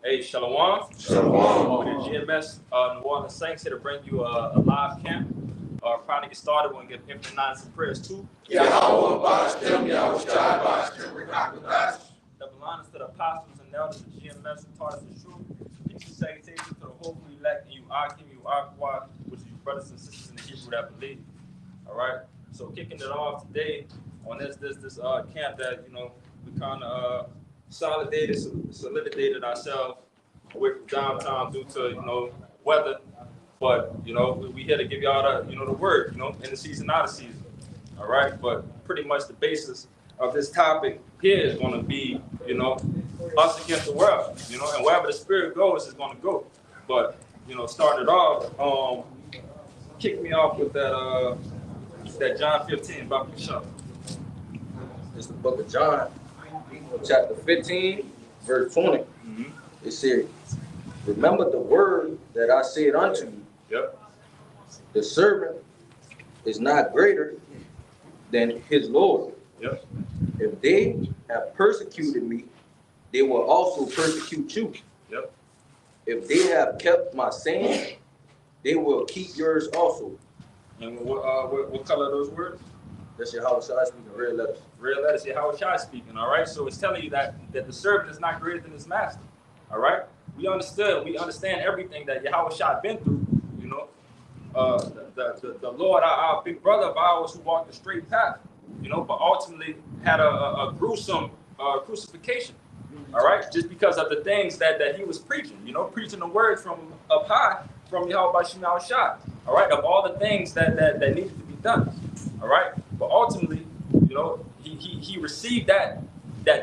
Hey, Shalom. Shalom. With the GMS New Orleans Saints here to bring you a live camp. Trying to get started. We're going to give infinite knowledge and prayers too. Yahweh Bashem, Yahweh Shai Bashem, Rekakadash. The belongings to the apostles and elders of GMS who taught us the truth. Teach the salutation to the hopeful elect, and you Akim, you Aqua, which is your brothers and sisters in the Hebrew that believe. All right. So kicking it off today on this camp that we kind of solidated ourselves with downtown due to weather, but we here to give y'all the word in the season, out of season. All right. But pretty much the basis of this topic here is going to be us against the world, and wherever the spirit goes is going to go. But started off, kick me off with that John 15 about Bishop. It's the book of John, chapter 15, verse 20. Mm-hmm. It says, remember the word that I said unto you. Yep. The servant is not greater than his Lord. Yep. If they have persecuted me, they will also persecute you. Yep. If they have kept my saying, they will keep yours also. And what color are those words? That's Yahweh Shai speaking, red letters. Red letters, Yahweh Shai speaking. All right. So it's telling you that the servant is not greater than his master. All right. We understand everything that Yahweh Shai been through. The Lord, our big brother of ours who walked the straight path. But ultimately had a gruesome crucifixion. All right, just because of the things that he was preaching. Preaching the word from up high from Yahweh Shai. All right, of all the things that needed to be done. All right, but ultimately, he received that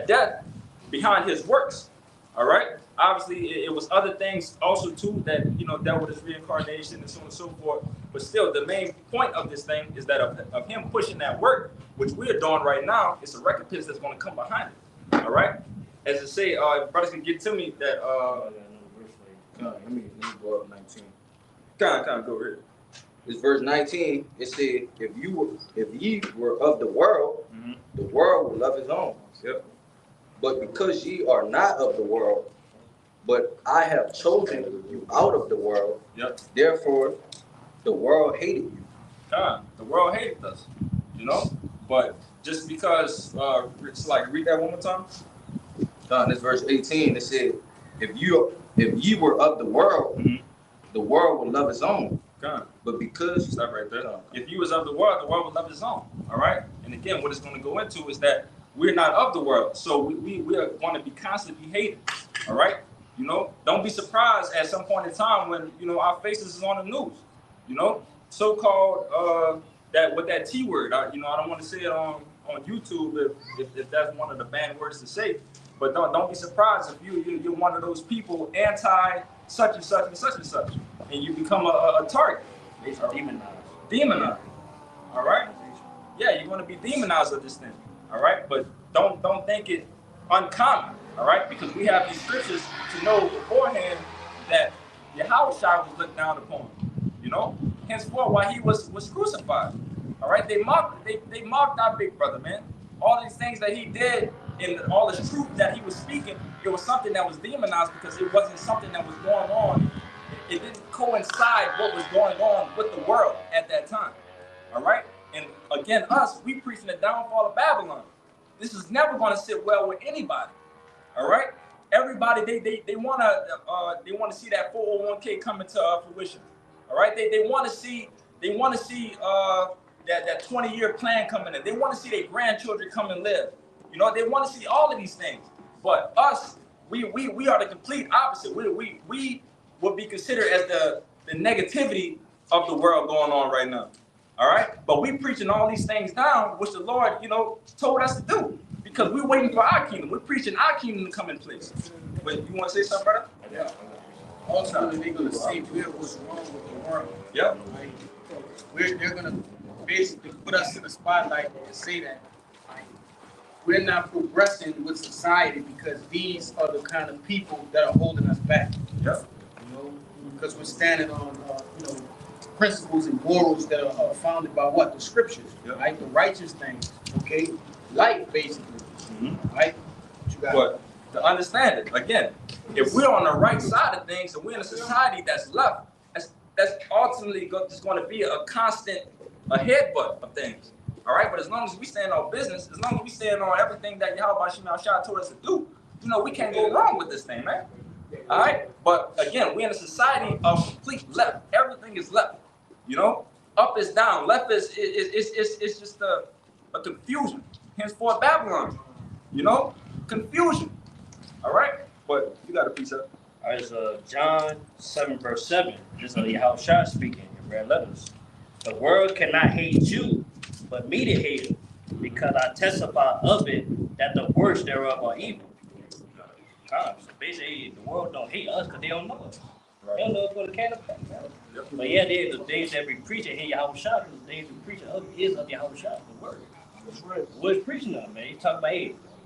death behind his works. All right. Obviously, it was other things also too that dealt with his reincarnation and so on and so forth. But still, the main point of this thing is that of him pushing that work, which we're doing right now, it's a recompense that's going to come behind it. All right. As I say, brothers can get to me that. Let me go up 19. Kind of go here. It's verse 19. It said, if ye were of the world, Mm-hmm. the world would love his own. Yep. But because ye are not of the world, but I have chosen you out of the world, Yep. therefore the world hated you. The world hated us, But just because, it's like, read that one more time. This verse 18. It said, if ye were of the world, Mm-hmm. the world would love its own. But because Stop right there. If you was of the world would love his own. All right. And again, what it's going to go into is that we're not of the world, so we are going to be constantly hated. All right. Don't be surprised at some point in time when our faces is on the news. So-called that with that T word. I don't want to say it on YouTube if that's one of the banned words to say. But don't be surprised if you're one of those people anti such and such and such and such, and you become a target. Demonized. All right. Yeah, you're going to be demonized of this thing. All right. But don't think it uncommon. All right, because we have these scriptures to know beforehand that Yahweh Shai was looked down upon. Henceforth while he was crucified. All right, they mocked our big brother, man. All these things that he did and all this truth that he was speaking, it was something that was demonized because it wasn't something that was going on. It didn't coincide what was going on with the world at that time. All right, and again, we preaching the downfall of Babylon. This is never going to sit well with anybody. All right, everybody they want to see that 401k coming to fruition. All right, they want to see that 20-year plan coming in. They want to see their grandchildren come and live. They want to see all of these things. But us, we are the complete opposite. We would be considered as the negativity of the world going on right now. All right, but we preaching all these things down, which the Lord told us to do. Because we're waiting for our kingdom. We're preaching our kingdom to come in place. But you want to say something, brother? Yeah. Ultimately, they're going to see what's wrong with the world. Yep. They're going to basically put us in the spotlight and say that we're not progressing with society because these are the kind of people that are holding us back. Yep. Because we're standing on, principles and morals that are founded by what? The scriptures, Yep. right? The righteous things, okay? Life, basically. Mm-hmm. Right? What you got? But to understand it. Again, if we're on the right side of things and we're in a society that's left, that's ultimately just going to be a constant headbutt of things. All right, but as long as we stand on business, as long as we stand on everything that Yahweh Shema Shah told us to do, we can't go wrong with this thing, man. All right, but again, we're in a society of complete left. Everything is left. Up is down, left is just a confusion. Henceforth Babylon, confusion. All right, but you got a piece up. All right, so John 7 verse 7. This is Yahweh Shah speaking in red letters. The world cannot hate you, but me to hate it, because I testify of it that the works thereof are evil. So basically, the world don't hate us because they don't know us. Right. They don't know us for the can of pain. Yep. But yeah, the days that we preach and hate Yahweh Shah, the days we preach of is of Yahweh Shah, the word. That's right. What is preaching of, man? He's talking about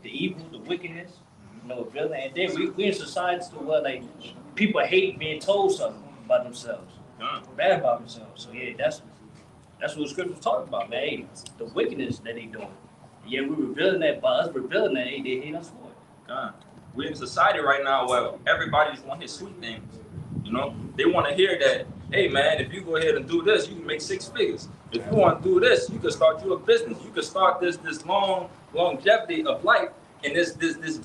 the evil, the wickedness, villain. And then we in society where like people hate being told something about themselves, bad about themselves. So yeah, that's what the scripture's talking about, man. Hey, the wickedness that they doing. Yeah, we're revealing that by us revealing that they hate us for it. We're in a society right now where everybody just want to hear sweet things. They want to hear that, hey man, if you go ahead and do this, you can make 6 figures. If you want to do this, you can start your business. You can start this longevity of life in this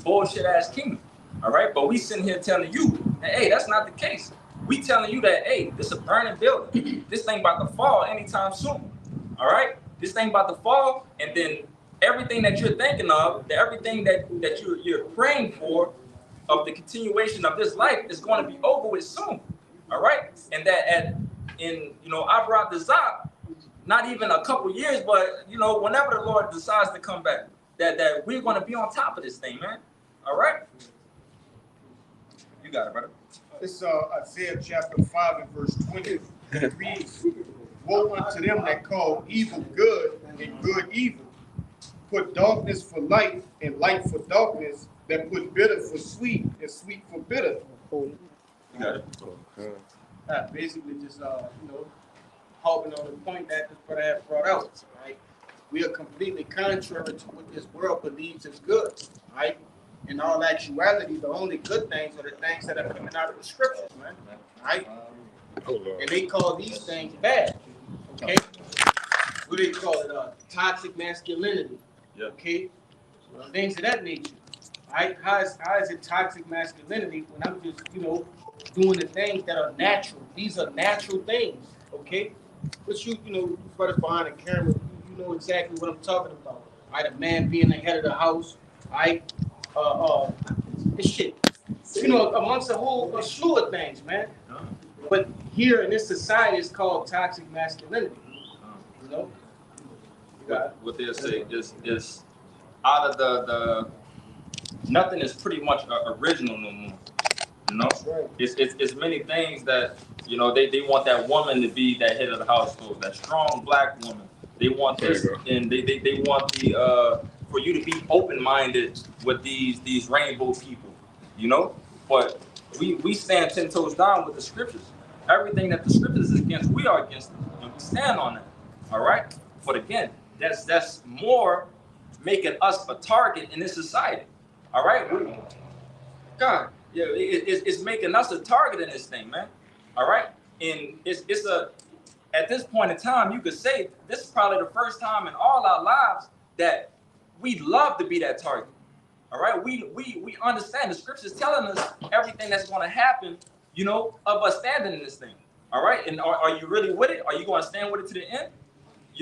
bullshit ass kingdom. All right, but we sitting here telling you that, hey, that's not the case. We telling you that, hey, this is a burning building. This thing about to fall anytime soon. All right, this thing about to fall, and then everything that you're thinking of, everything that you're praying for, of the continuation of this life is going to be over with soon. All right, and that in Abra Dazab, not even a couple years, but whenever the Lord decides to come back, that we're going to be on top of this thing, man. All right, you got it, brother. It's Isaiah chapter 5 and verse 20. It reads, "Woe unto them that call evil good and good evil, put darkness for light and light for darkness, that put bitter for sweet and sweet for bitter." You got it. Basically, just harping on the point that this brother had brought out. Right, we are completely contrary to what this world believes is good. Right. In all actuality, the only good things are the things that are coming out of the scriptures, man. Right? And they call these things bad. Okay? What do they call it? Toxic masculinity. Yeah. Okay? Things of that nature. Right? How is it toxic masculinity when I'm just, doing the things that are natural? These are natural things. Okay? But you brothers behind the camera, you know exactly what I'm talking about. Right? A man being the head of the house. Right? This shit, amongst a whole slew of things, man. But here in this society, it's called toxic masculinity. What they'll say is out of the nothing is pretty much original no more. Right. It's many things that they want that woman to be that head of the household, that strong black woman. They want this, and they want the for you to be open-minded with these rainbow people, But we stand 10 toes down with the scriptures. Everything that the scriptures is against, we are against it, and we stand on that. All right. But again, that's more making us a target in this society. All right. God, yeah, it's making us a target in this thing, man. All right. And it's at this point in time, you could say this is probably the first time in all our lives that we love to be that target. All right, we understand the scriptures telling us everything that's going to happen, of us standing in this thing. All right, and are you really with it? Are you going to stand with it to the end?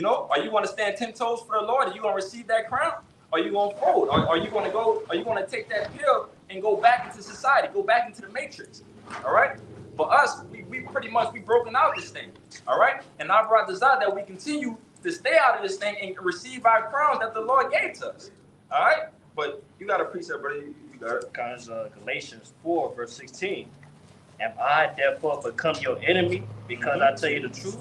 Are you going to stand 10 toes for the Lord? Are you going to receive that crown? Are you going to fold? Are you going to go? Are you going to take that pill and go back into society, go back into the matrix? All right. For us, we pretty much broken out this thing. All right, and I brought this out that we continue to stay out of this thing and receive our crowns that the Lord gave to us. All right? But you got a precept, brother. You got it. Because Galatians 4, verse 16. Am I therefore become your enemy because I tell you the truth?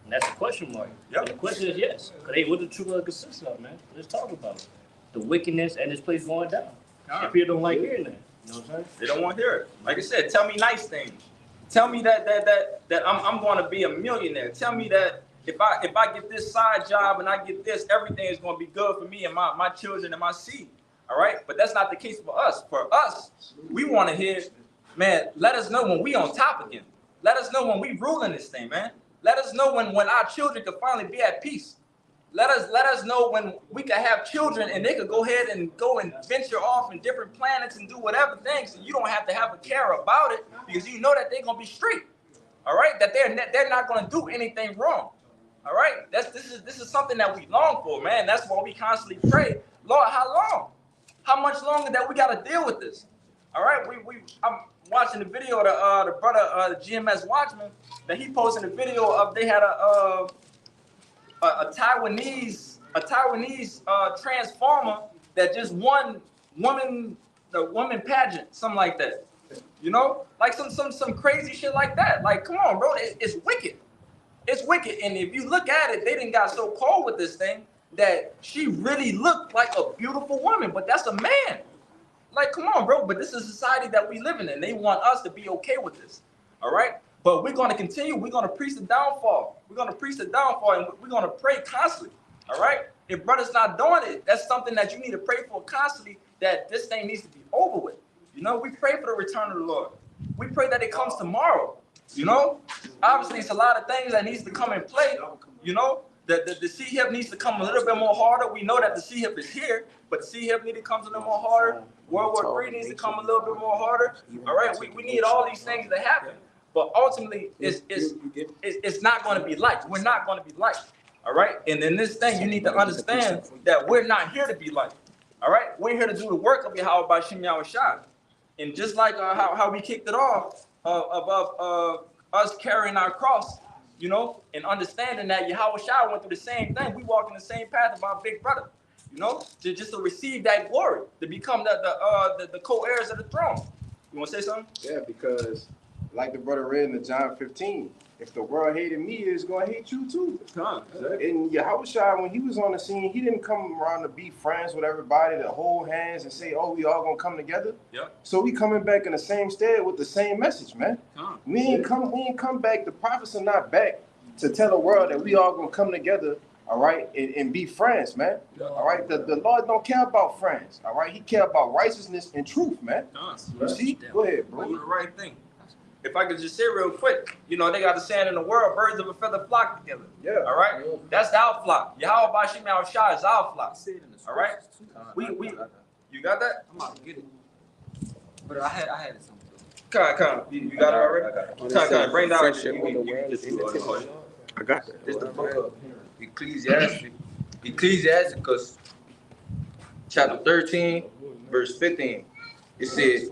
And that's a question mark. Yep. And the question is yes. Because what the truth consists of, man? Let's talk about it. The wickedness and this place going down. And people don't like hearing that. You know what I'm saying? They don't want to hear it. Like I said, tell me nice things. Tell me that I'm going to be a millionaire. Tell me that if I get this side job and I get this, everything is going to be good for me and my children and my seed. All right, but that's not the case for us. For us, we want to hear, man, let us know when we on top again. Let us know when we ruling this thing, man. Let us know when our children could finally be at peace. Let us know when we could have children and they could go ahead and go and venture off in different planets and do whatever things, and you don't have to have a care about it because you know that they're gonna be straight. All right, that they're not gonna do anything wrong. All right, this is something that we long for, man. That's why we constantly pray, Lord, how long? How much longer that we gotta deal with this? All right, I'm watching the video of the brother, the GMS Watchman, that he posted a video of they had a Taiwanese transformer that just won the woman pageant, something like that. You know, like some crazy shit like that. Like, come on, bro, it's wicked. It's wicked. And if you look at it, they didn't got so cold with this thing that she really looked like a beautiful woman, but that's a man. Like, come on, bro. But this is a society that we live in. They want us to be okay with this. All right. But we're going to continue. We're going to preach the downfall. We're going to preach the downfall, and we're going to pray constantly. All right. If brother's not doing it, that's something that you need to pray for constantly, that this thing needs to be over with. You know, we pray for the return of the Lord. We pray that it comes tomorrow. You know, obviously, it's a lot of things that needs to come in play. You know, the C-hip needs to come a little bit more harder. We know that the C-hip is here, but the C-hip needs to come a little more harder. World War III needs to come a little bit more harder. All right, we need all these things to happen. But ultimately, it's not going to be like. We're not going to be like. All right, and in this thing, you need to understand that we're not here to be like. All right, we're here to do the work of Yahweh by Shem Yahushua. And just like how we kicked it off of us carrying our cross, you know, and understanding that Yahushua went through the same thing. We walk in the same path of our big brother, you know, just to receive that glory, to become the co-heirs of the throne. You want to say something? Yeah, because like the brother read in the John 15, if the world hated me, it's going to hate you too. And Yahushua, when he was on the scene, he didn't come around to be friends with everybody, to hold hands and say, oh, we all going to come together. Yep. So we coming back in the same stead with the same message, man. We ain't come back. The prophets are not back to tell the world that we all going to come together, all right, and be friends, man. All right, the Lord don't care about friends, all right? He care about righteousness and truth, man. You see? Go ahead, bro. Do the right thing. If I could just say real quick, you know, they got the saying in the world, birds of a feather flock together. Yeah. All right? That's our flock. Yahweh Bashim Yahushua is our flock. All right? You got that? I'm about to get it. But I had it something. Come. You got it already? Come. Bring down. I got that. It's the book of Ecclesiasticus, chapter 13, verse 15. It says,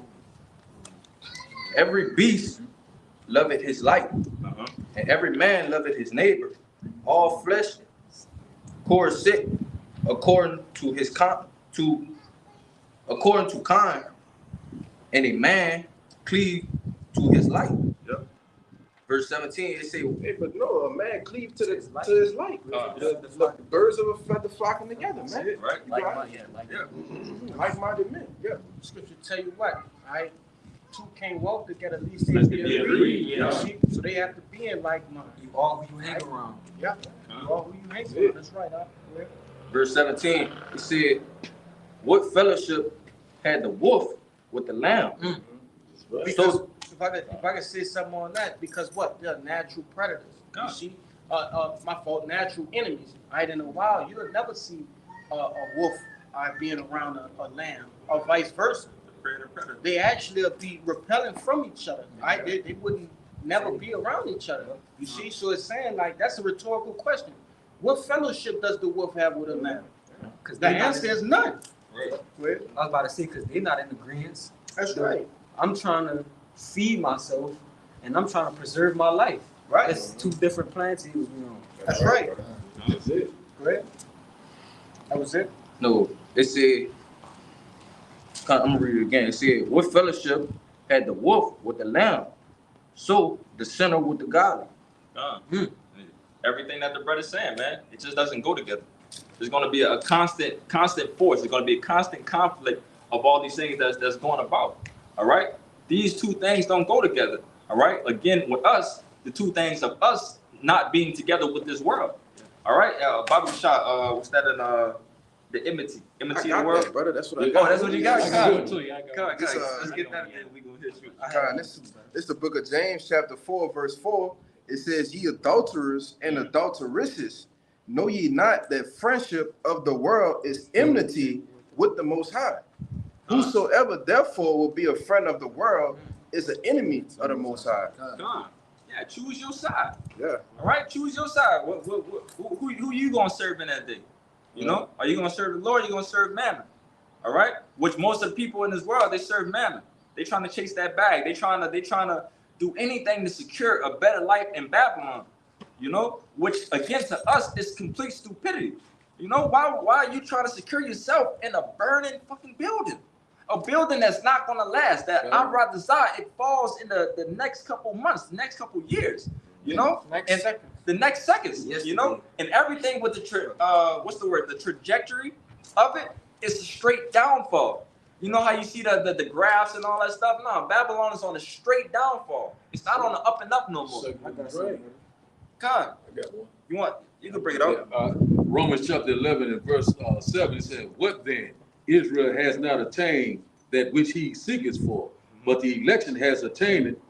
every beast loveth his like, and every man loveth his neighbor. All flesh core sick according to his according to kind, and a man cleave to his like. Yep. Verse 17, it say, hey, but no, a man cleave to his like. The birds of a feather flocking together, man. Right? Like-minded men. Yeah. Scripture tell you what, all right? Two can't walk together, at least they be agreed. So they have to be in like mind. You all who you hang around. Yeah. You all who you hang around. That's right. Yeah. Verse 17, it said, what fellowship had the wolf with the lamb? Because if I could say something on that, because what? They're natural predators. You see? My fault, natural enemies. Right? In a while, you'll never see a wolf being around a lamb, or vice versa. They actually be repelling from each other, right? They wouldn't never be around each other. You see, so it's saying like that's a rhetorical question. What fellowship does the wolf have with a lamb? Because the answer is none. I was about to say because they're not in agreement. That's right. I'm trying to feed myself, and I'm trying to preserve my life. Right. It's two different plans he was on. That's right. That's it. Right. That was it. No, it said, I'm gonna read it again. It said, what fellowship had the wolf with the lamb? So the sinner with the godly. Everything that the brother's saying, man, it just doesn't go together. There's going to be a constant force. There's going to be a constant conflict of all these things that's going about. All right? These two things don't go together. All right? Again, with us, the two things of us not being together with this world. All right? Bobby Shah, what's that in The enmity I of the got world. that, brother. That's what I Oh, got. that's what you got. I Come got on, it. too. Yeah, I got come on. This, Let's get that, and then we gonna hit you. This the book of James, chapter 4, verse 4. It says, "Ye adulterers and adulteresses, know ye not that friendship of the world is enmity with the Most High? Whosoever therefore will be a friend of the world is an enemy of the Most High." Come on. Yeah, choose your side. Yeah. All right, choose your side. Who you gonna serve in that day? You know, are you gonna serve the Lord? Or you gonna serve Mammon? All right, which most of the people in this world, they serve Mammon. They trying to chase that bag. They trying to do anything to secure a better life in Babylon. You know, which again to us is complete stupidity. You know, why are you trying to secure yourself in a burning fucking building? A building that's not gonna last. That I'd rather die it falls in the next couple months, the next couple years. You know, the next seconds. You know, and everything with the the trajectory of it is a straight downfall. You know how you see the graphs and all that stuff? No, Babylon is on a straight downfall. It's not on the up and up no more. Con, I got one. You can bring it up. Romans chapter 11 and verse 7, it says, "What then? Israel has not attained that which he seeketh for, but the election has attained it,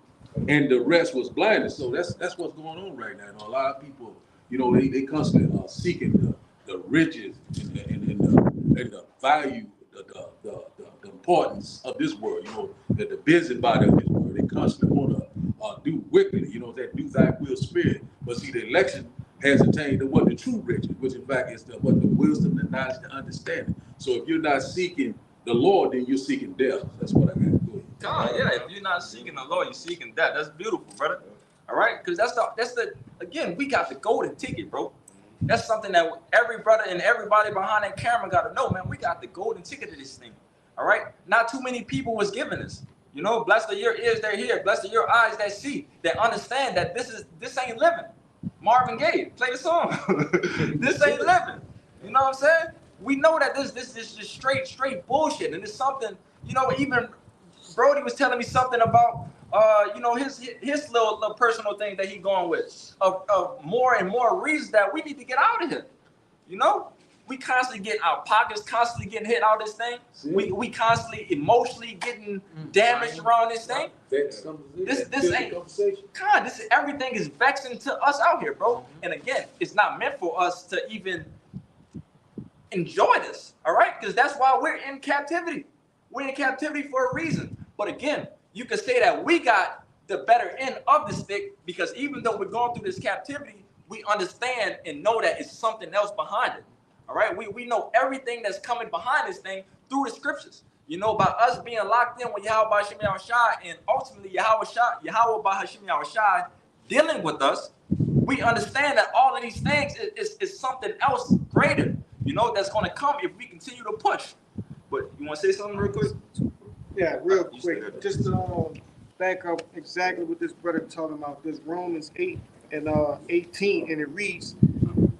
and the rest was blinded." So that's what's going on right now. You know, a lot of people, you know, they constantly are seeking the riches and the value, the importance of this world. You know, that the busybody of this world, they constantly want to do wickedly. You know, that do thy will spirit. But see, the election has attained what the true riches, which in fact is the wisdom, the knowledge, the understanding. So if you're not seeking the Lord, then you're seeking death. That's what I got to do. God, yeah, if you're not seeking the Lord, you're seeking that. That's beautiful, brother. All right, because that's the again, we got the golden ticket, bro. That's something that every brother and everybody behind that camera got to know, man. We got the golden ticket to this thing. All right, not too many people was giving us. You know, blessed are your ears that hear, blessed are your eyes that see, that understand that this ain't living. Marvin Gaye, play the song. This ain't living. You know what I'm saying? We know that this is just straight bullshit, and it's something. You know, even Brody was telling me something about you know, his little personal thing that he going with of more and more reasons that we need to get out of here. You know, we constantly get our pockets constantly getting hit out of this thing. We constantly emotionally getting damaged around this thing. This ain't God. Everything is vexing to us out here, bro. And again, it's not meant for us to even enjoy this. All right, because that's why we're in captivity. We're in captivity for a reason. But again, you could say that we got the better end of the stick because even though we're going through this captivity, we understand and know that it's something else behind it. All right, we know everything that's coming behind this thing through the scriptures. You know, by us being locked in with Yahweh by Hashem Yahushai and ultimately Yahweh by Hashem Yahushai dealing with us, we understand that all of these things is something else greater, you know, that's going to come if we continue to push. But you want to say something real quick? Yeah, real quick. Just to back up exactly what this brother talking about. This Romans 8 and 18, and it reads,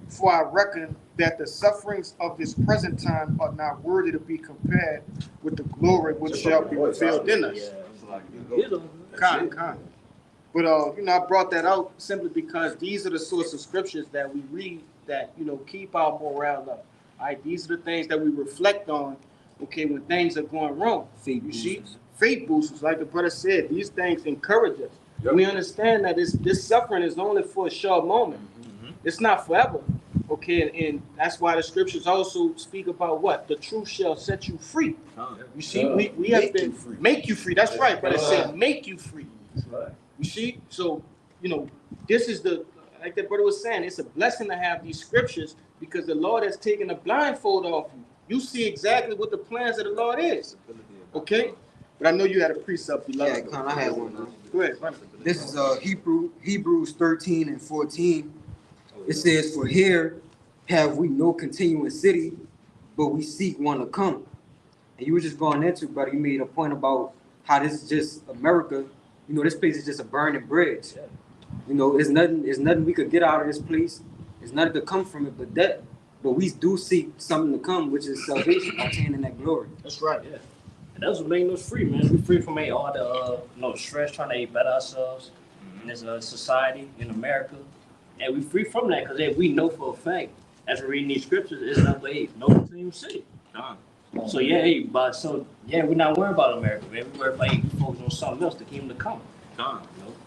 "For I reckon that the sufferings of this present time are not worthy to be compared with the glory which shall be revealed in us." Con. But you know, I brought that out simply because these are the sorts of scriptures that we read that, you know, keep our morale up. All right, these are the things that we reflect on, okay, when things are going wrong. You see, faith boosters, like the brother said, these things encourage us. Yep. We understand that this suffering is only for a short moment. Mm-hmm. It's not forever. Okay, and that's why the scriptures also speak about what? The truth shall set you free. You see, we have to make you free. That's right, but it said make you free. Right. You see, so, you know, this is like the brother was saying, it's a blessing to have these scriptures because the Lord has taken the blindfold off you. You see exactly what the plans of the Lord is. Okay? But I know you had a precept. Yeah, Con, I had one. Go ahead. This is Hebrews 13 and 14. It says, "For here have we no continuing city, but we seek one to come." And you were just going into, brother, you made a point about how this is just America. You know, this place is just a burning bridge. You know, there's nothing we could get out of this place. There's nothing to come from it but death. But we do seek something to come, which is salvation, attaining that glory. That's right. Yeah. And that's what making us free, man. We're free from all the stress trying to better ourselves in this society in America. And we're free from that because we know for a fact as we're reading these scriptures, it's not like, hey, no continuous city. Done. So yeah, hey, but so yeah, we're not worried about America, man. We're worried about, hey, we focus on something else, the kingdom to come. Done.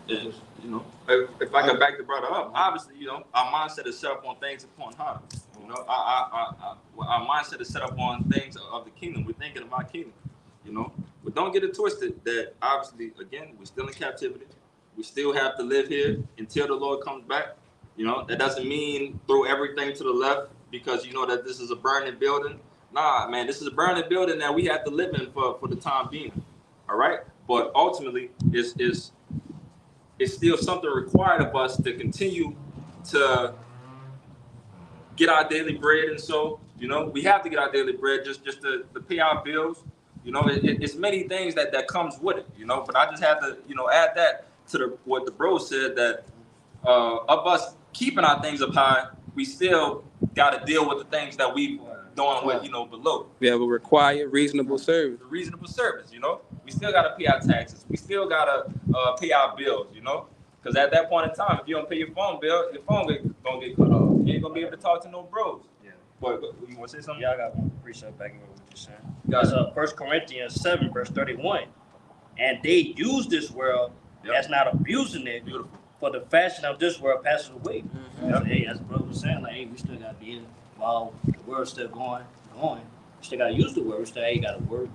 You know, if I can back the brother up, obviously, you know, our mindset is set up on things upon high. You know, our mindset is set up on things of the kingdom. We're thinking about kingdom. You know, but don't get it twisted that obviously, again, we're still in captivity. We still have to live here until the Lord comes back. You know, that doesn't mean throw everything to the left because you know that this is a burning building. Nah, man, this is a burning building that we have to live in for the time being. All right, but ultimately, it's still something required of us to continue to get our daily bread, and so you know we have to get our daily bread just to pay our bills. You know, it's many things that comes with it. You know, but I just have to add that to what the bro said that of us keeping our things up high, we still got to deal with the things that we doing with below. We have a required reasonable service. The reasonable service, we still got to pay our taxes. We still got to pay our bills, because at that point in time, if you don't pay your phone bill, your phone gonna get cut off. You ain't gonna be able to talk to no bros. Yeah. But you want to say something? Yeah, I got one precept backing up what you're saying. That's 1 Corinthians 7, verse 31. And they use this world as not abusing it. Beautiful. For the fashion of this world passes away. Mm-hmm. So, hey, as the brother was saying, like, hey, we still got to be in while the world's still going. We still got to use the word. We still got to work,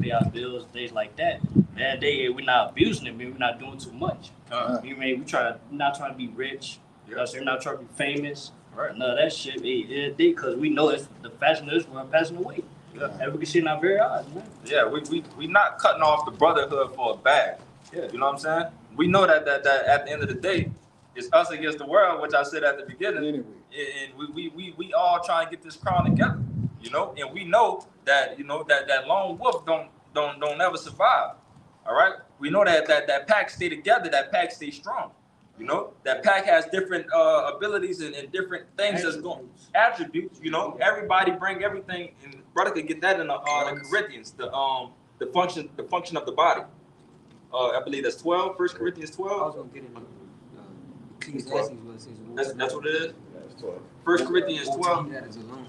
pay our bills, things like that. And we're not abusing it. We're not doing too much. We're not trying to be rich. We're not trying to be famous. Right. None of that shit. Because we know it's the fashion of this world passing away. Yeah. And we can see it in our very eyes, man. Yeah, we not cutting off the brotherhood for a bag. Yeah. You know what I'm saying? We know that at the end of the day, it's us against the world, which I said at the beginning. Anyway. And we all trying to get this crown together, and we know that that lone wolf don't never survive. All right, we know that pack stay together, that pack stay strong. That pack has different abilities and different things that's going attributes. Everybody bring everything, and brother could get that in the Corinthians, the function of the body. I believe that's 12, 1 Corinthians 12. I was gonna get in That's what it is. 1 Corinthians 12. That is alone.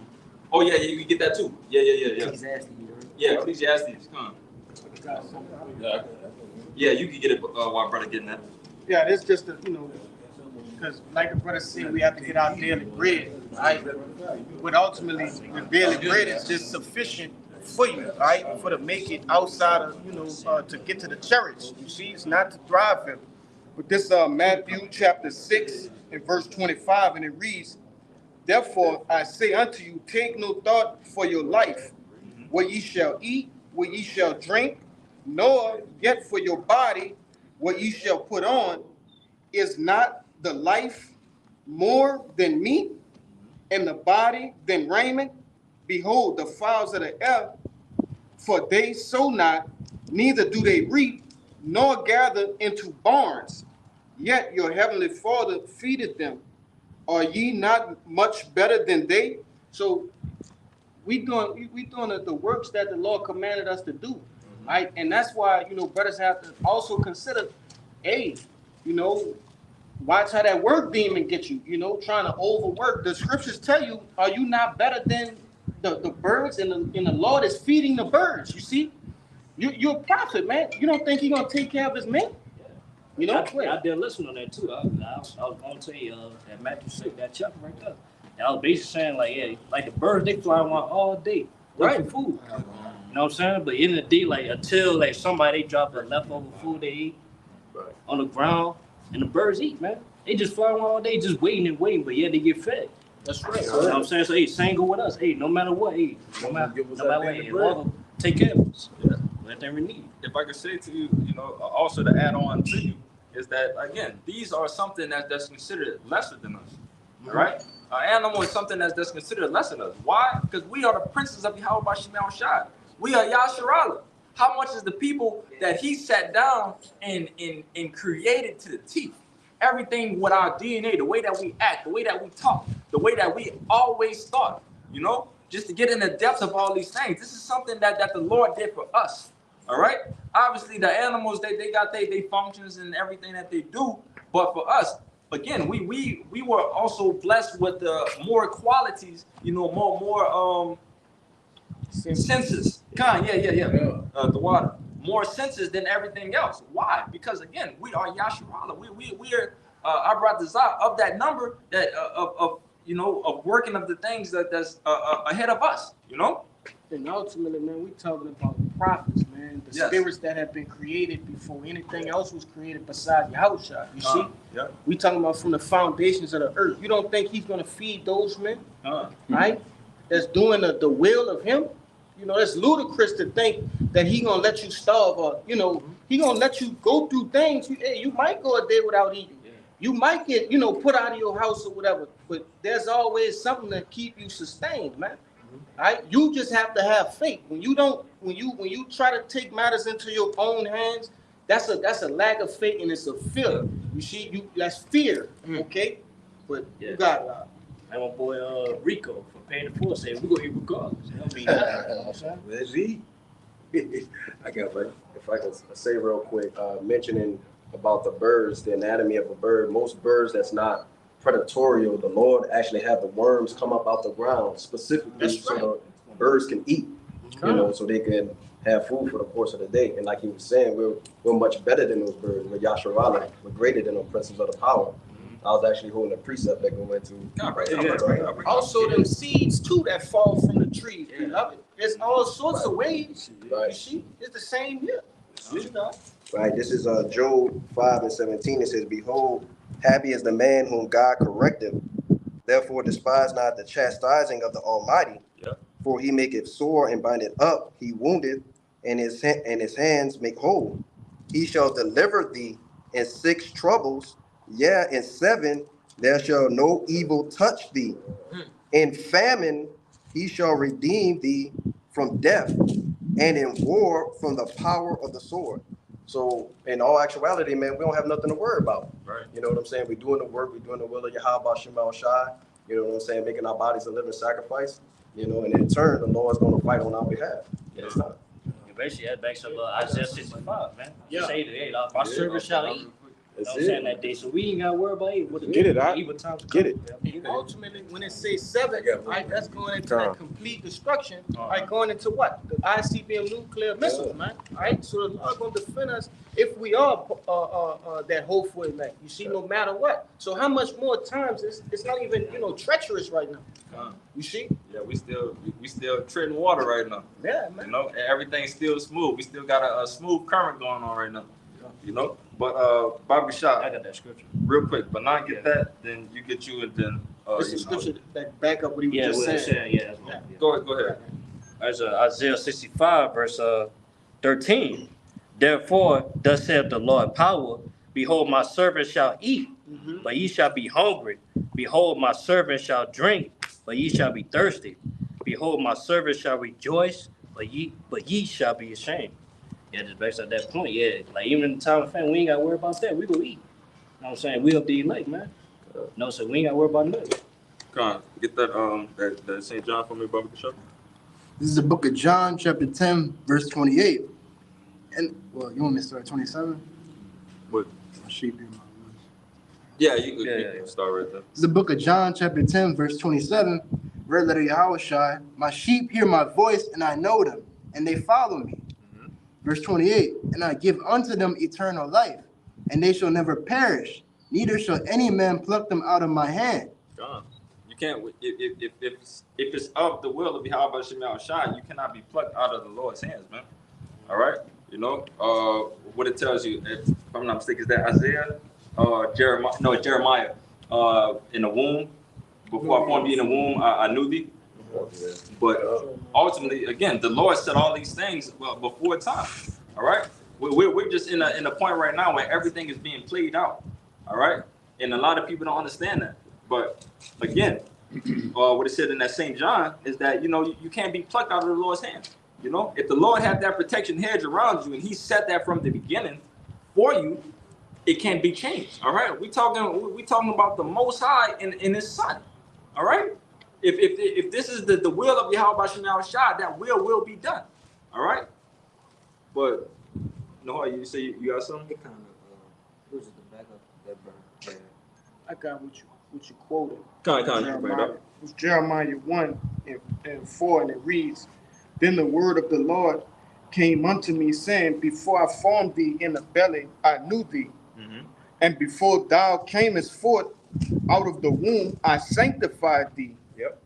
Oh yeah, you get that too. Yeah. Ecclesiastes, Yeah, Ecclesiastes. Come on. Yeah, you can get it while brother getting that. Yeah, it's just because like the brother said, we have to get our daily bread, right? But ultimately, the daily bread is just sufficient for you, right? For to make it outside of, to get to the church. You see, it's not to thrive him. But this Matthew chapter 6 and verse 25, and it reads, "Therefore I say unto you, take no thought for your life, what ye shall eat, what ye shall drink, nor yet for your body, what ye shall put on. Is not the life more than meat, and the body than raiment? Behold, the fowls of the air, for they sow not, neither do they reap, nor gather into barns, yet your heavenly Father feedeth them. Are ye not much better than they?" So we doing the works that the Lord commanded us to do, right? And that's why brothers have to also consider, hey, watch how that work demon get you. Trying to overwork. The scriptures tell you, are you not better than the birds? And the Lord is feeding the birds. You see, you're a prophet, man. You don't think He's gonna take care of His men? I did listen on that too. I was going to tell you that Matthew 6, that chapter right there. And I was basically saying like the birds, they fly around all day looking for food. You know what I'm saying? But in the day, until somebody they drop the leftover food they eat on the ground, and the birds eat, man. They just fly around all day, just waiting, but yeah, they get fed. That's right. You know what I'm saying? So hey, same go with us. Hey, no matter what, no matter what, hey, Lord, take care of us. Yeah. Everything we need. If I could say to you, also to add on to you, is that again, these are something that's considered lesser than us. All right? An animal is something that's considered lesser than us. Why? Because we are the princes of Yahweh Shemel Shai. We are Yasharallah. How much is the people that He sat down and created to the teeth? Everything with our DNA, the way that we act, the way that we talk, the way that we always thought, just to get in the depths of all these things. This is something that the Lord did for us. All right. Obviously, the animals they got their functions and everything that they do, but for us, again, we were also blessed with more qualities, you know, more senses. The water. More senses than everything else. Why? Because again, we are Yasharala. We're our brothers are of that number that of you know, of working of the things that's ahead of us, you know? And ultimately, man, we talking about the prophets, man, the spirits that have been created before anything else was created besides Yahushua. You see? Yeah. We talking about from the foundations of the earth. You don't think he's gonna feed those men, right? That's doing the will of him. You know, it's ludicrous to think that he gonna let you starve, or you know, he gonna let you go through things. Hey, you might go a day without eating. Yeah. You might get, you know, put out of your house or whatever. But there's always something to keep you sustained, man. Right? You just have to have faith. When you try to take matters into your own hands, that's a lack of faith, and it's a fear. You see, that's fear. Okay, but you got it. And my boy Rico from Paying the Full said, we're going to eat regardless. You know what I mean? I got, but if I can say real quick, mentioning about the birds, the anatomy of a bird, most birds that's not predatorial, the Lord actually have the worms come up out the ground specifically so the birds can eat, you know, so they can have food for the course of the day. And like he was saying, we're much better than those birds. We're Yasharala. We're greater than the principles of the power. I was actually holding a precept that go into also them seeds too that fall from the tree. Beloved. There's all sorts of ways. You see, it's the same here. Right. This is Job 5:17. It says, "Behold, happy is the man whom God correcteth. Therefore despise not the chastising of the Almighty. For he maketh sore and bindeth up. He wounded, and his hands make whole. He shall deliver thee in 6 troubles. Yeah, in 7 there shall no evil touch thee. In famine he shall redeem thee from death, and in war from the power of the sword." So in all actuality, man, we don't have nothing to worry about. Right. You know what I'm saying? We're doing the work, we're doing the will of Yahweh Shema Shai. You know what I'm saying? Making our bodies a living sacrifice. You know, and in turn, the Lord's going to fight on our behalf. Yeah. Basically, that backs up Isaiah 65, man. Yeah. Say that, hey, my servant shall eat. You know what I'm saying, that day. So we ain't got to worry about evil. Get it, I evil times get it. And ultimately, when it says 7, right, that's going into that complete destruction. Right, going into what? The ICBM nuclear missiles, man. Right, so the Lord going to defend us if we are that hopeful elect. You see, no matter what. So how much more times it's not even, you know, treacherous right now. You see? Yeah, we still treading water right now. Yeah, man. You know, everything's still smooth. We still got a smooth current going on right now. You know, but Bobby Shot, I got that scripture real quick. But not get that, then you get you, and then it's the scripture that back up what he was just saying. Yeah. Go ahead. That's Isaiah 65, verse 13. Therefore, thus saith the Lord power, behold, my servant shall eat, but ye shall be hungry. Behold, my servant shall drink, but ye shall be thirsty. Behold, my servant shall rejoice, but ye shall be ashamed. Yeah, just based on that point, yeah. Like even in the time of famine, we ain't got to worry about that. We gonna eat. You know what I'm saying? We up the elect, man. No, so we ain't got to worry about nothing. Come on, get that St. John for me, Bobby Show. This is the book of John, chapter 10, verse 28. And, well, you want me to start at 27? What? My sheep here, my voice. Yeah, you can start right there. This is the book of John, chapter 10, verse 27. Red letter Yahweh Shai. My sheep hear my voice, and I know them, and they follow me. Verse 28, and I give unto them eternal life, and they shall never perish, neither shall any man pluck them out of my hand. God. You can't, if it's of the will of Yahweh Shema Shai, you cannot be plucked out of the Lord's hands, man. All right? You know, what it tells you, if I'm not mistaken, is that Isaiah, Jeremiah, in the womb, before I formed thee in the womb, I knew thee. But ultimately, again, the Lord said all these things before time. All right, we're just in a point right now where everything is being played out. All right, and a lot of people don't understand that. But again, what it said in that St. John is that you can't be plucked out of the Lord's hand. You know, if the Lord had that protection hedge around you and He set that from the beginning for you, it can't be changed. All right, we talking about the Most High in His Son. All right. If this is the will of Yahweh Shema Shai, that will be done. All right? But, you say you got something? It kind of, who's at the back of that burn? I got what you quoted. Jeremiah. It was Jeremiah 1:4, and it reads, "Then the word of the Lord came unto me, saying, Before I formed thee in the belly, I knew thee. And before thou camest forth out of the womb, I sanctified thee. Yep.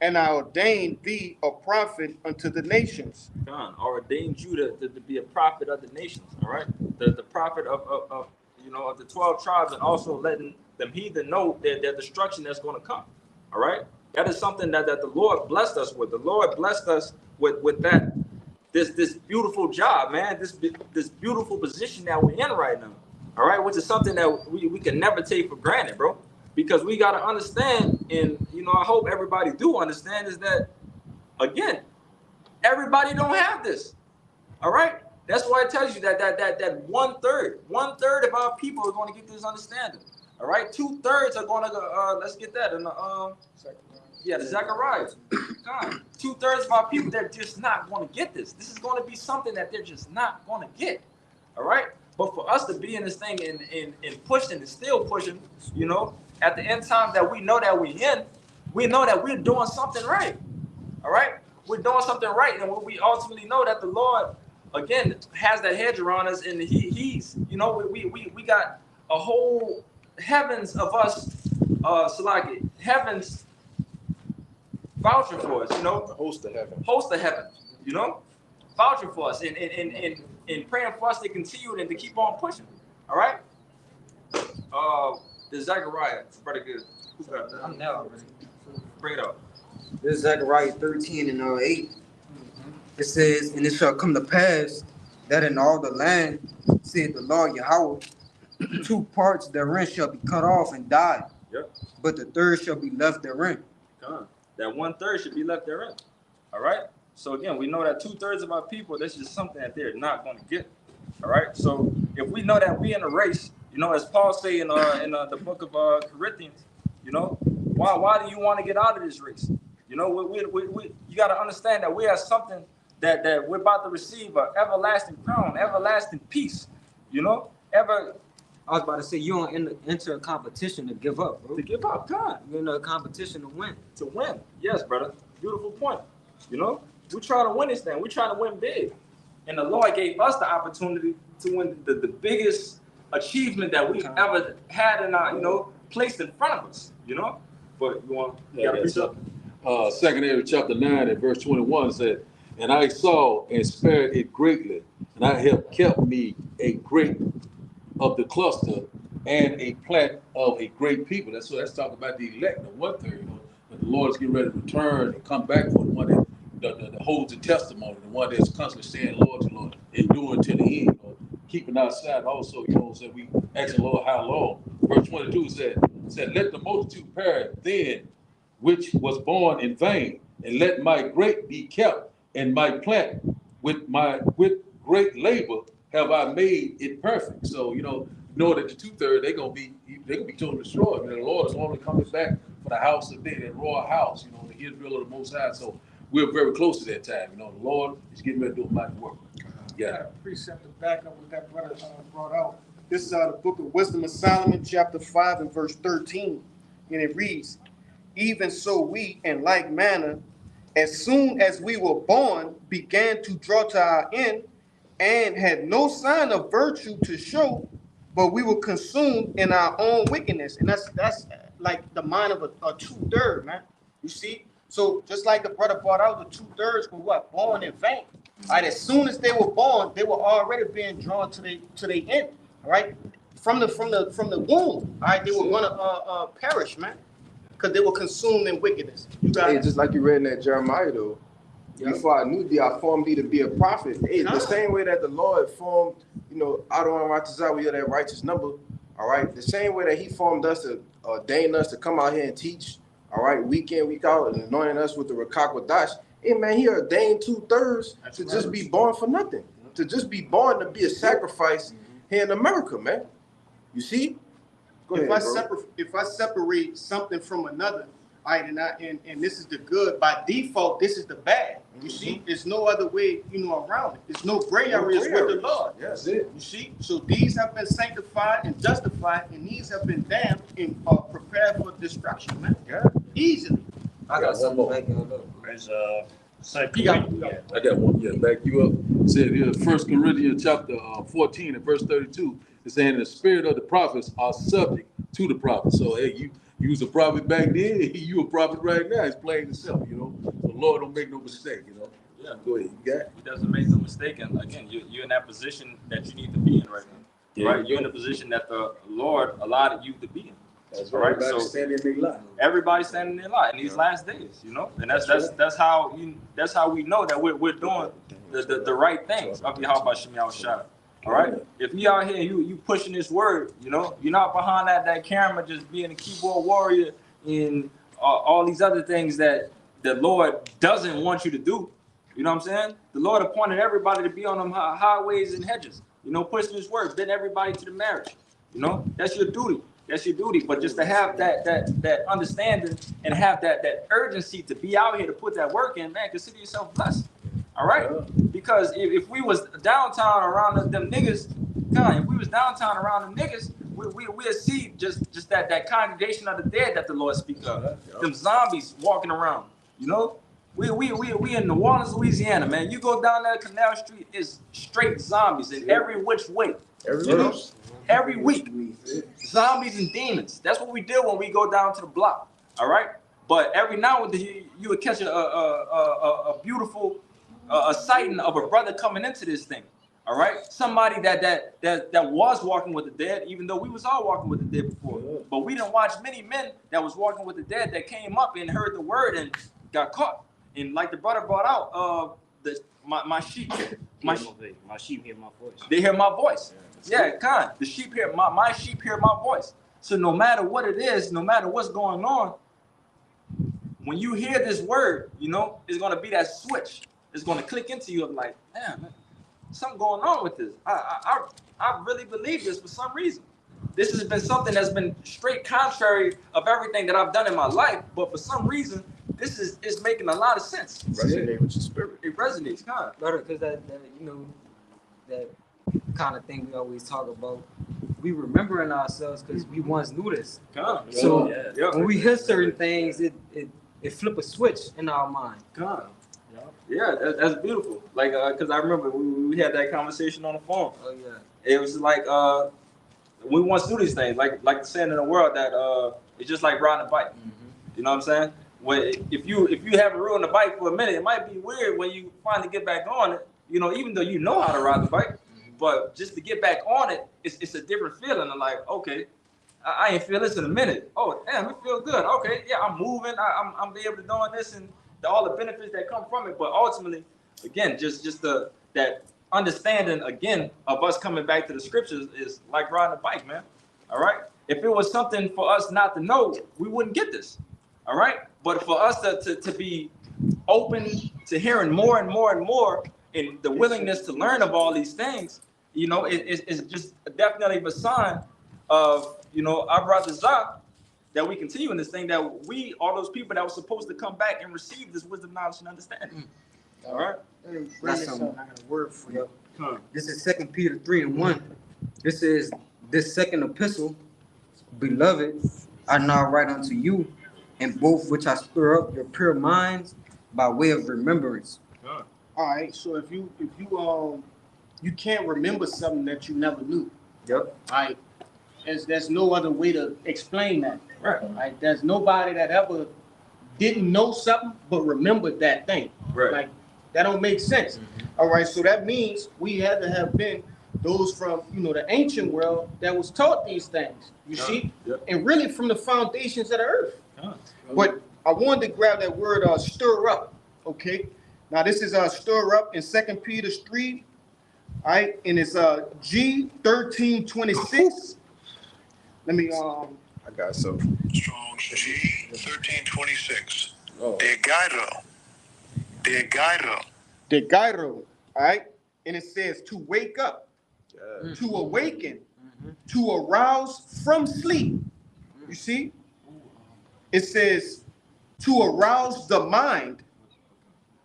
And I ordained thee a prophet unto the nations." God ordained you to be a prophet of the nations. All right, the prophet of the 12 tribes, and also letting them heathen know their destruction that's going to come. All right, that is something that the Lord blessed us with. The Lord blessed us with that this beautiful job, man. This beautiful position that we're in right now. All right, which is something that we can never take for granted, bro. Because we got to understand, and I hope everybody do understand, is that again, everybody don't have this. All right, that's why it tells you that 1/3 of our people are going to get this understanding. All right, 2/3 are going to go. Let's get that in the Zechariah. 2/3 of our people, they're just not going to get this. This is going to be something that they're just not going to get. All right, but for us to be in this thing and pushing and still pushing, at the end time that we know that we know that we're doing something right. All right, we're doing something right, and we ultimately know that the Lord again has that hedge around us, and he's we got a whole heavens of us, Salaki, heavens vouching for us, Host of heaven. Vouching for us and praying for us to continue and to keep on pushing. All right. The Zechariah, it's pretty good. Who's got that? I'm now already. Bring it up. This is Zechariah 13:8. It says, "And it shall come to pass that in all the land, saith the Lord Yahweh, 2 parts therein shall be cut off and die, Yep. but the third shall be left therein." That 1/3 should be left therein. All right. So again, we know that 2/3 of our people, that's just something that they're not going to get. All right. So if we know that we in a race, as Paul say in the book of Corinthians, why do you want to get out of this race? You got to understand that we have something that we're about to receive, an everlasting crown, everlasting peace. I was about to say, you don't enter a competition to give up, bro. To give up, God. You're in a competition to win. To win. Yes, brother. Beautiful point. We try to win this thing. We try to win big. And the Lord gave us the opportunity to win the biggest achievement that we've ever had in our, placed in front of us, But you want to preach up? 2 Ezra chapter 9 and verse 21 said, "And I saw and spared it greatly, and I have kept me a great of the cluster and a plant of a great people." That's talking about the elect, the 1/3. But the Lord is getting ready to return and come back for the one that holds the testimony, the one that's constantly saying, "Lord to Lord," enduring to the end, keeping our side. Also, said we asking Lord how long. Verse 22 said, "Let the multitude perish then, which was born in vain, and let my grape be kept, and my plant with great labor have I made it perfect." So know that the 2/3 they're gonna be totally destroyed. The Lord is only coming back for the house of David, that royal house. The Israel of the Most High. So we're very close to that time. The Lord is getting ready to do a mighty work. Yeah. Got a precept to back up what that brother brought out. This is the book of Wisdom of Solomon, chapter 5 and verse 13, and it reads, "Even so we, in like manner, as soon as we were born, began to draw to our end, and had no sign of virtue to show, but we were consumed in our own wickedness." And that's like the mind of a 2/3, man. You see? So just like the brother brought out, the 2/3 were what? Born in vain. All right, as soon as they were born, they were already being drawn to the end. All right, from the womb. All right, they were gonna perish, man, because they were consumed in wickedness. You got just like you read in that Jeremiah though. Yep. "Before I knew thee, I formed thee to be a prophet." The same way that the Lord formed, Adonai Ratazah, we are that righteous number. All right, the same way that He formed us to ordain us to come out here and teach. All right, week in, week out, and anointing us with the Rakak Wadash. Hey man, He ordained 2/3 to just be born for nothing, to just be born to be a sacrifice here in America, man. You see? Go ahead, if I separate something from another, Right, and this is the good. By default, this is the bad. You see, there's no other way, around it. There's no gray areas with the Lord. Yes. You see, so these have been sanctified and justified, and these have been damned and prepared for destruction, man. Yeah. Easily. I got something to back y'all up. There's You got- I got one, back you up. It said here, 1 Corinthians chapter 14 and verse 32, it's saying the spirit of the prophets are subject to the prophets. So, hey, you was a prophet back then, you a prophet right now. It's plain itself, So Lord don't make no mistake, Yeah. Go ahead, you got it? He doesn't make no mistake. And again, you're in that position that you need to be in right now. Right? You're in the position that the Lord allowed you to be in. That's All right, Everybody so- standing in their line. Everybody's standing in their line in these last days, and that's how we know that we're doing the right things of Yahweh Shem Yahushua. All right, if you out here, you pushing this word, you're not behind that camera just being a keyboard warrior and all these other things that the Lord doesn't want you to do. You know what I'm saying? The Lord appointed everybody to be on them highways and hedges. Pushing His word, bring everybody to the marriage. That's your duty. That's your duty. But just to have that understanding and have that urgency to be out here to put that work in, man, consider yourself blessed. All right? Because if we was downtown around them niggas, if we was downtown around them niggas, we'll see just that congregation of the dead that the Lord speaks of. Them zombies walking around. We in New Orleans, Louisiana, man. You go down that Canal Street, it's straight zombies in every which way. Every week, zombies and demons. That's what we do when we go down to the block. All right, but every now and then you would catch a beautiful sighting of a brother coming into this thing. All right, somebody that was walking with the dead, even though we was all walking with the dead before. But we didn't watch many men that was walking with the dead that came up and heard the word and got caught. And like the brother brought out, my sheep, my sheep hear my voice. they hear my voice. Yeah, the sheep hear my sheep hear my voice. So no matter what it is, no matter what's going on, when you hear this word, it's gonna be that switch. It's gonna click into you of like, damn, man, something going on with this. I really believe this for some reason. This has been something that's been straight contrary of everything that I've done in my life, but for some reason, this is making a lot of sense. Resonate with your spirit. It resonates, Brother, because that kind of thing we always talk about. We remembering ourselves because we once knew this. So when we hear certain things, it flip a switch in our mind. Yeah, that's beautiful. Like, because I remember we had that conversation on the phone. Oh yeah. It was like we once do these things, like the saying in the world that it's just like riding a bike. You know what I'm saying? When if you haven't ridden a bike for a minute, it might be weird when you finally get back on it. Even though you know how to ride the bike, but just to get back on it, it's a different feeling. I'm like, okay, I ain't feel this in a minute. Oh damn, it feels good. Okay, yeah, I'm moving. I'm be able to doing this and all the benefits that come from it. But ultimately, again, just that understanding again of us coming back to the scriptures is like riding a bike, man. All right. If it was something for us not to know, we wouldn't get this. All right. But for us to be open to hearing more and more and more, and the willingness to learn of all these things, it's just definitely a sign of our brother Zah, that we continue in this thing, that we are those people that were supposed to come back and receive this wisdom, knowledge, and understanding. All right. That's something. I got a word for you. This is 2 Peter 3:1. This is this second epistle, beloved, I now write unto you, and both which I stir up your pure minds by way of remembrance. All right, so if you you can't remember something that you never knew. Yep. All right. There's no other way to explain that. Right. Like there's nobody that ever didn't know something but remembered that thing. Right. Like that don't make sense. All right, so that means we had to have been those from the ancient world that was taught these things. You see, and really from the foundations of the earth. But I wanted to grab that word stir up. Okay. Now this is stir up in 2 Peter 3. All right, and it's G1326. Let me I got some. Strong's G1326. De Gairo. All right, and it says to wake up, to awaken, to arouse from sleep. You see, it says to arouse the mind,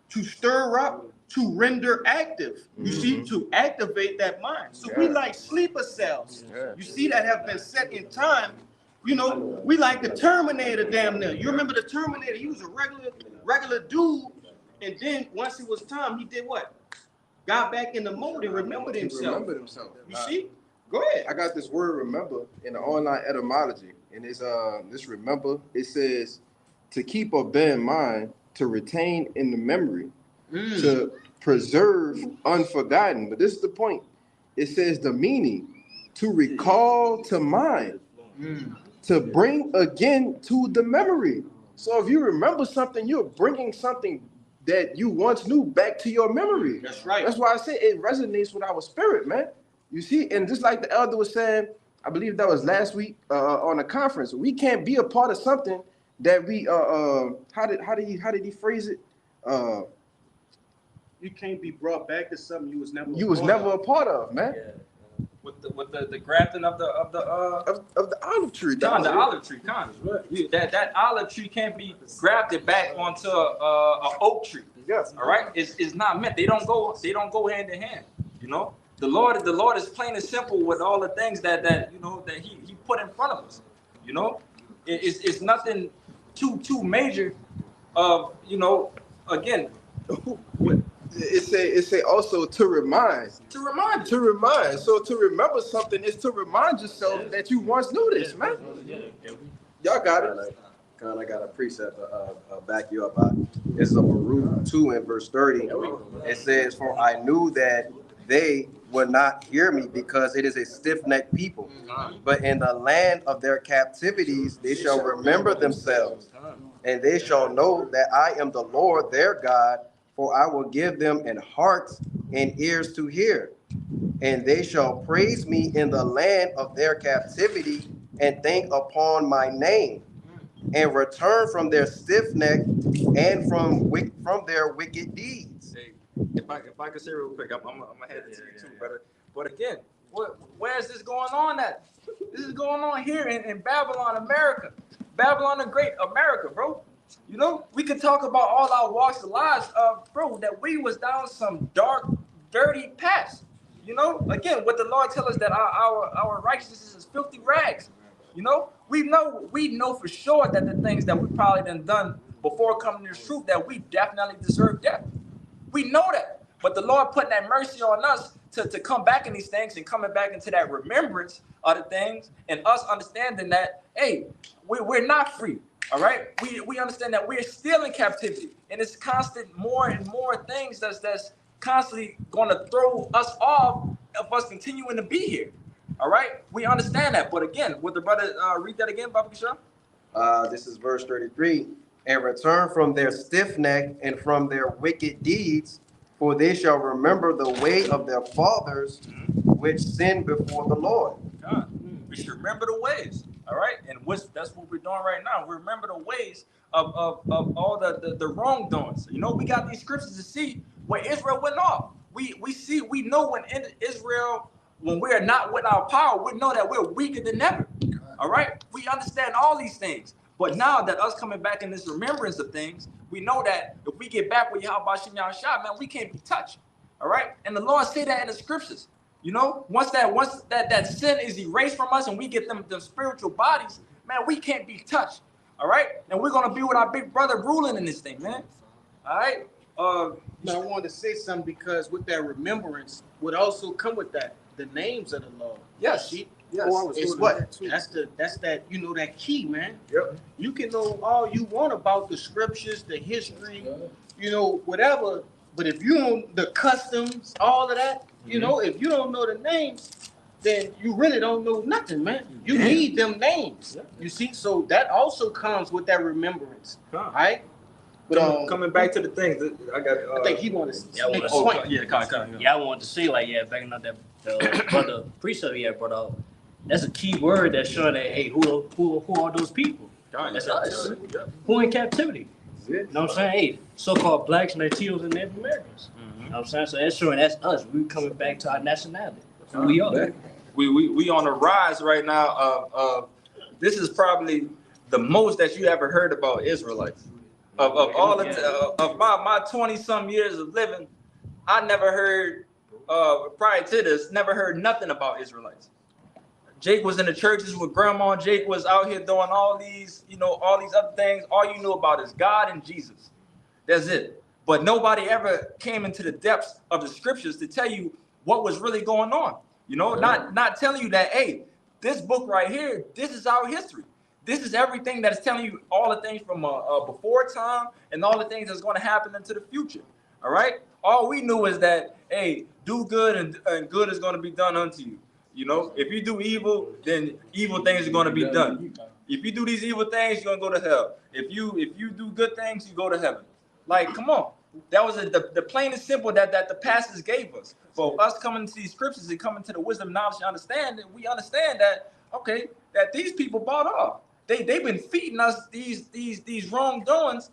to stir up, to render active. You see, to activate that mind. So we like sleeper cells. You see, that have been set in time. You know, we like the Terminator damn near. You remember the Terminator? He was a regular dude, and then once it was time, he did what? Got back in the mode and remembered himself. You see? Go ahead. I got this word remember in the online etymology, and it's this remember. It says to keep or bear in mind, to retain in the memory, to preserve unforgotten. But this is the point. It says the meaning, to recall to mind, to bring again to the memory. So if you remember something, you're bringing something that you once knew back to your memory. That's right. That's why I say it resonates with our spirit, man. You see, and just like the elder was saying, I believe that was last week on a conference. We can't be a part of something that we how did he phrase it? You can't be brought back to something you was never a part of, man. Yeah. With the grafting of the olive tree. The olive tree, right. That olive tree can't be grafted back onto a oak tree. Yes. All right. It's not meant. They don't go hand in hand. You know. The Lord is plain and simple with all the things that you know that He put in front of us. You know, it's nothing too major. You know, again. It say also to remind. To remind. To remind. So to remember something is to remind yourself that you once knew this, man. Y'all got it. I got a precept back you up. This is a Baruch 2 and verse 30. It says, "For I knew that they would not hear me, because it is a stiff-necked people. But in the land of their captivities they shall remember themselves, and they shall know that I am the Lord their God. For I will give them an heart and ears to hear, and they shall praise me in the land of their captivity, and think upon my name, and return from their stiff neck and from their wicked deeds." Hey, if I could say real quick, I'm gonna head to you too, brother. But again, where is this going on at? This is going on here in Babylon, America. Babylon the Great, America, bro. You know, we could talk about all our walks of lives, bro, that we was down some dark, dirty paths. You know, again, what the Lord tells us that our righteousness is filthy rags. You know, we know for sure that the things that we probably done before coming to this truth, that we definitely deserve death. We know that. But the Lord putting that mercy on us to come back in these things and coming back into that remembrance of the things, and us understanding that, hey, we're not free. All right, we understand that we're still in captivity, and it's constant more and more things that's constantly going to throw us off of us continuing to be here. All right, we understand that, but again, would the brother read that again, Baba Kishore? This is verse 33. "And return from their stiff neck and from their wicked deeds, for they shall remember the way of their fathers, which sinned before the Lord." God, we should remember the ways. All right, and that's what we're doing right now. We remember the ways of all the wrongdoings. You know, we got these scriptures to see where Israel went off. We know when in Israel, when we're not with our power, we know that we're weaker than ever. All right, we understand all these things. But now that us coming back in this remembrance of things, we know that if we get back with Yahweh Shem Yahushua, man, we can't be touched. All right, and the Lord say that in the scriptures. You know, once that sin is erased from us and we get them spiritual bodies, man, we can't be touched. All right, and we're gonna be with our big brother ruling in this thing, man. All right. Now I wanted to say something, because with that remembrance would also come with that the names of the Lord. Yes. See? Yes. It's what? That's that you know, that key, man. Yep. You can know all you want about the scriptures, the history, you know, whatever. But if you don't, the customs, all of that, you know, if you don't know the names, then you really don't know nothing, man. You need them names. You see, so that also comes with that remembrance, right? But coming back to the things that I got. I think he wanted to make a Oh, point. Yeah, I wanted to say, like, backing up that brother precept he had brought out. That's a key word that's showing that, hey, who are those people? That's us. Who in captivity? You know what I'm saying? Hey, so-called blacks, Latinos, and Native Americans. You know what I'm saying? So that's showing that's us. We're coming back to our nationality. Who we are. We on a rise right now of this is probably the most that you ever heard about Israelites. Of all of my 20-some years of living, I never heard prior to this, never heard nothing about Israelites. Jake was in the churches with grandma. Jake was out here doing all these, all these other things. All you knew about is God and Jesus. That's it. But nobody ever came into the depths of the scriptures to tell you what was really going on. Not telling you that, hey, this book right here, this is our history. This is everything that is telling you all the things from before time and all the things that's going to happen into the future. All right. All we knew is that, hey, do good and good is going to be done unto you. If you do evil, then evil things are going to be done. If you do these evil things, you're going to go to hell. If you do good things, you go to heaven. Like, come on. That was the plain and simple that the pastors gave us. For us coming to these scriptures and coming to the wisdom, knowledge, and understanding, we understand that, okay, that these people bought off. They've been feeding us these wrongdoings,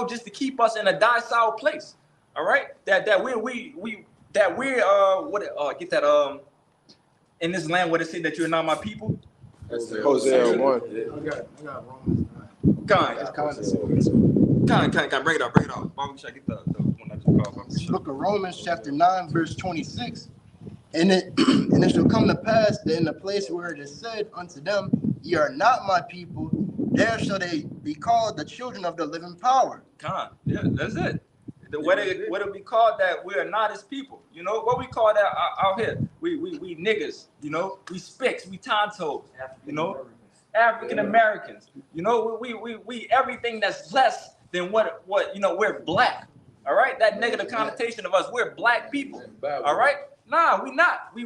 just to keep us in a docile place. All right? In this land where they say that you're not my people. Hosea 1. I got Romans 9. Can bring it up. Bobby, should I get the one I just called? This book of Romans chapter 9 verse 26. And it shall come to pass that in the place where it is said unto them, ye are not my people, there shall they be called the children of the living power. Yeah, that's it. What it be called that we are not his people. What we call that out here? We niggas, we spicks, we tontos, African Americans. We everything that's less than what we're black. All right, that negative connotation of us, we're black people. All right. Nah, we not. We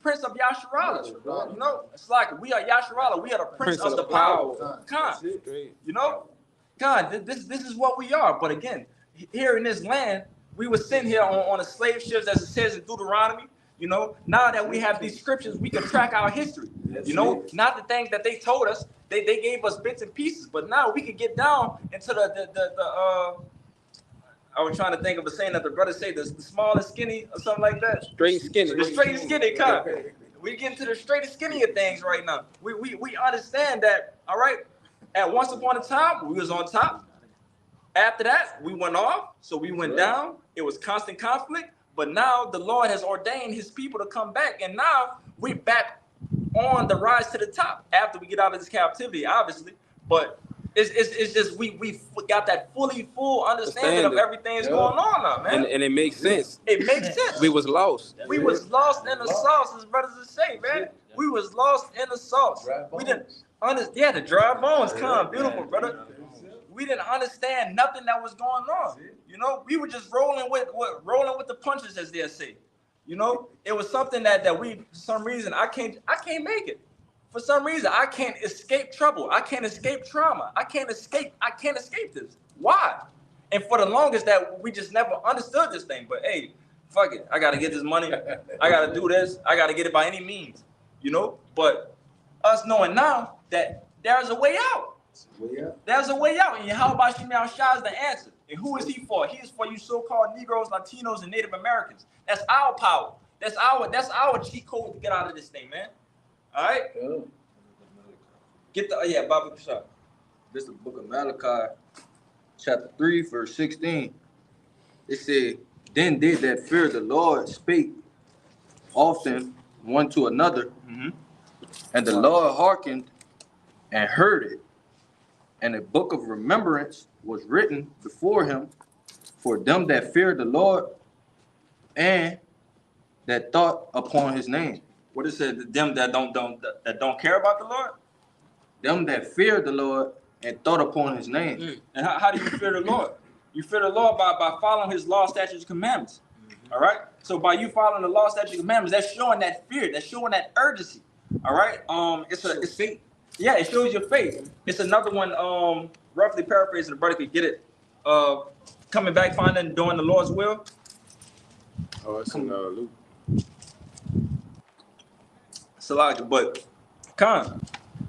Prince of Yasharala. It's like we are Yasharala. We are the Prince of the power. God, this is what we are. But again, here in this land, we were sent here on a slave ship, as it says in Deuteronomy. Now that we have these scriptures, we can track our history. Not the things that they told us. They gave us bits and pieces, but now we can get down into the I was trying to think of a saying that the brother say, the small and skinny or something like that. Straight and skinny. The straight and skinny, come. We get into the straight and skinny of things right now. We understand that, all right, at once upon a time, we was on top. After that, we went off, so we went down. It was constant conflict, but now the Lord has ordained his people to come back, and now we're back on the rise to the top after we get out of this captivity, obviously, but it's just we got that full understanding of everything that's going on now, man. And it makes sense. It makes sense. We was lost. We was lost in the sauce, as brothers would say, man. We was lost in the sauce. We didn't understand. The dry bones, come, beautiful, brother. We didn't understand nothing that was going on. We were just rolling with the punches, as they say. It was something that we, for some reason, I can't make it. For some reason, I can't escape trouble. I can't escape trauma. I can't escape this. Why? And for the longest that we just never understood this thing. But hey, fuck it. I gotta get this money. I gotta do this. I gotta get it by any means. But us knowing now that there's a way out. There's a way out. And Yahweh Shem Yahushua is the answer. And who is he for? He is for you so-called Negroes, Latinos, and Native Americans. That's our power. That's our cheat code to get out of this thing, man. All right? Get the, Baba Shah. This is the book of Malachi, chapter 3, verse 16. It said, then they that fear the Lord spake often one to another, and the Lord hearkened and heard it. And a book of remembrance was written before him for them that feared the Lord and that thought upon his name. What it said? Them that don't care about the Lord? Them that fear the Lord and thought upon his name. And how do you fear the Lord? You fear the Lord by following his law, statutes, and commandments. All right? So by you following the law, statutes, and commandments, that's showing that fear. That's showing that urgency. All right? It's faith. Yeah, it shows your faith. It's another one, roughly paraphrasing, the brother could get it. Coming back, finding, doing the Lord's will. Oh, it's in Luke. Salaja, but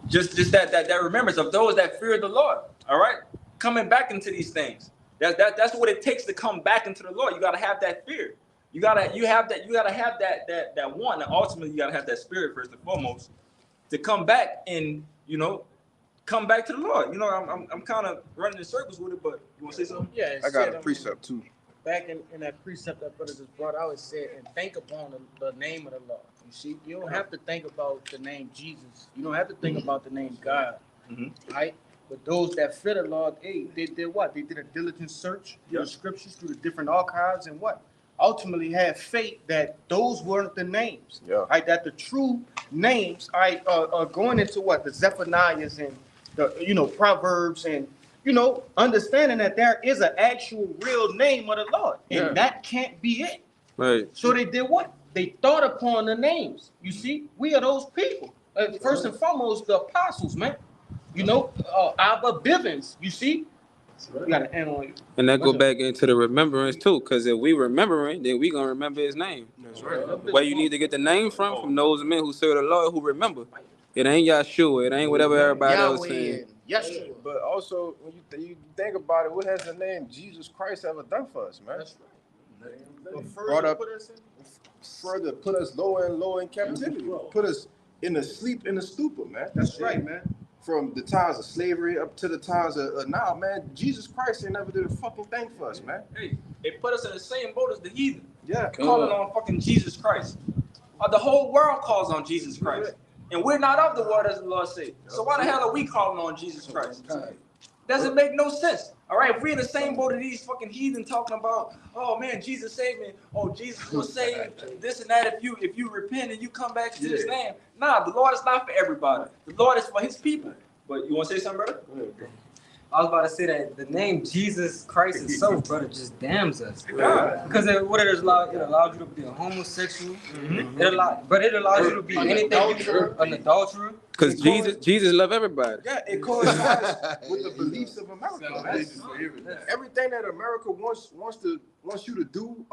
just that remembrance of those that fear the Lord. All right, coming back into these things. That's what it takes to come back into the Lord. You gotta have that fear. You gotta have that one. And ultimately, you gotta have that spirit first and foremost to come back and come back to the Lord. You know, I'm kind of running in circles with it, but you want to say something? Yeah, it I got said, a precept too. back in that precept that brother just brought out, it said, and think upon the name of the Lord. You see, you don't have to think about the name Jesus. You don't have to think about the name God, right? But those that fear the Lord, hey, they did what? They did a diligent search through the scriptures, through the different archives, and what? Ultimately had faith that those weren't the names. Yeah. Right? That the true names are going into what? The Zephaniahs and the Proverbs and understanding that there is an actual real name of the Lord. And that can't be it. Right. So they did what? They thought upon the names. You see, we are those people. First and foremost, the apostles, man. Abba Bivens, you see? You gotta handle it. And that go back into the remembrance too, because if we remembering, then we gonna remember his name. That's right. Where you need to get the name from those men who serve the Lord who remember. It ain't Yahshua, it ain't whatever everybody else saying. Yes, But also, when you think about it, what has the name Jesus Christ ever done for us, man? That's right. Brought up further, put us lower and lower in captivity, put us in the sleep in the stupor, man. That's right, man. From the times of slavery up to the times of now, man. Jesus Christ ain't never did a fucking thing for us, man. Hey, they put us in the same boat as the heathen. Yeah, Calling on fucking Jesus Christ. The whole world calls on Jesus Christ. And we're not of the world, as the Lord said. So why the hell are we calling on Jesus Christ? Doesn't make no sense. All right, if we're in the same boat as these fucking heathen talking about, oh man, Jesus saved me. Oh, Jesus will save this and that if you repent and you come back to his name. Nah, the Lord is not for everybody. The Lord is for his people. But you want to say something, brother? I was about to say that the name Jesus Christ itself, brother, just damns us. Yeah. Because it allows you to be a homosexual. It allows you to be anything, an adulterer. Because Jesus love everybody. Yeah, it coincides with the beliefs of America, man. Everything that America wants you to do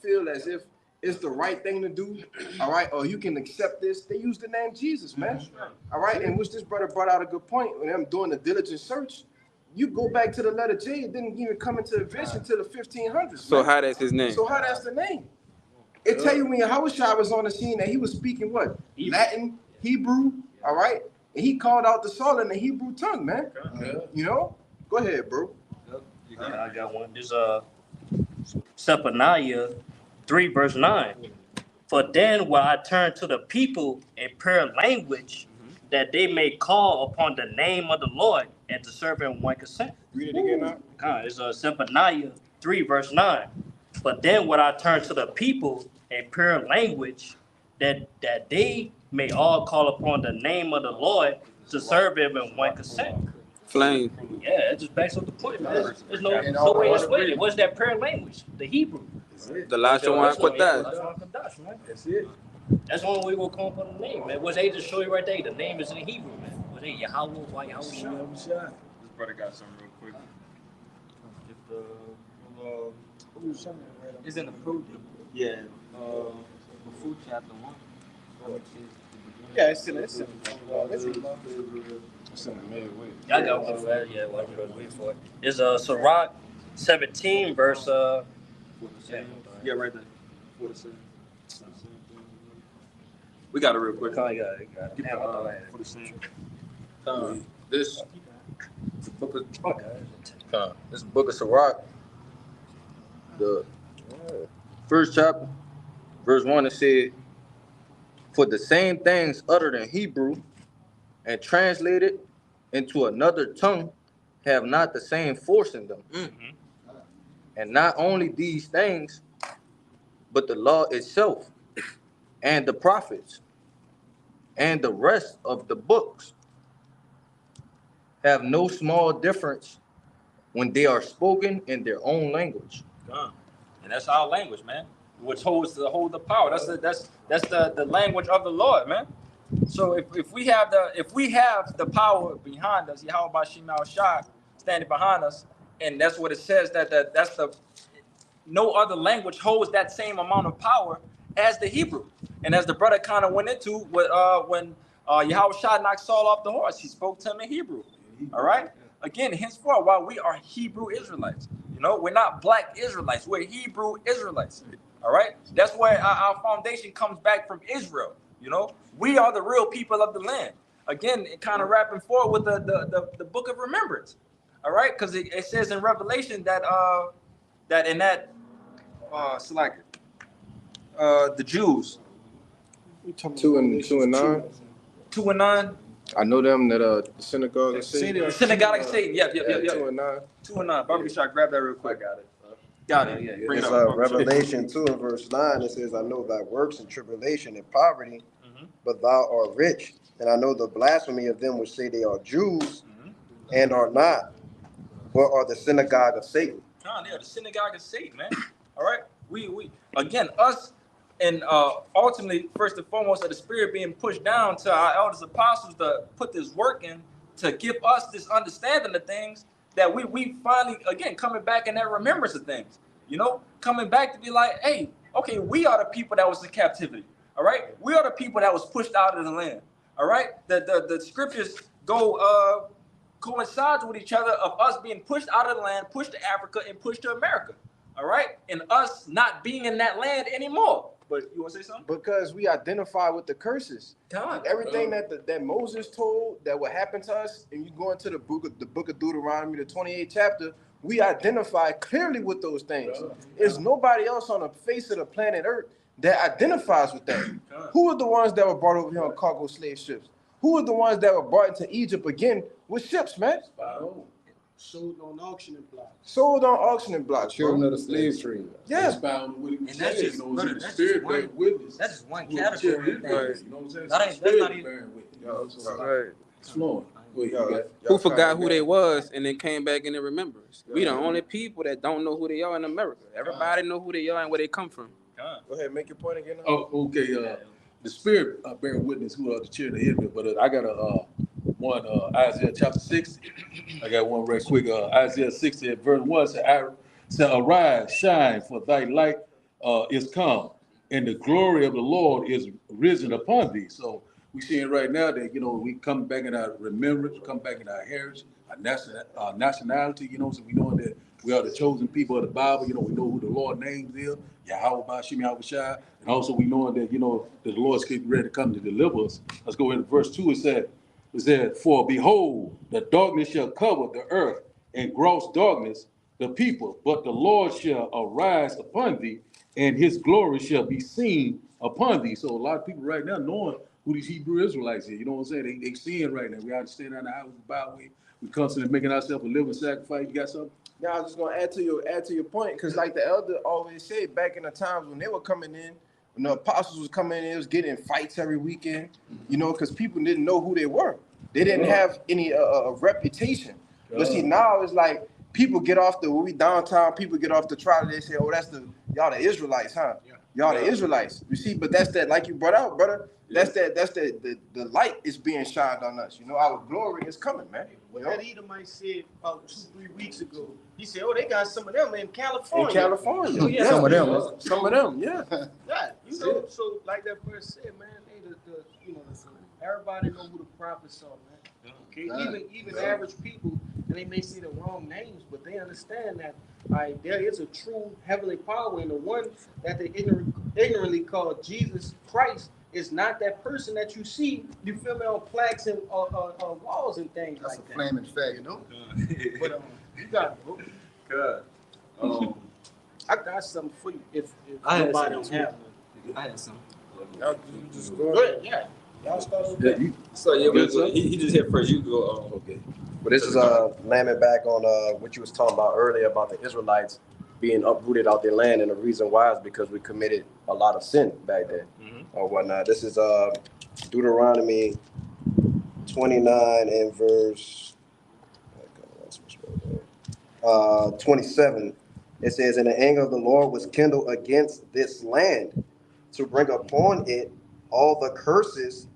feel as if it's the right thing to do, all right, or you can accept this. They use the name Jesus, man. All right, and which this brother brought out a good point when I'm doing the diligent search. You go back to the letter J, it didn't even come into vision until the 1500s. So man. how that's his name? So how that's the name? It tell you when Yahushua was on the scene that he was speaking what? Latin, Hebrew, all right? And he called out the Saul in the Hebrew tongue, man. Go ahead, bro. I got one. This Zephaniah 3 verse 9. For then will I turn to the people a pure language, that they may call upon the name of the Lord and to serve him one consent. Read it again now. It's Zephaniah 3 verse 9. But then will I turn to the people a pure language, that they may all call upon the name of the Lord to serve him in one consent. Flame. Yeah, it just backs up the point, man. There's no way to explain it. What's that prayer language? The Hebrew. The Lashawan Quadat. That's it. That's the only way we'll come up with the name, man. What's they just show you right there? The name is in Hebrew, man. What's it? Yahweh, why Yahweh? This brother got something real quick. It's in the fruit. Yeah. The fruit chapter 1. Yeah, it's in Y'all got one for that? Yeah, well, I'm wait for it. It's Sirach 17 verse Yeah, right there. We got it real quick. I got it. For the same. This book of Sirach, the first chapter, verse 1, it said, for the same things uttered in Hebrew and translated into another tongue have not the same force in them. And not only these things, but the law itself and the prophets and the rest of the books have no small difference when they are spoken in their own language. And that's our language, man. Which holds the power. That's the language of the Lord, man. So if we have the power behind us, Yahweh Bashim Al-Shah standing behind us, and that's what it says that's no other language holds that same amount of power as the Hebrew. And as the brother kind of went into when Yahweh Shah knocked Saul off the horse, he spoke to him in Hebrew. All right. Again, henceforth, while we are Hebrew Israelites, we're not black Israelites. We're Hebrew Israelites. All right. That's where our foundation comes back from Israel. We are the real people of the land. again, kind of wrapping forward with the book of remembrance. All right, because it says in Revelation that it's like the Jews. 2 and 9. 2 and 9. I know them that the synagogue of Satan. The synagogue of Satan. Yep. 2 and 9. 2 and 9. Barbara, shot. Grab that real quick. Got it. Yeah. Bring it It's up. Revelation 2 and verse 9. It says, I know thy works and tribulation and poverty, but thou art rich. And I know the blasphemy of them which say they are Jews and are not, but are the synagogue of Satan. They are the synagogue of Satan, man. All right. We again, us, and ultimately, first and foremost, of the Spirit being pushed down to our elders apostles to put this work in, to give us this understanding of things, that we finally, again, coming back in that remembrance of things, coming back to be like, hey, okay, we are the people that was in captivity, all right? We are the people that was pushed out of the land, all right? The scriptures go coincides with each other of us being pushed out of the land, pushed to Africa, and pushed to America, all right? And us not being in that land anymore. But you want to say something? Because we identify with the curses. God. Everything that Moses told that would happen to us, and you go into the book of Deuteronomy, the 28th chapter, we identify clearly with those things. There's nobody else on the face of the planet Earth that identifies with that. Who are the ones that were brought over here on cargo slave ships? Who are the ones that were brought into Egypt again with ships, man? Sold on auctioning blocks. Sold on auctioning blocks. Children of the slave trade. Yes. And that's just one category of things. That's not even. Who forgot who they was and then came back in the remembrance? We the only people that don't know who they are in America. Everybody know who they are and where they come from. Go ahead, make your point again. Oh, okay. The Spirit bearing witness who are the children of Israel, but I got one Isaiah chapter 60. I got one right quick. Isaiah 60 verse 1 said, arise, shine, for thy light is come, and the glory of the Lord is risen upon thee. So we seeing right now that we come back in our remembrance, come back in our heritage, our nationality. So we know that we are the chosen people of the Bible. We know who the Lord names is, Yahweh Bashim Yahweh Shai. And also we know that that the Lord's getting ready to come to deliver us. Let's go into verse 2. It said, for behold, the darkness shall cover the earth, and gross darkness the people, but the Lord shall arise upon thee, and his glory shall be seen upon thee. So a lot of people right now knowing who these Hebrew Israelites are. You know what I'm saying? They seeing right now. We understand on the house of byway. We constantly making ourselves a living sacrifice. You got something? Yeah, I was just gonna add to your point, because like the elder always said, back in the times when they were coming in, when the apostles was coming in, it was getting fights every weekend, because people didn't know who they were. They didn't have any reputation. But see, now it's like people get off when we downtown, people get off the trolley, they say, oh, y'all the Israelites, huh? Y'all the Israelites. You see, but that's that, like you brought out, brother, that's the light is being shined on us. Our glory is coming, man. What that Edomite said about 2-3 weeks ago, he said, oh, they got some of them in California. In California. Yeah. Some of them. Some of them, yeah. Yeah, so like that verse said, man, everybody know who the prophets are, man. Okay, even average people, and they may say the wrong names, but they understand that there is a true heavenly power, and the one that they ignorantly call Jesus Christ is not that person that you see, you feel me, on plaques and walls and things. That's like that. Flaming fact, But you got it, bro. Good. I got something for you if nobody don't have one. I had some. Just go ahead, yeah. Y'all start with that. So he just hit first. You go. Okay. But this is landing back on what you was talking about earlier about the Israelites being uprooted out their land, and the reason why is because we committed a lot of sin back then or whatnot. This is Deuteronomy 29 and verse 27. It says, and the anger of the Lord was kindled against this land to bring upon it all the curses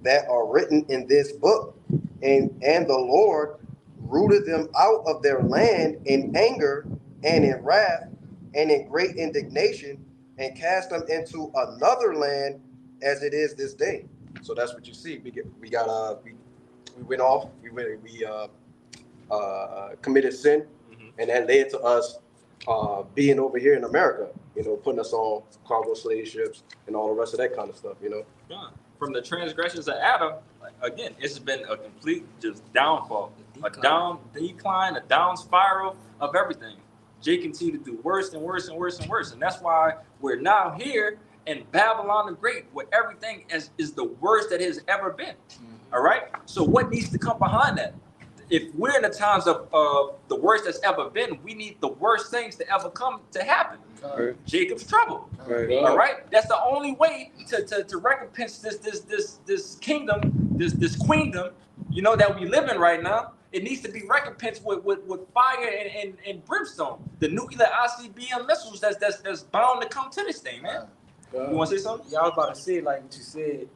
that are written in this book. And the Lord rooted them out of their land in anger and in wrath and in great indignation, and cast them into another land as it is this day. So that's what you see. We went off, we committed sin, and that led to us being over here in America, putting us on cargo slave ships and all the rest of that kind of stuff, from the transgressions of Adam, like, again, it's been a complete just downfall, a down decline, a down spiral of everything. Jay continued to do worse and worse and worse and worse. And that's why we're now here in Babylon the Great, where everything is the worst that has ever been. All right? So what needs to come behind that? If we're in the times of the worst that's ever been, we need the worst things to ever come to happen. Jacob's trouble. All right? That's the only way to recompense this kingdom, this queendom, you know, that we live in right now. It needs to be recompensed with fire and brimstone. The nuclear ICBM missiles that's bound to come to this thing, man. You want to say something? Yeah, I was about to say, like what you said,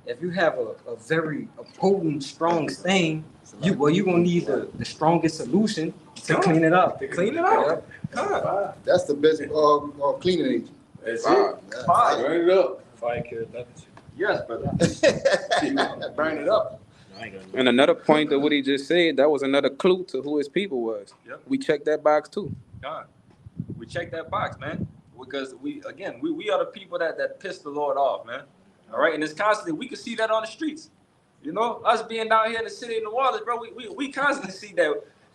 if you have a very potent, strong stain, you're gonna need the strongest solution to clean it up. That's the best cleaning agent. That's Fire. Burn it up. Fire kills leprosy. Yes, brother. Burn it up. And another point of what he just said, that was another clue to who his people was. Yep. We checked that box too. God, we check that box, man, because we are the people that piss the Lord off, man. All right, and it's constantly, we can see that on the streets. You know, us being down here in the city in the waters, bro, we constantly see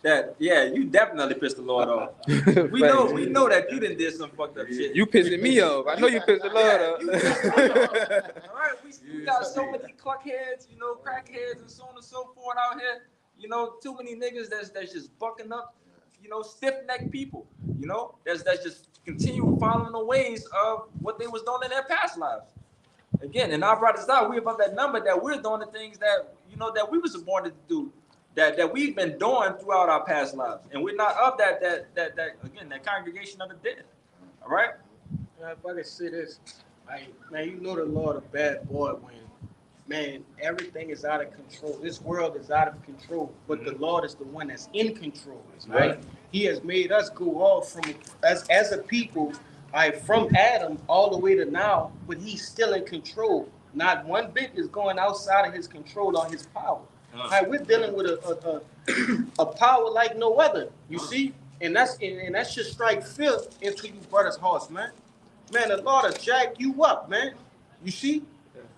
that yeah, you definitely pissed the Lord off. We know that you done did some fucked up shit. You pissing me off. I know you pissed the Lord off. All right, we got so many cluckheads, you know, crackheads and so on and so forth out here. You know, too many niggas that's just bucking up, you know, stiff-necked people, you know, that's just continue following the ways of what they was doing in their past lives. Again, and our brothers out, we're about that number that we're doing the things that, you know, that we was born to do, that we've been doing throughout our past lives. And we're not of that again, that congregation of the dead. All right? If I could say this, man, you know the Lord a bad boy when, man, everything is out of control. This world is out of control, but the Lord is the one that's in control, right? He has made us go off from, as a people, from Adam all the way to now, but he's still in control. Not one bit is going outside of his control or his power. We're dealing with a power like no other, you see? And that should strike fear into you brothers' hearts, man. Man, the Lord will jack you up, man. You see?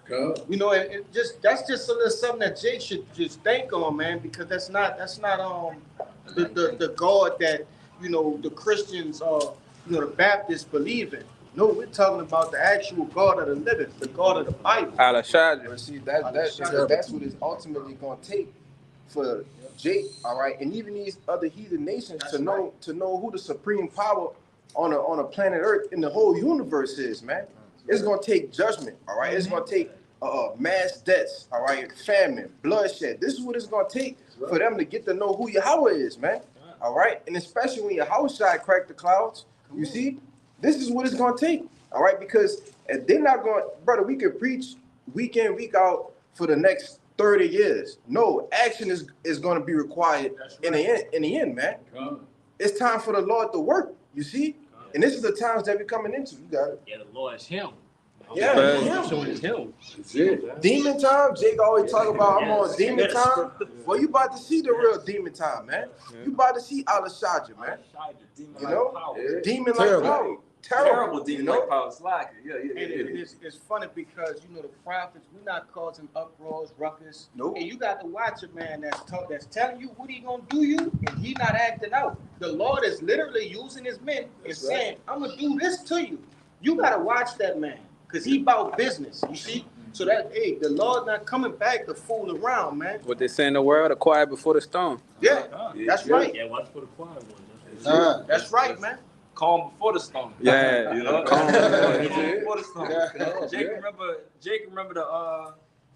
You know, and that's just a little something that Jay should just think on, man, because that's not the God that, you know, the Christians you know, the Baptists believe in. No, we're talking about the actual God of the living, the God of the Bible. See, that's what it's ultimately going to take for Jake, all right, and even these other heathen nations to know who the supreme power on a planet Earth in the whole universe is, man. It's going to take judgment, all right. It's going to take mass deaths, all right, famine, bloodshed. This is what it's going to take for them to get to know who Yahweh is, man. All right, and especially when Yahushua cracked the clouds. You see, this is what it's going to take, all right? Because they're not going, brother, we could preach week in, week out for the next 30 years. No, action is going to be required in the end, man. It's time for the Lord to work, you see? And this is the times that we're coming into. You got it. Yeah, the Lord is him. Yeah, it's him. Demon time. Jake always talk about I'm on demon time. Well, you about to see the real demon time, man. You about to see Al-Shaja, man. You know, demon like power. Terrible demon like power. It's funny because, you know, the prophets, we're not causing uproars, ruckus. Nope. And you got to watch a man that's telling you what he gonna do you, and he not acting out. The Lord is literally using his men and saying, I'm gonna do this to you. You gotta watch that man. Because he about business, you see? So that, hey, the Lord not coming back to fool around, man. What they say in the world, the quiet before the storm. Yeah, that's right. Yeah, watch for the quiet one. That's right, man. Calm before the storm. Yeah, you know? calm before the storm. Jake remember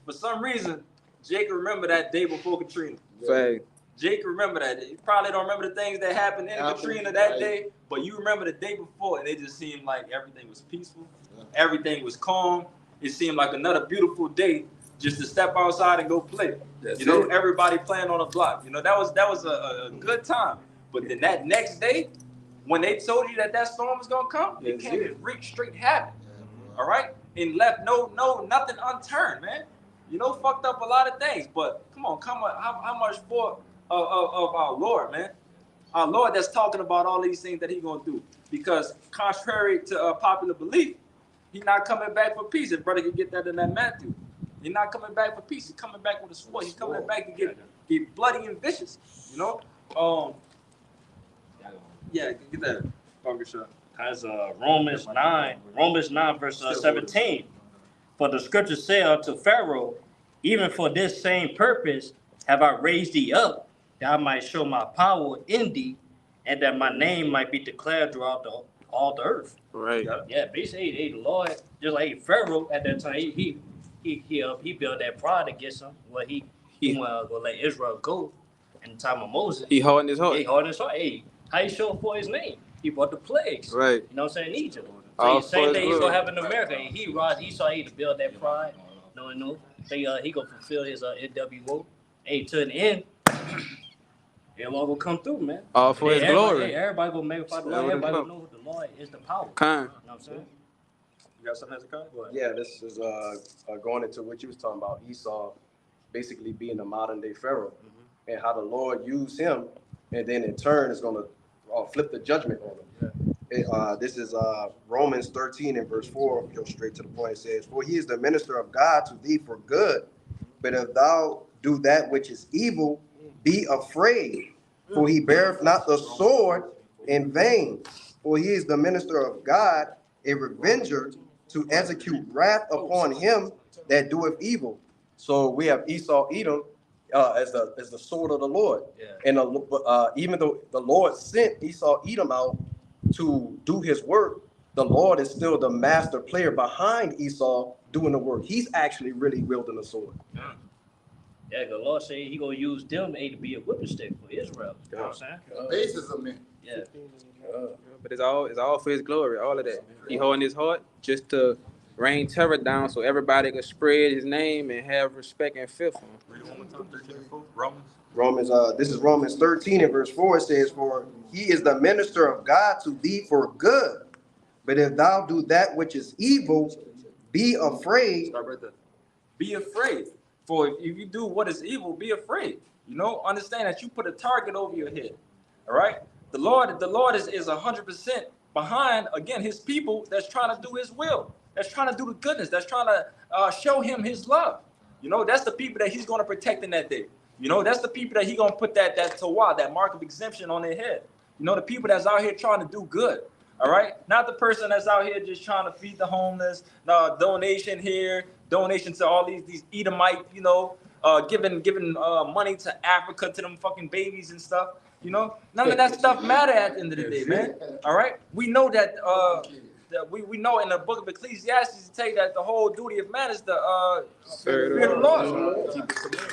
for some reason, Jake remember that day before Katrina. Fact. Jake remember that. You probably don't remember the things that happened in Katrina that day, but you remember the day before, and it just seemed like everything was peaceful. Everything was calm. It seemed like another beautiful day just to step outside and go play. Everybody playing on a block. You know, that was a good time. But then that next day, when they told you that storm was gonna come, it came and wreaked straight havoc. All right, and left nothing unturned, man. You know, fucked up a lot of things. But come on, how much more of our Lord, man? Our Lord that's talking about all these things that He gonna do. Because contrary to popular belief, He not coming back for peace. If brother could get that in that Matthew. He's not coming back for peace. He's coming back with a sword. He's coming back to get bloody and vicious. You know. Yeah, get that. As Romans 9 verse 17. For the scriptures say unto Pharaoh, even for this same purpose have I raised thee up, that I might show my power in thee, and that my name might be declared throughout all the earth. Right. Yeah, basically, the Lord, just like Pharaoh at that time, he built that pride against him. Well, he wanted to let Israel go in the time of Moses. He hardened his heart. He hardened his heart. Hey, how you show for his name? He brought the plagues. Right. You know what I'm saying? In Egypt. All So same for thing his he's glory. gonna have in America. He saw he to build that pride. No. He gonna fulfill his NWO. Hey, to the end, everyone will come through, man. All for his glory. Everybody gonna magnify the Lord. Everybody will know the Lord is the power. Kind. You know what I'm saying? You got something, Hezekiah? Go ahead. Yeah, this is going into what you was talking about, Esau basically being the modern day Pharaoh, and how the Lord used him, and then in turn is going to flip the judgment on him. This is Romans 13 and verse 4. Go straight to the point. It says, "For he is the minister of God to thee for good, but if thou do that which is evil, be afraid, for he beareth not the sword in vain. For he is the minister of God, a revenger to execute wrath upon him that doeth evil." So we have Esau Edom as the sword of the Lord. Yeah. And even though the Lord sent Esau Edom out to do his work, the Lord is still the master player behind Esau doing the work. He's actually really wielding the sword. Yeah, the Lord said he gonna use them to be a whipping stick for Israel. You know what I'm saying? Basis of men. Yeah. But it's all for his glory, all of that. He holding his heart just to rain terror down so everybody can spread his name and have respect and fear for him. Read it one more time. 13 and 4. Romans. This is Romans 13 and verse 4. It says, "For he is the minister of God to thee for good. But if thou do that which is evil, be afraid." Start right there. Be afraid. For if you do what is evil, be afraid. You know, understand that you put a target over your head. All right. The Lord is 100% behind, again, his people that's trying to do his will, that's trying to do the goodness, that's trying to show him his love. You know, that's the people that he's going to protect in that day. You know, that's the people that he's going to put that tawah, that mark of exemption on their head. You know, the people that's out here trying to do good. All right. Not the person that's out here just trying to feed the homeless, donation here, donation to all these Edomite, you know, giving money to Africa, to them fucking babies and stuff. You know, none of that stuff matter at the end of the day, man. All right. We know that we know in the book of Ecclesiastes to tell you that the whole duty of man is to fear the Lord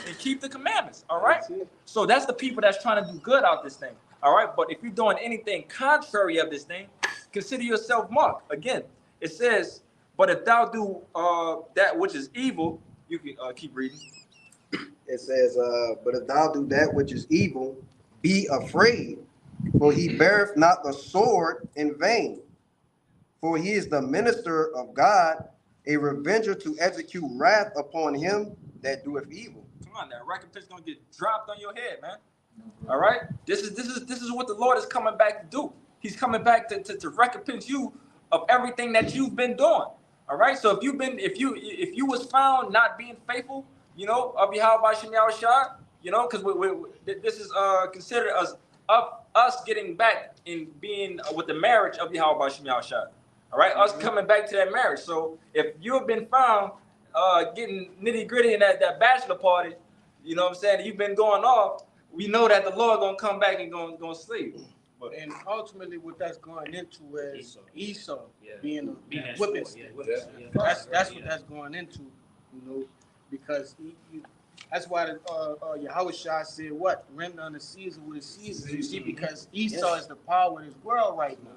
and keep the commandments. All right. So that's the people that's trying to do good out this thing. All right. But if you're doing anything contrary of this thing, consider yourself marked. Again, it says, "But if thou do that which is evil," you can keep reading. It says, "But if thou do that which is evil, be afraid, for he beareth not the sword in vain. For he is the minister of God, a revenger to execute wrath upon him that doeth evil." Come on, that recompense gonna get dropped on your head, man. All right, this is what the Lord is coming back to do. He's coming back to recompense you of everything that you've been doing. All right, so if you was found not being faithful, you know, of Yahweh Shem Yahushua, you know, because this is considered us getting back in being with the marriage of Yahweh Shem Yahushua. All right, us coming back to that marriage. So if you have been found getting nitty gritty in that bachelor party, you know what I'm saying, you've been going off, we know that the Lord gonna come back and gonna sleep. And ultimately, what that's going into is Esau being a that whipping sword, stick. yeah. That's what that's going into, you know, because that's why Yahweh Shah said, "What render unto Caesar what is Caesar." You see, because Esau is the power in this world right now.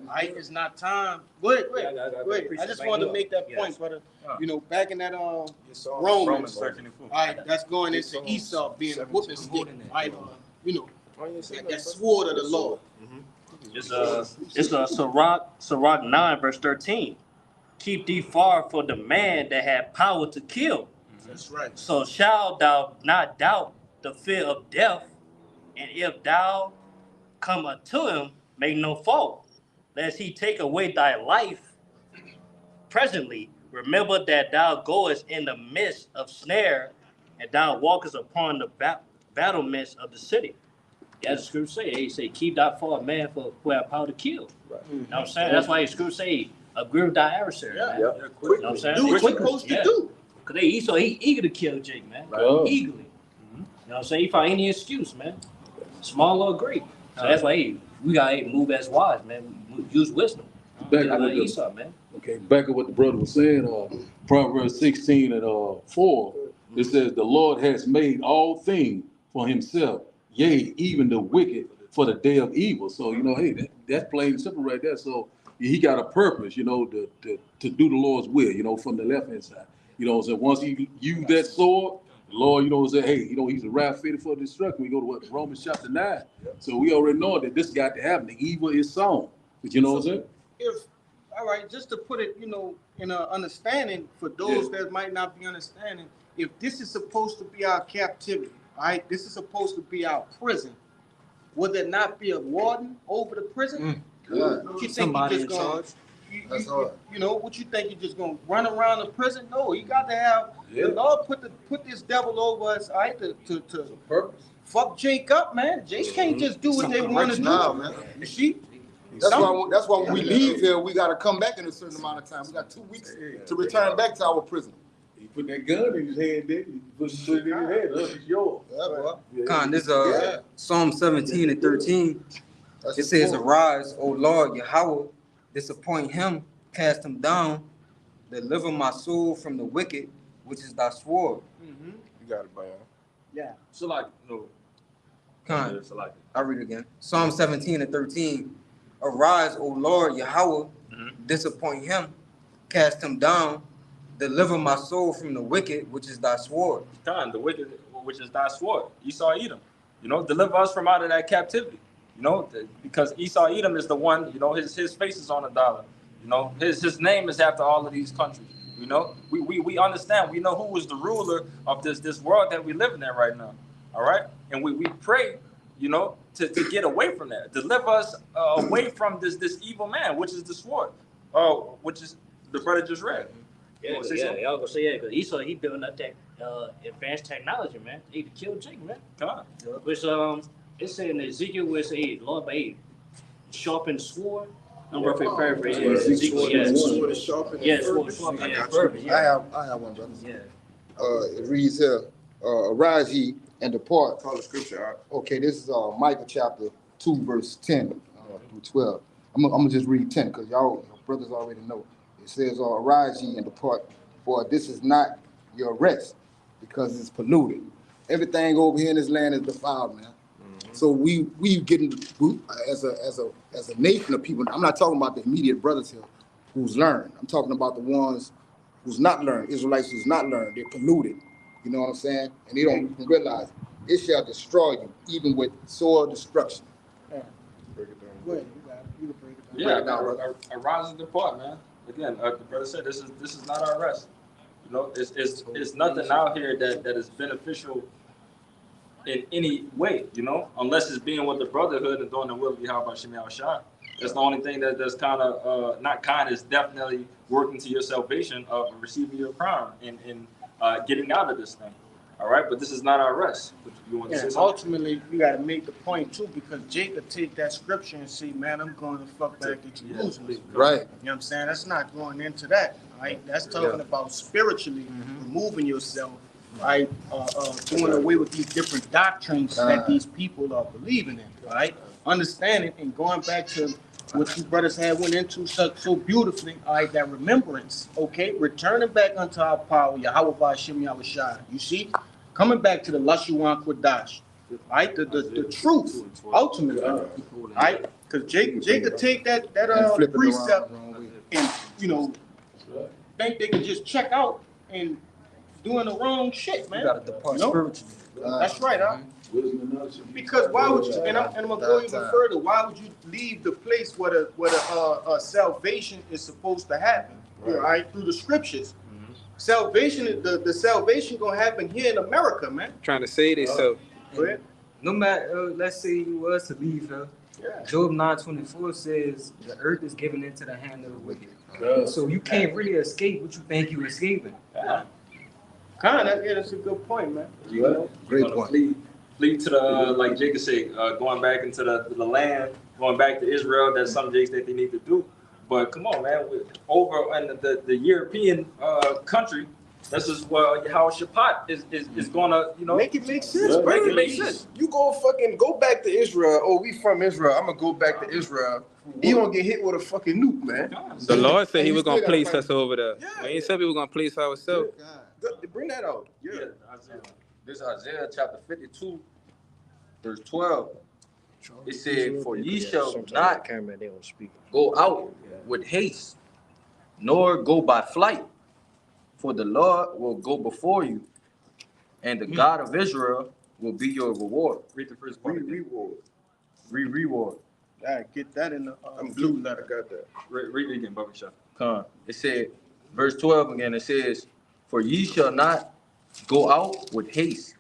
Right? It's not time. Go ahead. I just wanted to make that point, brother. You know, back in that Romans 13 and 4. All right, that's going into Esau being a whooping stick. Right? You know, that sword of the Lord. It's Sirach 9 verse 13. "Keep thee far from the man that had power to kill. That's right. So shalt thou not doubt the fear of death, and if thou come unto him, make no fault, lest he take away thy life presently, Remember that thou goest in the midst of snare, and thou walkest upon the battlements of the city. As the scripture say, he say, keep thy far man for who have power to kill. Right. You know what I'm saying? That's why the scripture say, agree with thy adversary. Yeah. Man. You know what I'm saying? Do what you're supposed to do. Because Esau, he eager to kill Jake, man. Right. Eagerly. You know what I'm saying? He find any excuse, man. Small or great. So that's why, hey, we got to move as wise, man. We use wisdom. Back Just like with Esau, man. Okay, back at what the brother was saying, Proverbs 16 and 4, it says, the Lord has made all things for himself, yea, even the wicked for the day of evil. So, you know, hey, that's plain and simple right there. So he got a purpose, you know, to do the Lord's will, you know, from the left-hand side. You know, so once he used that sword, the Lord, you know, said, hey, you know, he's a wrath fitted for destruction. We go to what, Romans chapter 9. So we already know that this got to happen. The evil is sown. But you know what I'm saying? All right, just to put it, you know, in a understanding for those that might not be understanding, if this is supposed to be our captivity, all right, this is supposed to be our prison, would there not be a warden over the prison? What you think Somebody you in just charge. That's hard. You know, what you think you just gonna run around the prison? No, you got to have the Lord put this devil over us, all right, to Purpose. fuck Jake up, man. Jake can't just do what they want to do. Now, man. You see? That's why when we leave here, we gotta come back in a certain amount of time. We got 2 weeks to return back to our prison. He put that gun in his head, didn't he? Put it in his head. It's yours. Yeah, boy. Con, this Psalm 17 and 13. It says, arise, O Lord Yahweh, disappoint him, cast him down, deliver my soul from the wicked, which is thy sword. You got it, Brian. Yeah. So like, no. Con, So like, I'll read it again. Psalm 17 and 13. Arise, O Lord Yahweh, disappoint him, cast him down, deliver my soul from the wicked, which is thy sword. the wicked, which is thy sword. Esau, Edom. You know, deliver us from out of that captivity. You know, because Esau, Edom is the one. You know, his face is on a dollar. You know, his name is after all of these countries. You know, we understand. We know who is the ruler of this world that we living in right now. All right, and we pray. You know, to get away from that. Deliver us away from this evil man, which is the sword, which is the brother just read. Yeah, y'all gonna say because Esau, he building up that advanced technology, man. He could kill Jake, man. Which it's saying in Ezekiel where it say, hey, Lord, by sharpen sword. I'm roughly paraphrasing. Ezekiel, Sword is sharpened. Yes, sword sharpen. Yeah, I have one, brother. yeah. It reads here, arise ye and depart. Call the scripture out. Okay, this is Micah chapter 2, verse 10 through 12. I'm gonna just read 10 because y'all brothers already know. It says, arise ye and depart, for this is not your rest, because it's polluted. Everything over here in this land is defiled, man. So we getting as a nation of people. I'm not talking about the immediate brothers here who's learned. I'm talking about the ones who's not learned, Israelites who's not learned. They're polluted. You know what I'm saying? And they don't even realize it shall destroy you, even with soil destruction. Go ahead, you can break it down. Yeah, arise and depart, man. Again, the brother said this is not our rest. You know, it's nothing out here that is beneficial in any way, you know, unless it's being with the brotherhood and doing the will of Yahweh Shem Shai. That's the only thing that's kind of not kind, is definitely working to your salvation of receiving your crown and getting out of this thing. All right, but this is not our rest. You want to say And something? ultimately, you got to make the point too, because Jacob take that scripture and say, "Man, I'm going to fuck back to Jerusalem." Right. You know what I'm saying? That's not going into that. Right? That's talking about spiritually removing yourself. Right? Doing away with these different doctrines that these people are believing in. Right? Understanding and going back to what you brothers had went into so beautifully. All right, that remembrance. Okay, returning back unto our power, Yahweh Ba'Shem Yahweh Shai. You see. Coming back to the Lashuan Kodash, right? The truth, ultimately, right? Because Jake could take that precept and, you know, think they can just check out and doing the wrong shit, man. You gotta depart You know? spiritually. That's right, huh? Because why would you? And I'm gonna go even further. Why would you leave the place where the salvation is supposed to happen? Right? Through the scriptures. Salvation, the salvation gonna happen here in America, man. Trying to say this, so Go ahead. No matter, let's say you was to leave her, Job 9:24 says the earth is given into the hand of the wicked. So you can't really escape what you think you escaping. That's a good point, man. Great Gonna point. Flee to the like Jacob said, going back into the land, going back to Israel. That's some Jakes that they need to do. But come on, man, over in the European country, this is what how Shabbat is gonna, Make it make sense, Yeah, bro. make it make sense. You go back to Israel. Oh, we from Israel. I'm gonna go back to Israel. You gonna get hit with a fucking nuke, man. The Lord said And he you was still gonna gotta place fight. us over there. Yeah. We ain't said we were gonna place ourselves. Bring that out. Yeah. This is Isaiah chapter 52, verse 12. It said, "For ye shall not go out with haste, nor go by flight, for the Lord will go before you, and the God of Israel will be your reward." Read the first part. Reward. Reward. Yeah, get that in the I'm blue. I got that. Read it again, Bubba Shop. It said, verse 12 again, it says, "For ye shall not go out with haste,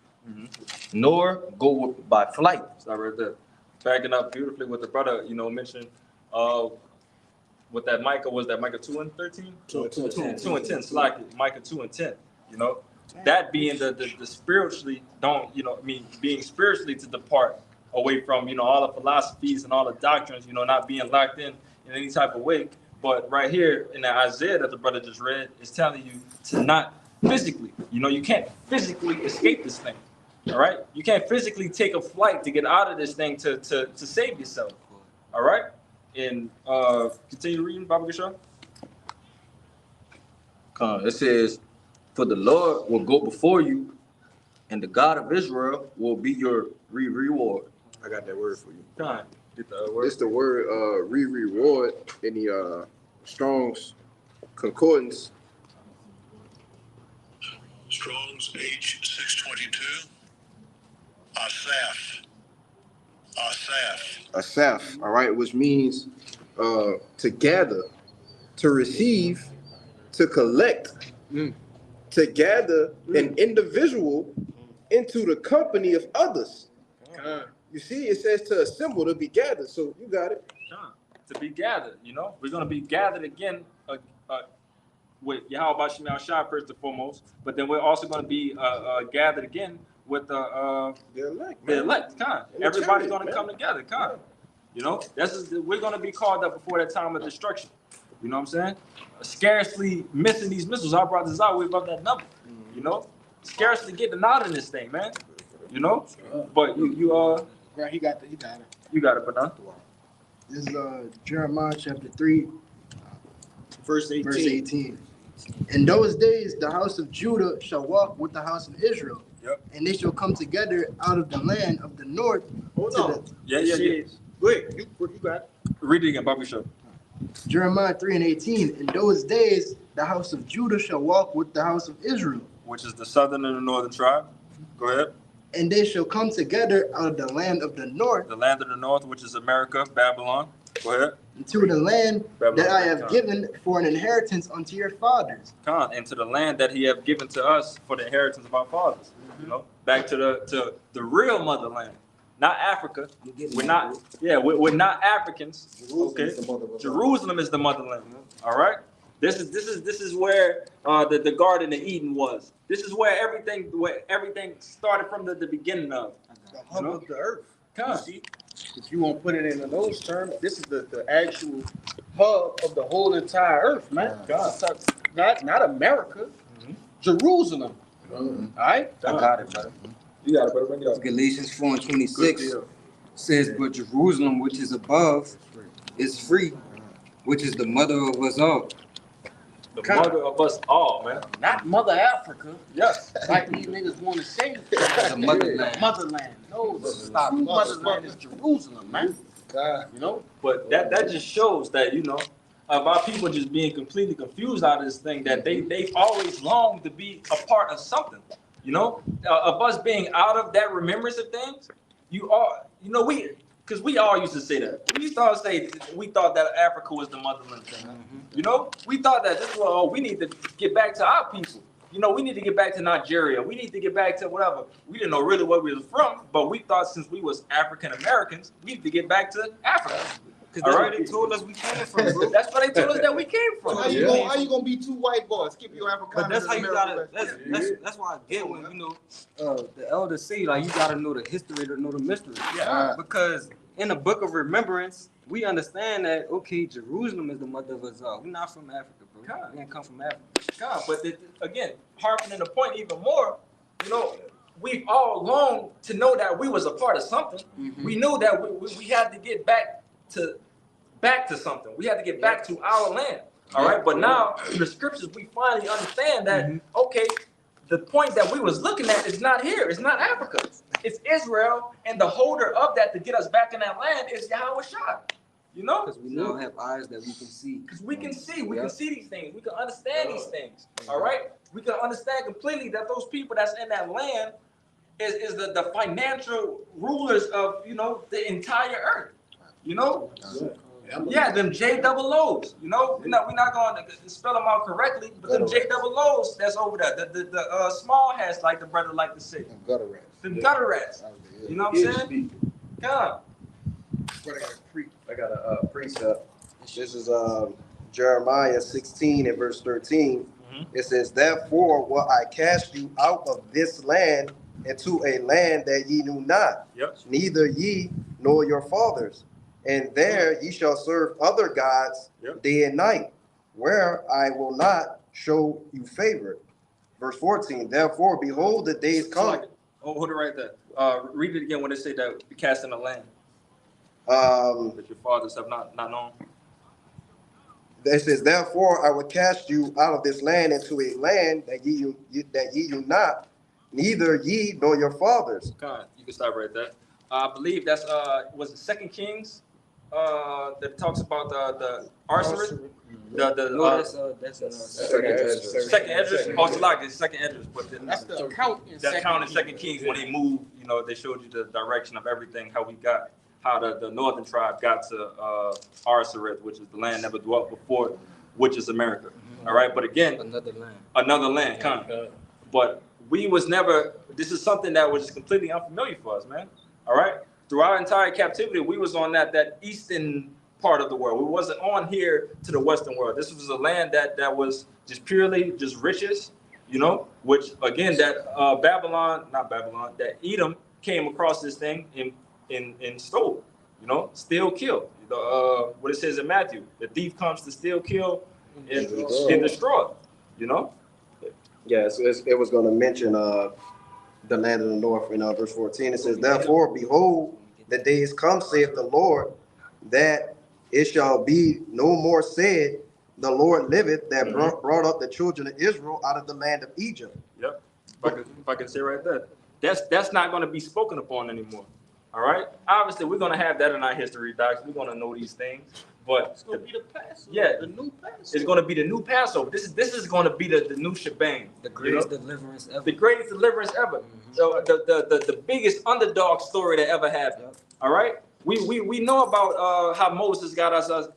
nor go by flight." Stop right there. Backing up beautifully what the brother, mentioned. With that Micah, was that Micah 2 and 13? 2 and 10. Slack Micah 2 and 10. That being the spiritually being spiritually to depart away from all the philosophies and all the doctrines, not being locked in any type of way. But right here in that Isaiah that the brother just read is telling you to not physically, you can't physically escape this thing. All right, you can't physically take a flight to get out of this thing to save yourself. All right, and continue reading, Baba Gashar. It says, "For the Lord will go before you, and the God of Israel will be your reward." I got that word for you. Get the word. It's the word reward in the Strong's Concordance. Strong's H622. Asaph. Asaph, all right, which means to gather, to receive, to collect, to gather an individual into the company of others. You see, it says to assemble, to be gathered. So you got it. To be gathered, we're gonna be gathered again with Yahweh Shemel Shah first and foremost, but then we're also gonna be gathered again with the elect. Everybody's gonna come together. We're gonna be called up before that time of destruction. You know what I'm saying? Scarcely missing these missiles. Our brothers are way above that number. Scarcely getting out in this thing, man. But you Right, he got it. You got it, Banan. This is Jeremiah chapter 3, Verse 18. verse 18. In those days, the house of Judah shall walk with the house of Israel, and they shall come together out of the land of the north. Hold to on. Yeah. Go ahead. You got it. Read it again, Bobby Show. Jeremiah 3 and 18. In those days, the house of Judah shall walk with the house of Israel, Which is the southern and the northern tribe. Go ahead. and they shall come together out of the land of the north The land of the north, which is America, Babylon. Go ahead. to the land Babylon. that I have given for an inheritance unto your fathers. And to the land that he have given to us for the inheritance of our fathers. Back to the real motherland, not Africa. We're not. Yeah, we're not Africans. Okay. Jerusalem is the motherland. All right. This is where the Garden of Eden was. This is where everything started from the beginning of. The hub of the earth. You see, if you want to put it in those terms, this is the actual hub of the whole entire earth, man. Not America, Jerusalem. All right? I got it, brother. You got it, brother. Bring it up. Galatians 4 and 26 says, "But Jerusalem, which is above, is free, which is the mother of us all." The mother of us all, man. Not Mother Africa. Yes. Like these niggas want to say. The motherland. Motherland. No, the true motherland is Jerusalem, man. But that just shows that, about people just being completely confused out of this thing, that they've always longed to be a part of something, of us being out of that remembrance of things. Because we all used to say that. We thought that Africa was the motherland thing. We thought that we need to get back to our people. you know, we need to get back to Nigeria. We need to get back to whatever. We didn't know really where we was from, but we thought since we was African Americans, we need to get back to Africa. Because All that's right? where they told us we came from, bro. That's where they told us that we came from. How you gonna be two white boys? Skip your African. But that's how you gotta. That's why I get when the elders say like you gotta know the history to know the mystery. Yeah. Because in the book of remembrance, we understand that okay, Jerusalem is the mother of us all. We're not from Africa, bro. We didn't come from Africa. God, but again, harping the point even more, you know, we've all longed to know that we was a part of something. Mm-hmm. We knew that we had to get back to something. We had to get back to our land. All right. But now in the scriptures, we finally understand that, okay, the point that we was looking at is not here. It's not Africa. It's Israel. And the holder of that to get us back in that land is Yahweh Shai. You know? Because we now have eyes that we can see. Because we can see. We can see these things. We can understand these things. All right? We can understand completely that those people that's in that land is the financial rulers of, you know, the entire earth. You know? Yeah, them J double O's. You know, we're not going to spell them out correctly, but them J double O's that's over there. The small hats, like the brother like to say. Gutter rats. Them gutter rats. You know what I'm saying? God. I got a precept. This is Jeremiah 16 and verse 13. It says, therefore will I cast you out of this land into a land that ye knew not, neither ye nor your fathers. And there ye shall serve other gods day and night, where I will not show you favor. Verse 14, therefore, behold, the days come. Oh, hold it right there. Read it again when they say that we cast in the land. That your fathers have not known. It says, therefore, I will cast you out of this land into a land that ye knew not, neither ye nor your fathers. God, you can stop right there. I believe that's was it 2 Kings that talks about the archery. Second Esdras. Oh, it's like it's Second Esdras, but That's the account in that count in 2 Kings when they moved. You know, they showed you the direction of everything, how the northern tribe got to Arsareth, which is the land never dwelt before, which is America. All right, but again, another land, kind of. But we was never. This is something that was completely unfamiliar for us, man. All right, through our entire captivity, we was on that eastern part of the world. We wasn't on here to the western world. This was a land that was just purely just riches, you know. Which again, that that Edom came across this thing and stole, you know, steal, kill. What it says in Matthew, the thief comes to steal, kill, and destroy. You know. Yes, it was going to mention the land of the north in verse 14. It says, therefore, behold, the days come, saith the Lord, that it shall be no more said, the Lord liveth, that brought up the children of Israel out of the land of Egypt. Yep. If I can say right there, that's not going to be spoken upon anymore. All right. Obviously, we're going to have that in our history docs. We're going to know these things. But it's going to be the Passover. Yeah, the new Passover. It's going to be the new Passover. This is going to be the new shebang. The greatest deliverance ever. The greatest deliverance ever. So the biggest underdog story that ever happened. Yep. All right. We know about how Moses got us out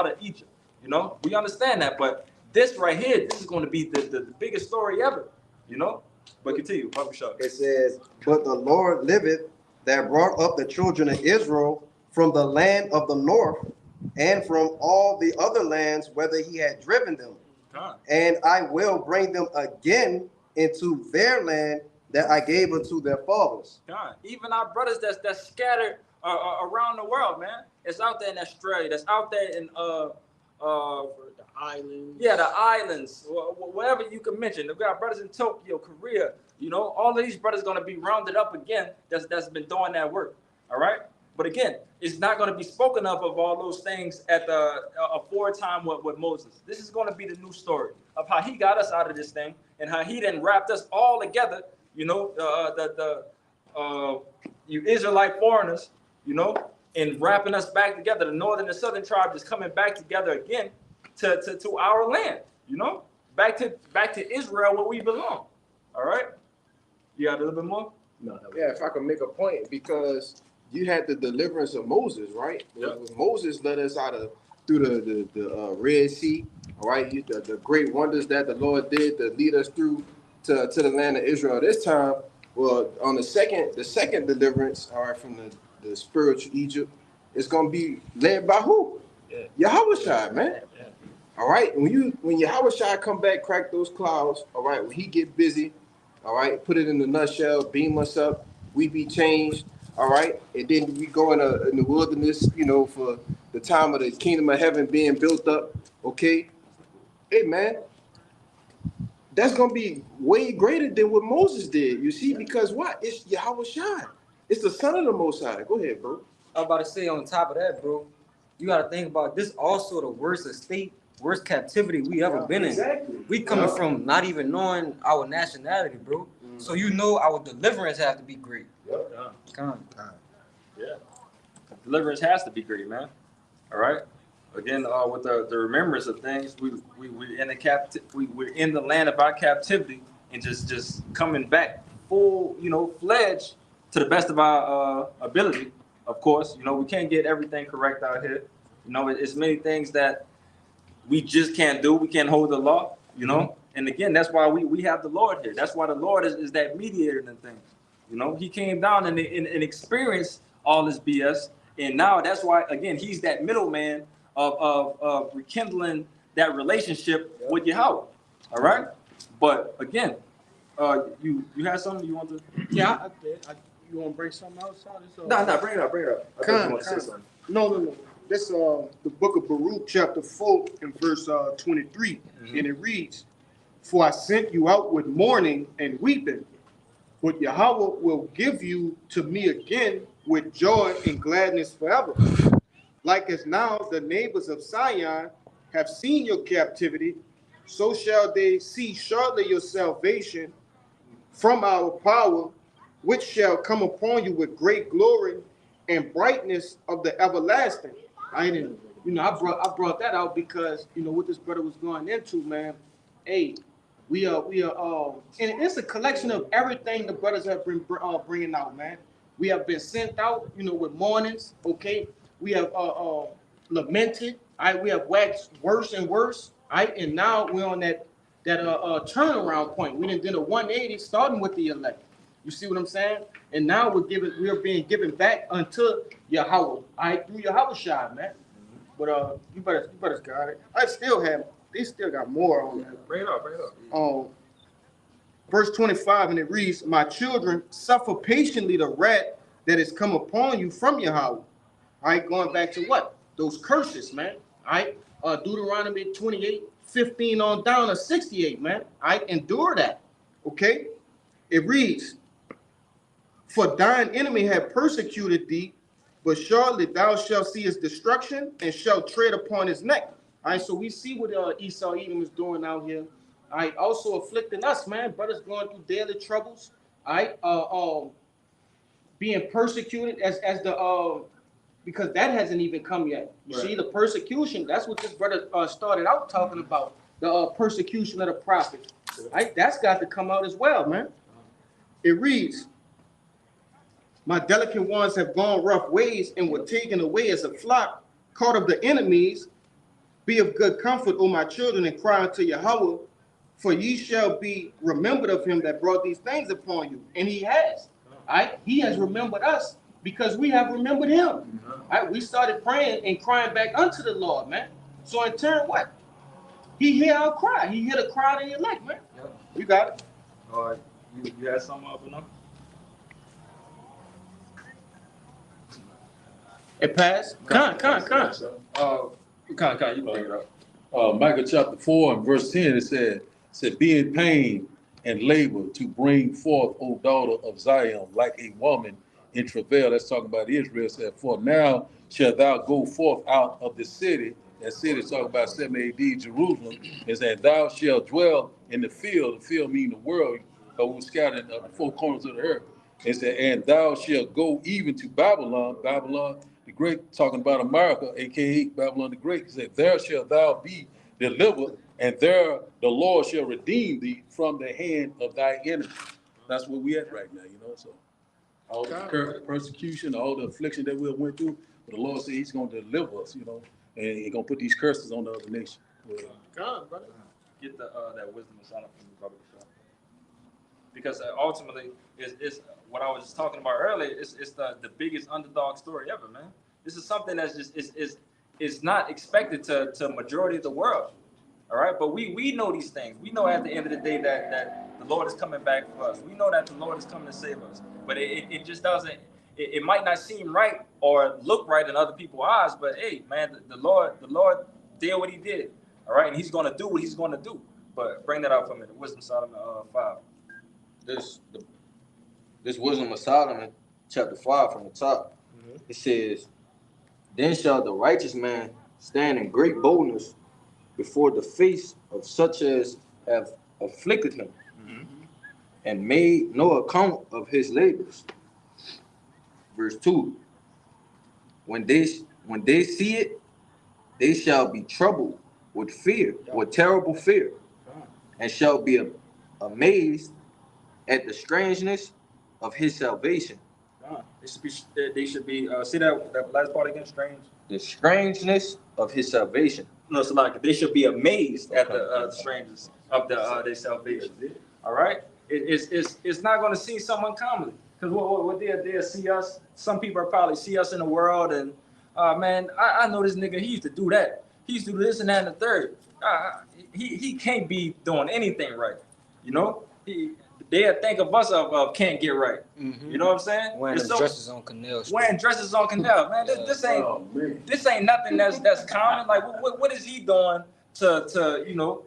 of Egypt. You know, we understand that. But this right here, this is going to be the biggest story ever. You know. But continue, It says, but the Lord liveth, that brought up the children of Israel from the land of the north and from all the other lands whither he had driven them. And I will bring them again into their land that I gave unto their fathers. Even our brothers that's scattered around the world, man. It's out there in Australia. That's out there in the islands. Yeah, the islands, whatever you can mention. They've got brothers in Tokyo, Korea. You know, all of these brothers going to be rounded up again. That's been doing that work. All right. But again, it's not going to be spoken of all those things at the aforetime with Moses. This is going to be the new story of how he got us out of this thing and how he then wrapped us all together. You know, you Israelite foreigners, you know, and wrapping us back together. The northern and southern tribe is coming back together again to our land. You know, back to Israel where we belong. All right. You got a little bit more? No. Yeah, if I could make a point, because you had the deliverance of Moses, right? Yeah. Moses led us out of through the Red Sea. All right, the great wonders that the Lord did to lead us through to the land of Israel this time. Well, on the second deliverance, all right, from the spiritual Egypt, it's gonna be led by who? Yahushua, man. Yeah. All right, when Yahushua come back, crack those clouds. All right, when he get busy, all right, put it in a nutshell, beam us up, we be changed. All right, and then we go in the wilderness, you know, for the time of the kingdom of heaven being built up. Okay, hey man, that's gonna be way greater than what Moses did. You see, because what? It's Yahushua. It's the Son of the Most High. Go ahead, bro. I was about to say on top of that, bro, you got to think about this also the worst estate, worst captivity we ever been in. Exactly. We coming from not even knowing our nationality, bro. So you know our deliverance have to be great. Yeah. Deliverance has to be great, man. All right. Again, with the remembrance of things, we're in the land of our captivity and just coming back full, fledged to the best of our ability. Of course, we can't get everything correct out here. It's many things that we just can't do. We can't hold the law, And again, that's why we have the Lord here. That's why the Lord is that mediator in things. He came down and experienced all this BS. And now that's why, again, he's that middleman of rekindling that relationship with Yahweh. All right? But again, you had something you want to? Yeah, I did. You want to bring something else out? No, bring it up. I thought you want to say something. No. This the book of Baruch, chapter 4, and verse 23, and it reads, "For I sent you out with mourning and weeping, but Yahweh will give you to me again with joy and gladness forever. Like as now the neighbors of Zion have seen your captivity, so shall they see shortly your salvation from our power, which shall come upon you with great glory and brightness of the everlasting." I brought that out because what this brother was going into, man. Hey, we are, and it's a collection of everything the brothers have been bringing out, man. We have been sent out, with mournings. Okay, we have lamented. We have waxed worse and worse. And now we're on that turnaround point. We did a 180, starting with the elect. You see what I'm saying? And now we're being given back unto Yahweh. Through Yahushua, man. But you better got it. They still got more on that. Bring it up. Verse 25, and it reads, "My children, suffer patiently the wrath that is come upon you from Yahweh." Going back to what? Those curses, man. Deuteronomy 28:15 on down to 68, man. Endure that. Okay? It reads, "For thine enemy have persecuted thee, but surely thou shalt see his destruction and shalt tread upon his neck." So we see what Esau Edom is doing out here. Also afflicting us, man. Brothers going through daily troubles. Being persecuted as the because that hasn't even come yet. You see the persecution. That's what this brother started out talking about. The persecution of the prophet. That's got to come out as well, man. It reads, "My delicate ones have gone rough ways and were taken away as a flock, caught of the enemies. Be of good comfort, O my children, and cry unto Yahweh, for ye shall be remembered of him that brought these things upon you." And he has. He has remembered us because we have remembered him. We started praying and crying back unto the Lord, man. So in turn, what? He hear our cry. He hear the cry of the elect, man. You got it. All right. You had something up enough? It passed. Con. You bring it up. Micah chapter 4 and verse 10, it said, "Be in pain and labor to bring forth, O daughter of Zion, like a woman in travail." That's talking about Israel. It said, "For now shalt thou go forth out of the city." That city is talking about 7 AD Jerusalem. It said, "Thou shalt dwell in the field." The field means the world, but we scattered the four corners of the earth. It said, "And thou shalt go even to Babylon." Babylon the Great, talking about America, aka Babylon the Great. It said, "There shalt thou be delivered, and there the Lord shall redeem thee from the hand of thy enemy." That's where we at right now, So all the persecution, all the affliction that we went through, but the Lord said He's going to deliver us, and he's gonna put these curses on the other nation. God, brother. Get that wisdom and silence from the brother. Because ultimately, it's what I was just talking about earlier. It's the biggest underdog story ever, man. This is something that's just is not expected to majority of the world. All right, but we know these things. We know at the end of the day that the Lord is coming back for us. We know that the Lord is coming to save us. But it just doesn't. It might not seem right or look right in other people's eyes. But hey, man, the Lord did what He did. All right, and He's going to do what He's going to do. But bring that out for me. The Wisdom of Solomon 5. This Wisdom of Solomon, chapter 5 from the top. It says, "Then shall the righteous man stand in great boldness before the face of such as have afflicted him, and made no account of his labors." Verse 2, when they see it, they shall be troubled with fear, with terrible fear, and shall be amazed at the strangeness of his salvation. They should be see that last part again, strange. The strangeness of his salvation. No, it's like they should be amazed at the strangeness of their salvation. All right, it's not going to seem so uncommon because what they'll see us. Some people probably see us in the world and man, I know this nigga. He used to do that. He used to do this and that and the third. He can't be doing anything right. You know, they'll think of us of can't get right. You know what I'm saying? Wearing dresses on canal. Wearing dresses on canal, man. This ain't nothing that's common. Like what is he doing to you know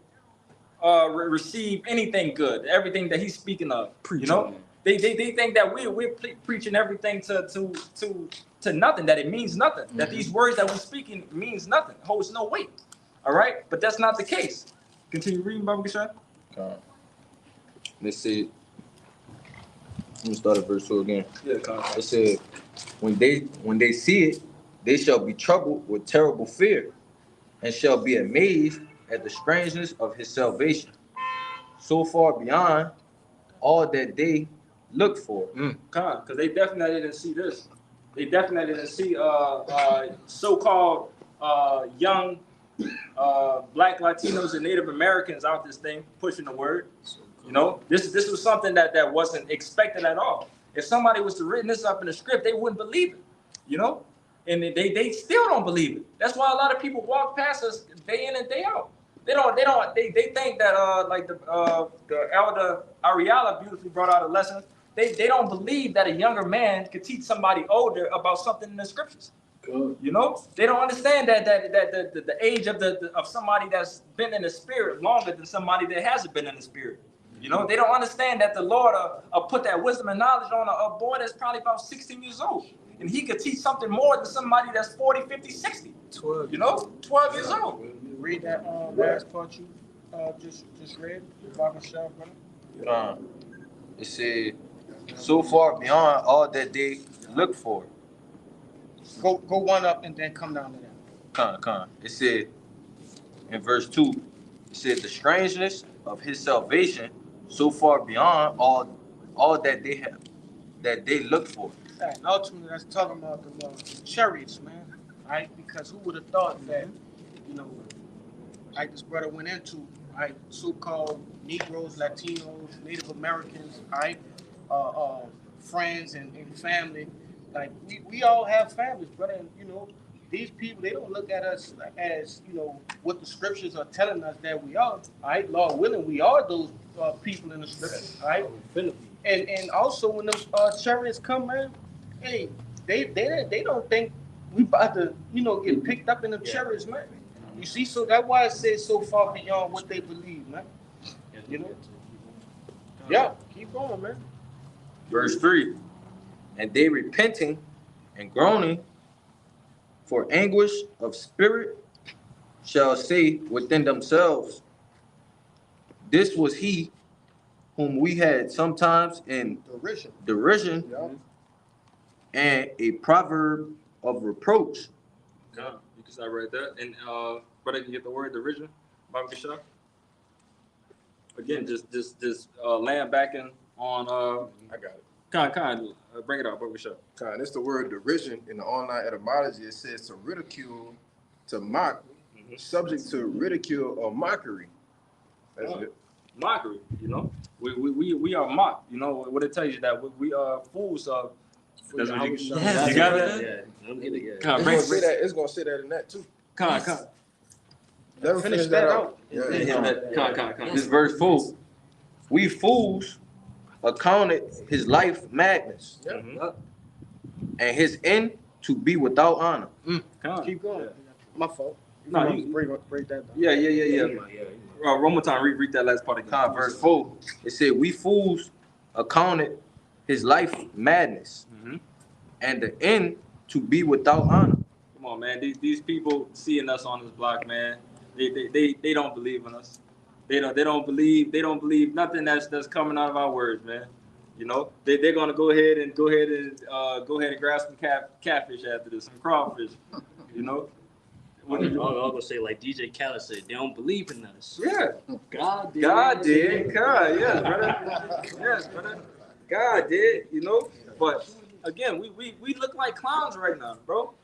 receive anything good? Everything that he's speaking of. You know, they think that we're preaching everything to nothing. That it means nothing. That these words that we're speaking means nothing. Holds no weight. All right, but that's not the case. Continue reading, Baba Kishan. Let's see. Let me start at verse 2 again. Yeah, it said, when they see it, they shall be troubled with terrible fear, and shall be amazed at the strangeness of his salvation, so far beyond all that they look for. Because they definitely didn't see this. They definitely didn't see so-called young Black Latinos and Native Americans out this thing pushing the word. You know, this was something that wasn't expected at all. If somebody was to written this up in the script, they wouldn't believe it. You know, and they still don't believe it. That's why a lot of people walk past us day in and day out. They think that like the elder Ariala beautifully brought out a lesson. They don't believe that a younger man could teach somebody older about something in the scriptures. You know, they don't understand that the age of somebody that's been in the spirit longer than somebody that hasn't been in the spirit. You know, they don't understand that the Lord put that wisdom and knowledge on a boy that's probably about 16 years old. And he could teach something more than somebody that's 40, 50, 60. 12. You know, 12 years old. Read that last part you just read. It said, so far beyond all that they look for. Go one up and then come down to that. It said in verse 2, it said the strangeness of his salvation so far beyond all that they look for. Right. Ultimately, that's talking about the chariots, man. Right? Because who would have thought that, you know, like this brother went into, right? So-called Negroes, Latinos, Native Americans, right? Friends and family. Like we all have families, brother. And you know, these people, they don't look at us as, you know, what the scriptures are telling us that we are. All right, Lord willing, we are those people in the scriptures. All right, and also when those chariots come, man, hey, they don't think we about to, you know, get picked up in the chariots, man. You see, so that's why it says so far beyond what they believe, man. You know, yeah, keep going, man. Verse 3, and they repenting and groaning for anguish of spirit shall say within themselves, this was he whom we had sometimes in derision and a proverb of reproach. Yeah, you can start right there. And brother, can you get the word derision? Baba Kishan? Again, just land backing on I got it. Bring it out, Baba Kishan. It's the word derision in the online etymology. It says to ridicule to mock, subject to ridicule or mockery. That's it. Mockery, you know. We are mocked, you know. What it tells you that we are fools of. That's what you got it. Yeah, I'm getting it. Yeah. Come on, It's gonna say that in that too. come. Never finish that out. Come. This verse 4. We fools accounted his life madness, and his end to be without honor. Keep going. My fault. No, you break that down. Yeah. One more time, read that last part again. Verse 4. It said, we fools accounted his life madness, and the end to be without honor. Come on, man. These people seeing us on this block, man. They don't believe in us. They don't believe nothing that's coming out of our words, man. You know, they're gonna go ahead and grab some catfish after this, some crawfish. You know. I'm gonna say like DJ Khaled said, they don't believe in us. Yeah. God did. God, yes, brother. Yes, brother. God did, you know. But again, we look like clowns right now, bro.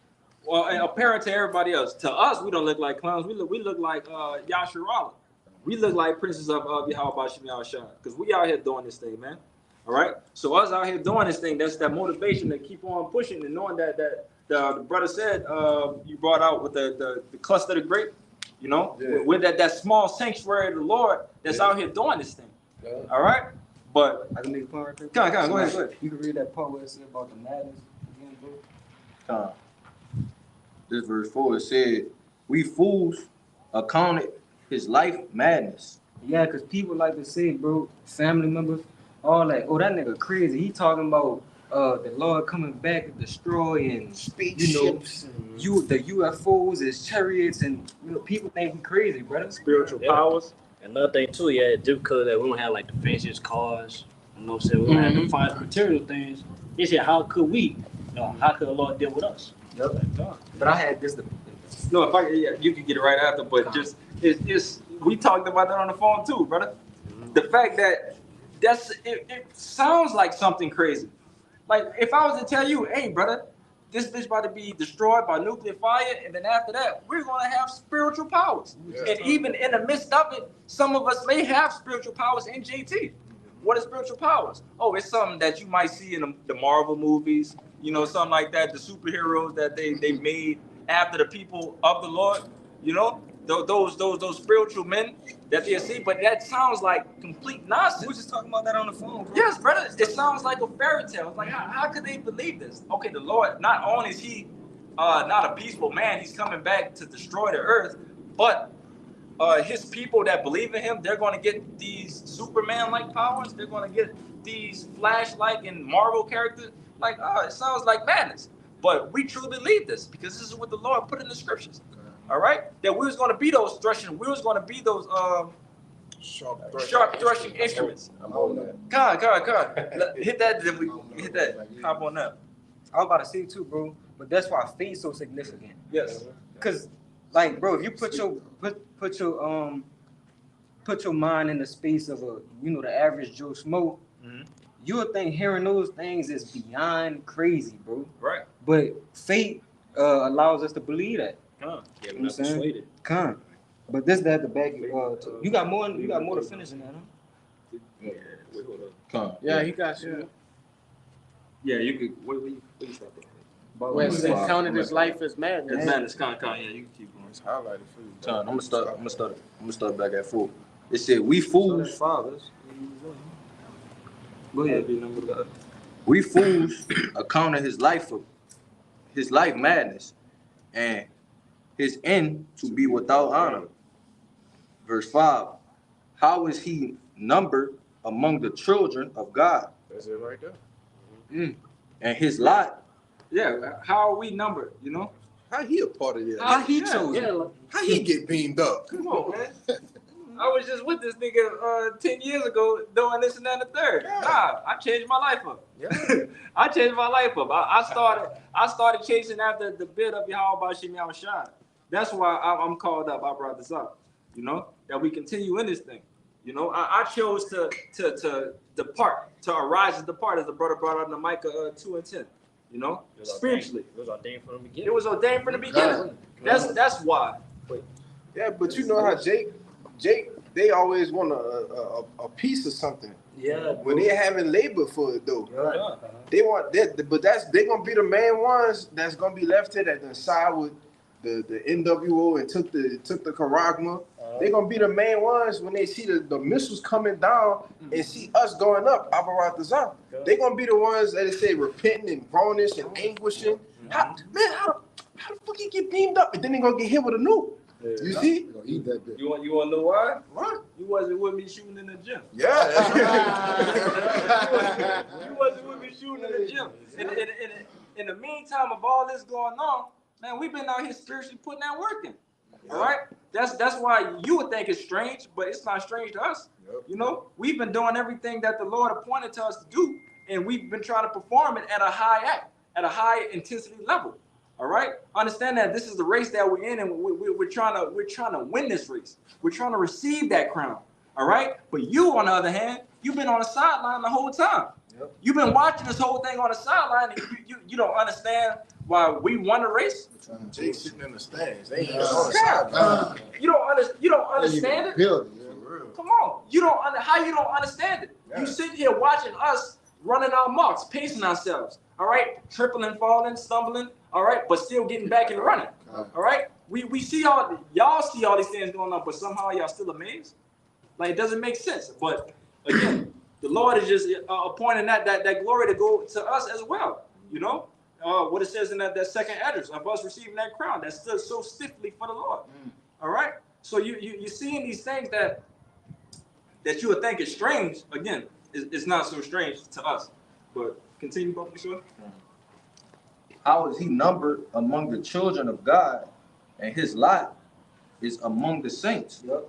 Well, and apparent to everybody else. To us, we don't look like clowns. We look like Yasharala. We look like princes of Yahweh Shem Yahushua, because we out here doing this thing, man. All right. So us out here doing this thing, that's that motivation to keep on pushing and knowing that the brother said you brought out with the cluster of the grape, you know, with that small sanctuary of the Lord that's out here doing this thing. All right. But I can make a point right there. Come on, go ahead. You can read that part where it said about the madness again, bro. This verse 4, it said, we fools accounted his life madness. Yeah, because people like to say, bro, family members, all like, oh, that nigga crazy. He talking about the Lord coming back and destroying, Spaceships. the UFOs as chariots, and people think we crazy, brother. Spiritual powers. Another thing too, yeah, just because we don't have like the fanciest cars, you know what I'm saying? We don't have the finest material things. They said, how could we? How could the Lord deal with us? But I had this. No, you can get it right after, but it's we talked about that on the phone too, brother. The fact that it sounds like something crazy. Like if I was to tell you, hey, brother, this bitch about to be destroyed by nuclear fire, and then after that, we're gonna have spiritual powers. And even in the midst of it, some of us may have spiritual powers in JT. What is spiritual powers? Oh, it's something that you might see in the Marvel movies, you know, something like that, the superheroes that they made after the people of the Lord, you know, those spiritual men that they see, but that sounds like complete nonsense. We were just talking about that on the phone, bro. Yes, brother, it sounds like a fairy tale. It's like, how could they believe this? Okay, the Lord, not only is he not a peaceful man, he's coming back to destroy the earth, but his people that believe in him, they're going to get these Superman-like powers. They're going to get these Flash-like and Marvel characters. Like, it sounds like madness. But we truly believe this because this is what the Lord put in the scriptures. All right? That we was going to be those threshing. We was going to be those sharp threshing instruments. I'm on that. God. Hit that, then we hit that. Hop on that. I was about to say too, bro, but that's why faith's so significant. Yes. Because, like, bro, if you put your mind in the space of the average Joe Schmo, you would think hearing those things is beyond crazy, bro. Right. But faith allows us to believe that. Yeah, You know we're not persuaded. But this that the back you got more to finish in that, huh? Yeah, he got you. Yeah, you could. What you stop at? But Where it said counted his life as madness. It's madness, yeah, you can keep going. It's highlighted for you. I'm gonna start back at 4. It said, we fools. Go ahead. We fools accounted his life madness, and his end to be without honor. Verse 5. How is he numbered among the children of God? That's it right there. And his lot. Yeah, how are we numbered, you know? How he a part of this? How he chose it? How he get beamed up? Come on, man. I was just with this nigga 10 years ago doing this and that and the third. Yeah. Nah, I changed my life up. Yeah. I changed my life up. I started chasing after the bit of Yahweh Shem Yahushua. That's why I'm called up. I brought this up, you know, that we continue in this thing. You know, I chose to depart, to arise and depart, as the brother brought out in the Micah 2:10. You know, It was spiritually. It was ordained from the beginning. It was ordained from the beginning. That's why. Yeah, but you know how Jake, they always want a piece of something. Yeah. When they haven't labored for it though. Right. They want that, but they gonna be the main ones that's gonna be left here that done side with the NWO and took the Karagma. They gonna be the main ones when they see the missiles coming down and see us going up, Abaratazah. They gonna be the ones that they say repenting and groanish and anguishing. How the fuck you get beamed up and then they gonna get hit with a nuke? You see? Eat that bitch. You want to know why? What? You wasn't with me shooting in the gym. Yeah. You wasn't with me shooting in the gym. In the meantime of all this going on, man, we've been out here spiritually putting that work in. All right? That's why you would think it's strange, but it's not strange to us. You know, we've been doing everything that the Lord appointed to us to do, and we've been trying to perform it at a high intensity level. All right, understand that this is the race that we're in, and we're trying to win this race. We're trying to receive that crown. All right, but you, on the other hand, you've been on the sideline the whole time. Yep. You've been watching this whole thing on the sideline, and you don't understand why we won the race. Jake sitting in the stands. They ain't even on the sideline. You don't understand it. Come on, how you don't understand it? Yeah. You sit here watching us running our marks, pacing ourselves. All right, tripling, falling, stumbling. All right, but still getting back and running. All right, we see y'all see all these things going on, but somehow y'all still amazed. Like, it doesn't make sense. But again, the Lord is just appointing that glory to go to us as well. You know what it says in that second address of us receiving that crown that stood so stiffly for the Lord. All right, so you're seeing these things that you would think is strange. Again, it's not so strange to us. But continue, Brother Yeshua. How is he numbered among the children of God, and his lot is among the saints? Yep.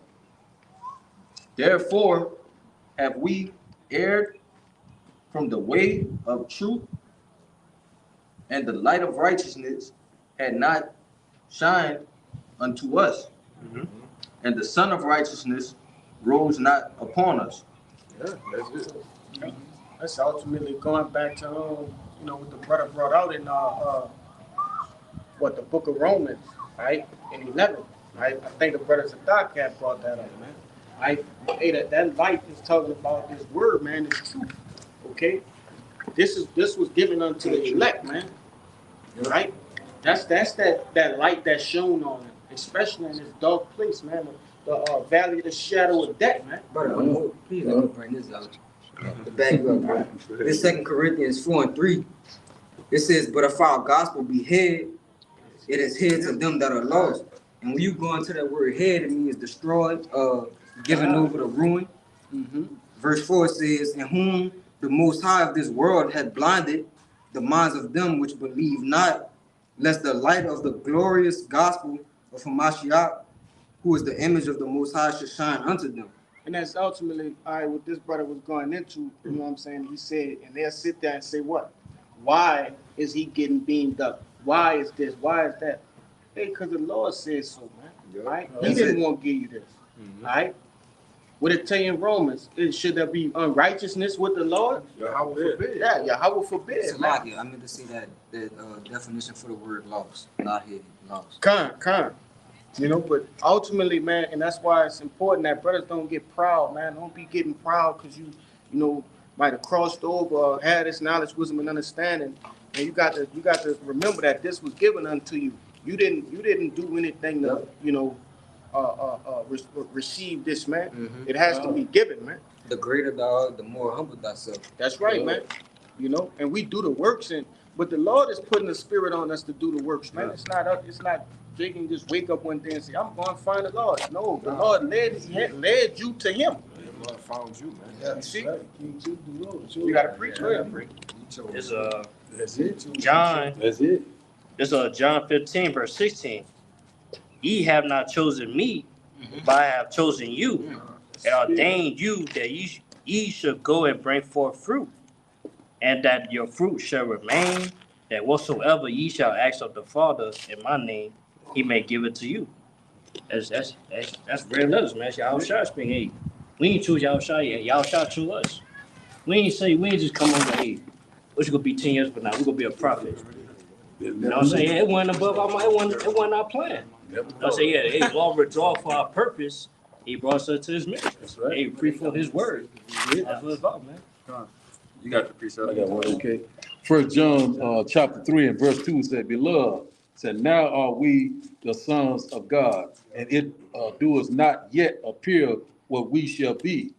Therefore have we erred from the way of truth, and the light of righteousness had not shined unto us, and the Son of righteousness rose not upon us. Yeah, that's it. That's ultimately going back to what the brother brought out in the book of Romans, right? In 11, right? I think the brother Zadak brought that up, man. Right? Hey, that light is talking about this word, man, it's truth. Okay? This was given unto the elect, man. Right? That's that light that's shown on it, especially in this dark place, man. The valley of the shadow of death, man. Brother, please let me bring this out. To back you up, bro. This 2 Corinthians 4:3. It says, but if our gospel be hid, it is hid to them that are lost. And when you go into that word hid, it means destroyed, given over to ruin. Verse 4 says, in whom the Most High of this world had blinded the minds of them which believe not, lest the light of the glorious gospel of Hamashiach, who is the image of the Most High, should shine unto them. And that's ultimately, what this brother was going into, you know what I'm saying? He said, and they'll sit there and say, what? Why is he getting beamed up? Why is this? Why is that? Hey, because the Lord says so, man. Right? He didn't want to give you this. Right? What it tell you in Romans, should there be unrighteousness with the Lord? Yahweh forbid. Yeah, Yahweh forbid. So I meant to see that definition for the word lost, not hidden, lost. Con. You know, but ultimately, man, and that's why it's important that brothers don't get proud, man. Don't be getting proud because you might have crossed over or had this knowledge, wisdom, and understanding. And you got to remember that this was given unto you. You didn't do anything to receive this, man. It has to be given, man. The greater thou, the more humble thyself. That's right, man. You know, and we do the works, but the Lord is putting the spirit on us to do the works, man. It's not Jake can just wake up one day and say, I'm going to find the Lord. No, the Lord led you to him. The Lord found you, man. Yeah, you see? You got to preach. That's it. John. That's it. This is John 15, verse 16. Ye have not chosen me, but I have chosen you, and ordained you that ye should go and bring forth fruit, and that your fruit shall remain, that whatsoever ye shall ask of the Father in my name, he may give it to you. That's red letters, man. That's Yahushua speaking. Hey, we ain't choose Yahushua yet. Yahushua choose us. We ain't just come over, hey, What's gonna be 10 years from now? We're gonna be a prophet. You know what I'm saying? It wasn't above our mind. It wasn't our plan. I say, yeah, hey, Lord withdraw for our purpose. He brought us to his mission. That's right. Hey, free for his word. That's what it's about, man. You got the precept. I got one, okay. First John, chapter 3 and verse 2 said, Beloved, said, now are we the sons of God, and it doeth not yet appear what we shall be.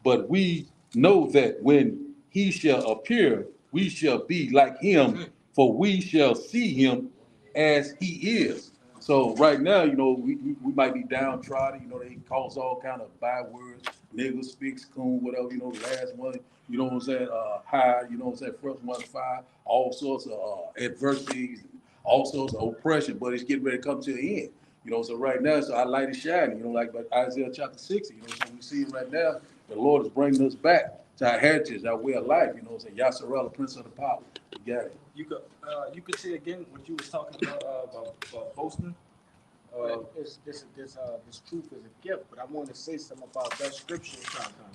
But we know that when he shall appear, we shall be like him, for we shall see him as he is. So right now, you know, we might be downtrodden, you know, they cause all kind of bywords, nigga, speaks, coon, whatever, you know, the last one, you know what I'm saying, high, you know what I'm saying, first one, fire, all sorts of adversities, all sorts of oppression, but it's getting ready to come to the end. You know, so right now, so our light is shining, you know, like Isaiah chapter 60, you know, so we see right now, the Lord is bringing us back to our heritage, our way of life, you know, so Yasserel, Prince of the Power, we got it. You could say again what you was talking about boasting. This truth is a gift, but I want to say something about that scripture.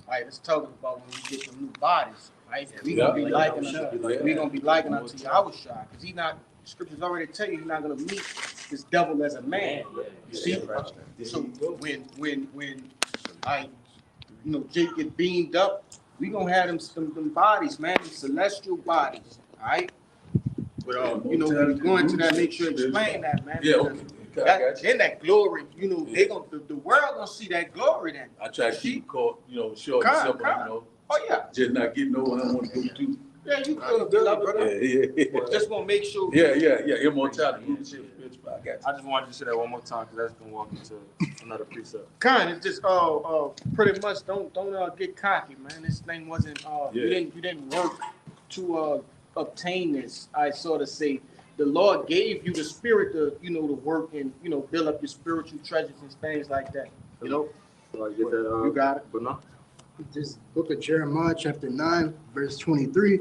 Right, it's talking about when we get the new bodies, right? We gonna be liking unto Yahushua, because he not. Scriptures already tell you he's not gonna meet this devil as a man. You see, so when Jake get beamed up, we gonna have them bodies, man, them celestial bodies, all right? But when we go into that, make sure you explain that, man. Yeah, okay. Then that glory, they gonna the world gonna see that glory then. I try to keep short and simple, you know. Oh yeah. Just not getting no one I want to go to. Yeah, you good, brother. Yeah. Just want to make sure. Yeah. Immortality. I just wanted to say that one more time because that's gonna walk into another precept. It's just pretty much don't get cocky, man. This thing wasn't you didn't work to obtain this. I sort of say the Lord gave you the spirit to to work and build up your spiritual treasures and things like that. So I get that. You got it. But no. This book of Jeremiah, chapter 9, verse 23.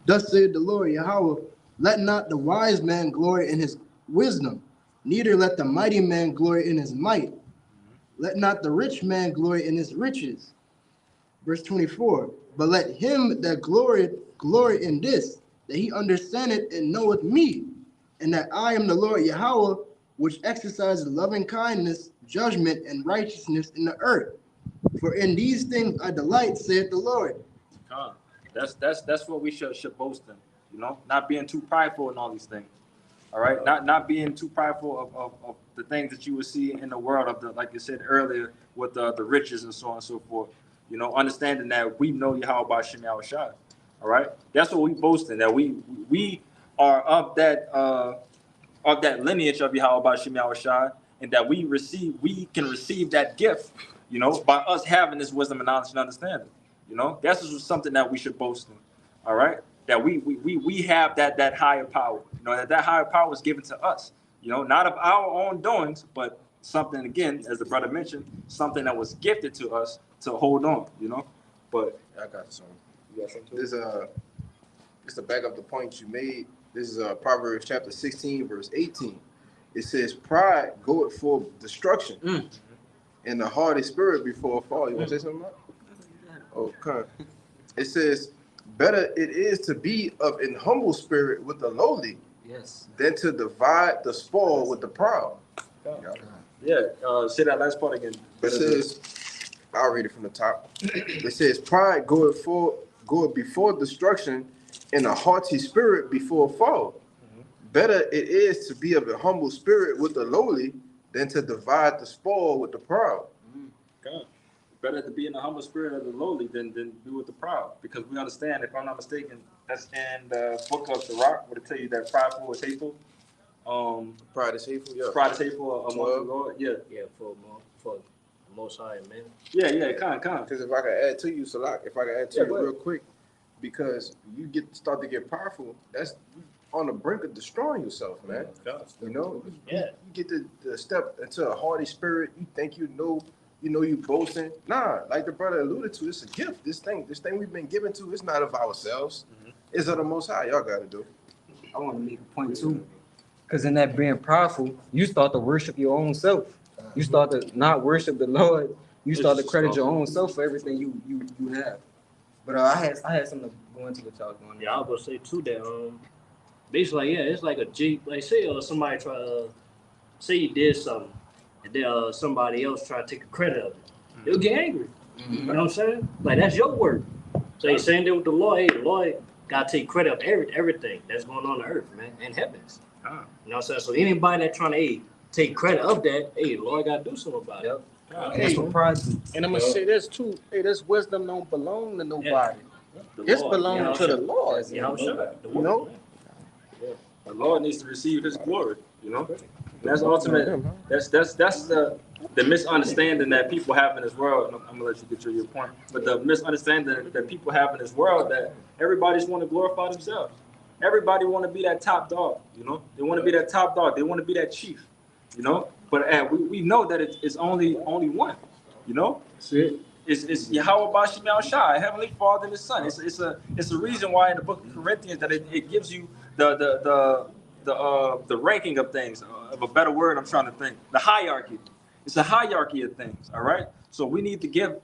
Thus saith the Lord Yahweh, let not the wise man glory in his wisdom, neither let the mighty man glory in his might. Let not the rich man glory in his riches. Verse 24. But let him that glory in this, that he understandeth and knoweth me, and that I am the Lord Yahweh, which exercises loving kindness, judgment, and righteousness in the earth. For in these things I delight, saith the Lord. That's what we should boast in, not being too prideful in all these things. All right, not being too prideful of the things that you will see in the world of like you said earlier with the riches and so on and so forth. Understanding that we know Yahweh B'Shem Yahushua. All right, that's what we boast in, that we are of that lineage of Yahweh B'Shem Yahushua, and that we can receive that gift. By us having this wisdom and knowledge and understanding, that's just something that we should boast in. All right, that we have that higher power. That higher power is given to us. Not of our own doings, but something, again, as the brother mentioned, something that was gifted to us to hold on. But I got some. You got something? This to back up the point you made. This is Proverbs chapter 16, verse 18. It says, "Pride goeth for destruction." And the haughty spirit before a fall. You want to say something about it? Okay. It says, better it is to be of an humble spirit with the lowly, than to divide the spoil with the proud. Say that last part again. It says, I'll read it from the top. It says, pride goeth before destruction, and a haughty spirit before a fall. Better it is to be of a humble spirit with the lowly, than to divide the spoil with the proud. God. Better to be in the humble spirit of the lowly than be with the proud. Because we understand, if I'm not mistaken, that's in the book of Sirach, where it tell you that prideful is hateful. Pride is hateful, yeah. Pride is hateful among the Lord. Yeah, for the Most High, man. Yeah, kind. Because if I can add to you, Salak, real quick, because you start to get powerful, that's on the brink of destroying yourself, man. You get the step into a haughty spirit. You think you boasting. Nah, like the brother alluded to, it's a gift. This thing we've been given to, it's not of ourselves. It's of the Most High. Y'all got to do. I want to make a point too, because in that being prideful, you start to worship your own self. You start to not worship the Lord. You start to credit your own self for everything you have. But I had something to go into what y'all was going. Yeah, I was gonna say too that basically yeah, it's like a G. Like say somebody try say you did something, and then somebody else try to take the credit of it. They'll get angry. You know what I'm saying? Like that's your work. So he's saying that with the Lord, hey, the Lord gotta take credit of everything that's going on earth, man, and heavens. You know what I'm saying? So anybody that trying to take credit of that, hey, the Lord gotta do something about it. Hey, and I'm gonna say this too. Hey, this wisdom don't belong to nobody. It's belong to the Lord. You know? The Lord needs to receive his glory, you know? That's ultimate. That's the misunderstanding that people have in this world. I'm gonna let you get to your point. But the misunderstanding that people have in this world that everybody's want to glorify themselves. Everybody want to be that top dog, you know? They want to be that top dog. They want to be that chief, you know? But we know that it's only one, you know? It's Yahweh Bashim Yahweh Shai, Heavenly Father and the Son. It's a reason why in the book of Corinthians that it gives you the ranking of things, of a better word I'm trying to think, the hierarchy. It's a hierarchy of things, all right? So we need to give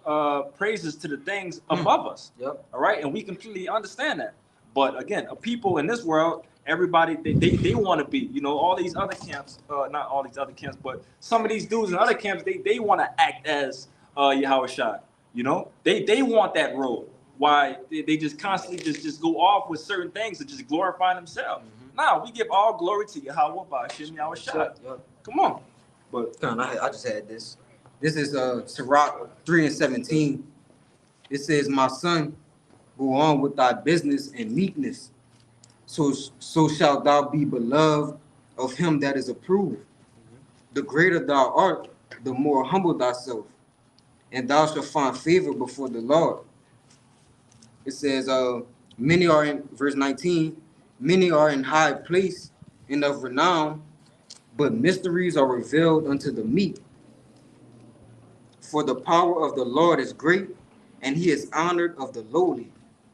praises to the things above us, all right? And we completely understand that. But again, people in this world, everybody, they want to be, you know, all these other camps, not all these other camps, but some of these dudes in other camps, they want to act as Yahweh Shai, you know? They want that role. Why they just constantly just go off with certain things to just glorify themselves. Now we give all glory to Yahweh Bashim Yahweh Shai. Come on. But I just had this. This is Sirach 3:17. It says, "My son, go on with thy business and meekness. So shalt thou be beloved of him that is approved. The greater thou art, the more humble thyself, and thou shalt find favor before the Lord." It says, many are in verse 19, many are in high place and of renown, but mysteries are revealed unto the meek. For the power of the Lord is great, and he is honored of the lowly,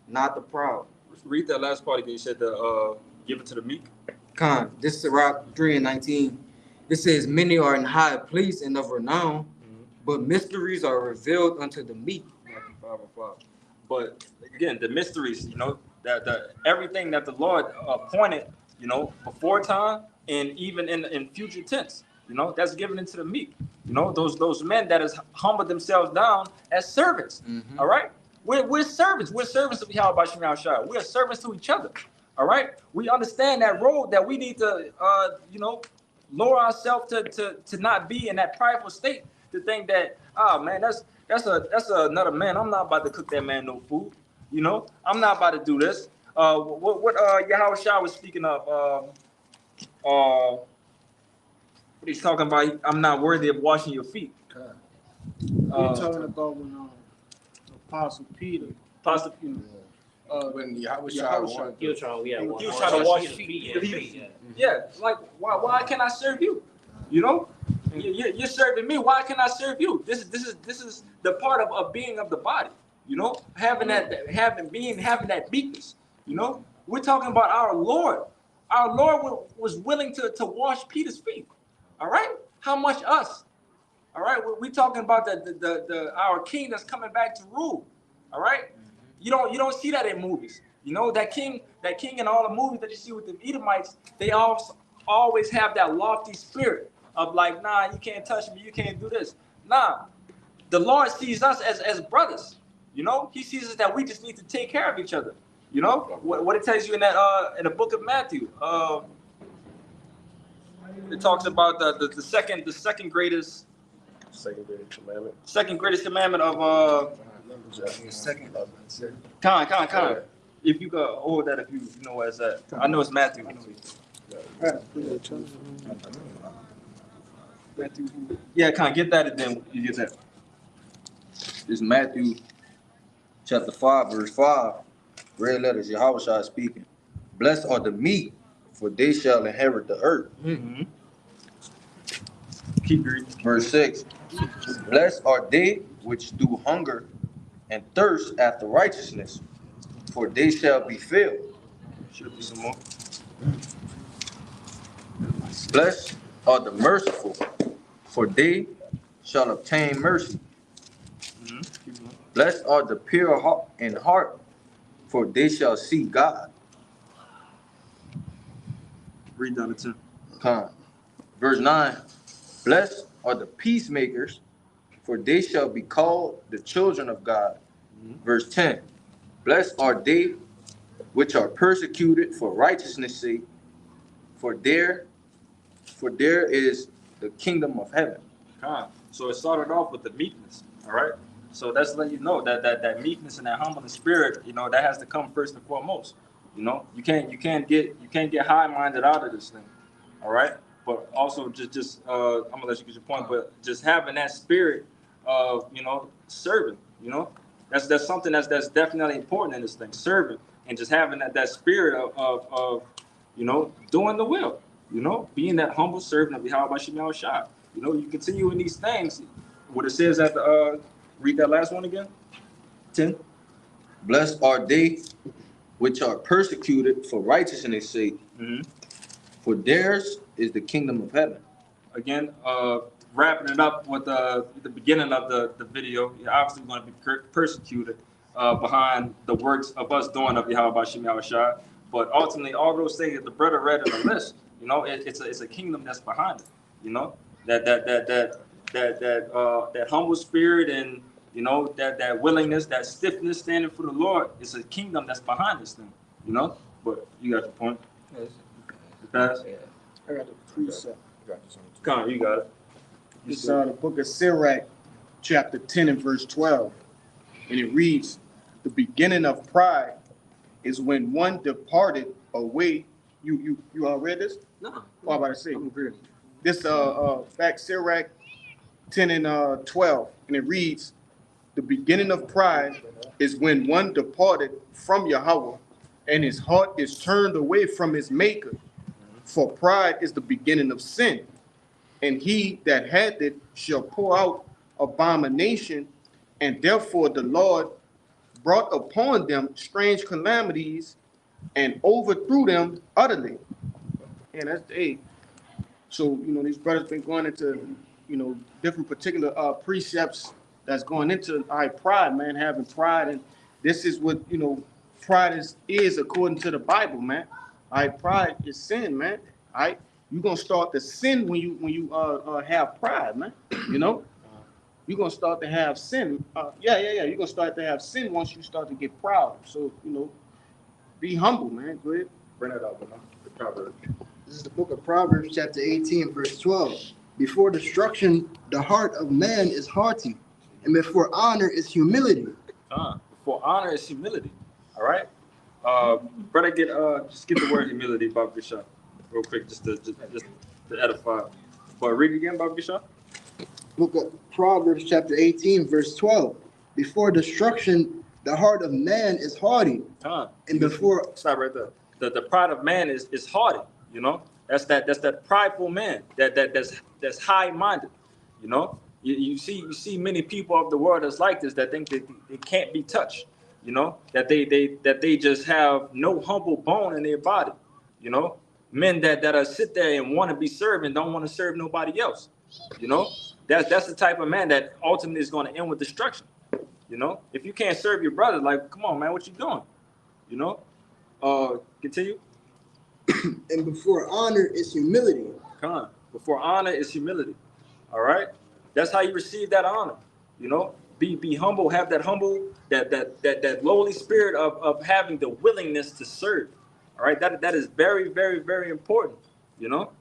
not the proud. Read that last part again. You said give it to the meek. This is Sirach 3:19. It says, many are in high place and of renown, but mysteries are revealed unto the meek. But again, the mysteries, you know, that everything that the Lord appointed, you know, before time and even in future tense, you know, that's given into the meek. You know, those men that has humbled themselves down as servants. All right, we're servants. We're servants of Yahweh Bashim Yahweh Shai. We are servants to each other. All right, we understand that role that we need to, you know, lower ourselves to not be in that prideful state to think that, oh man, that's another man. I'm not about to cook that man no food. You know, I'm not about to do this. What Yahweh Shai was speaking of, what he's talking about, I'm not worthy of washing your feet. We're talking about when Apostle Peter. When Yahweh Shai wanted He was trying to wash his feet. Yeah, like why can't I serve you? You know, you're serving me. Why can't I serve you? This is the part of being of the body. You know, having that meekness. You know, we're talking about our Lord. Our Lord was willing to wash Peter's feet. All right, how much us? All right, we're talking about the our king that's coming back to rule. All right, you don't see that in movies. You know, that king in all the movies that you see with the Edomites, they always have that lofty spirit of like, nah, you can't touch me, you can't do this. Nah, the Lord sees us as brothers. You know, he sees us that we just need to take care of each other. You know, what it tells you in that in the book of Matthew. It talks about the second greatest commandment. Second greatest commandment of Khan. If you go hold that, if you know where it's at. I know it's Matthew. Yeah, Khan, get that and then you get that. This is Matthew chapter 5, verse 5. Red letters, Yahweh Shai speaking. Blessed are the meek, for they shall inherit the earth. Keep reading. Verse 6. Blessed are they which do hunger and thirst after righteousness, for they shall be filled. Should be some more. Blessed are the merciful, for they shall obtain mercy. Blessed are the pure in heart, for they shall see God. Read down to 10. Come. Verse 9. Blessed are the peacemakers, for they shall be called the children of God. Verse 10. Blessed are they which are persecuted for righteousness' sake, for there is the kingdom of heaven. So it started off with the meekness, all right? So that's letting you know that meekness and that humbling spirit, you know, that has to come first and foremost. You know, you can't get high-minded out of this thing, all right? But also just I'm gonna let you get your point, but just having that spirit of, you know, serving, you know, that's something that's definitely important in this thing, serving, and just having that spirit of you know, doing the will, you know, being that humble servant of Yahweh Bashim Yahushua. You know, you continue in these things. What it says at the read that last one again. 10. Blessed are they which are persecuted for righteousness' sake, for theirs is the kingdom of heaven. Again, wrapping it up with the beginning of the video, you're obviously going to be persecuted behind the works of us doing of Yahweh Bashim Yahushua. But ultimately, all those things that the brother read in the list, you know, it's a kingdom that's behind it. You know, that humble spirit, and you know that willingness, that stiffness, standing for the Lord. It's a kingdom that's behind this thing. You know, but you got your point. I got the precept. Come on, you got it. It's the book of Sirach, chapter 10 and verse 12. And it reads, the beginning of pride is when one departed away. You all read this? No. What am I about to say? I'm agreeing. This back Sirach 10 and 12. And it reads, the beginning of pride is when one departed from Yahweh, and his heart is turned away from his maker. For pride is the beginning of sin, and he that hath it shall pour out abomination, and therefore the Lord brought upon them strange calamities and overthrew them utterly. And that's the So, you know, these brothers been going into, you know, different particular precepts that's going into pride, man, having pride. And this is what, you know, pride is according to the Bible, man. Pride is sin, man. You're gonna start to sin when you have pride, man. You know? You're gonna start to have sin. You're gonna start to have sin once you start to get proud. So, you know, be humble, man. Go ahead. Bring that up, man. The Proverbs. This is the book of Proverbs, chapter 18, verse 12. Before destruction, the heart of man is haughty, and before honor is humility. Before honor is humility. All right. Brother, just get the word humility, Bob Bishop, real quick, just to edify. But read it again, Bob Bishop. Book of Proverbs, chapter 18, verse 12. Before destruction, the heart of man is haughty, and before stop right there. The pride of man is haughty. You know, that's that prideful man that's high-minded. You know, you see many people of the world that's like this, that think that they can't be touched. You know, that they just have no humble bone in their body. You know, men that sit there and want to be served and don't want to serve nobody else. You know, that's the type of man that ultimately is going to end with destruction. You know, if you can't serve your brother, like, come on, man, what you doing? You know, continue. And before honor is humility. Come on. Before honor is humility. All right. That's how you receive that honor. You know, be humble. Have that humble, that lowly spirit of having the willingness to serve. All right. That is very, very, very important. You know.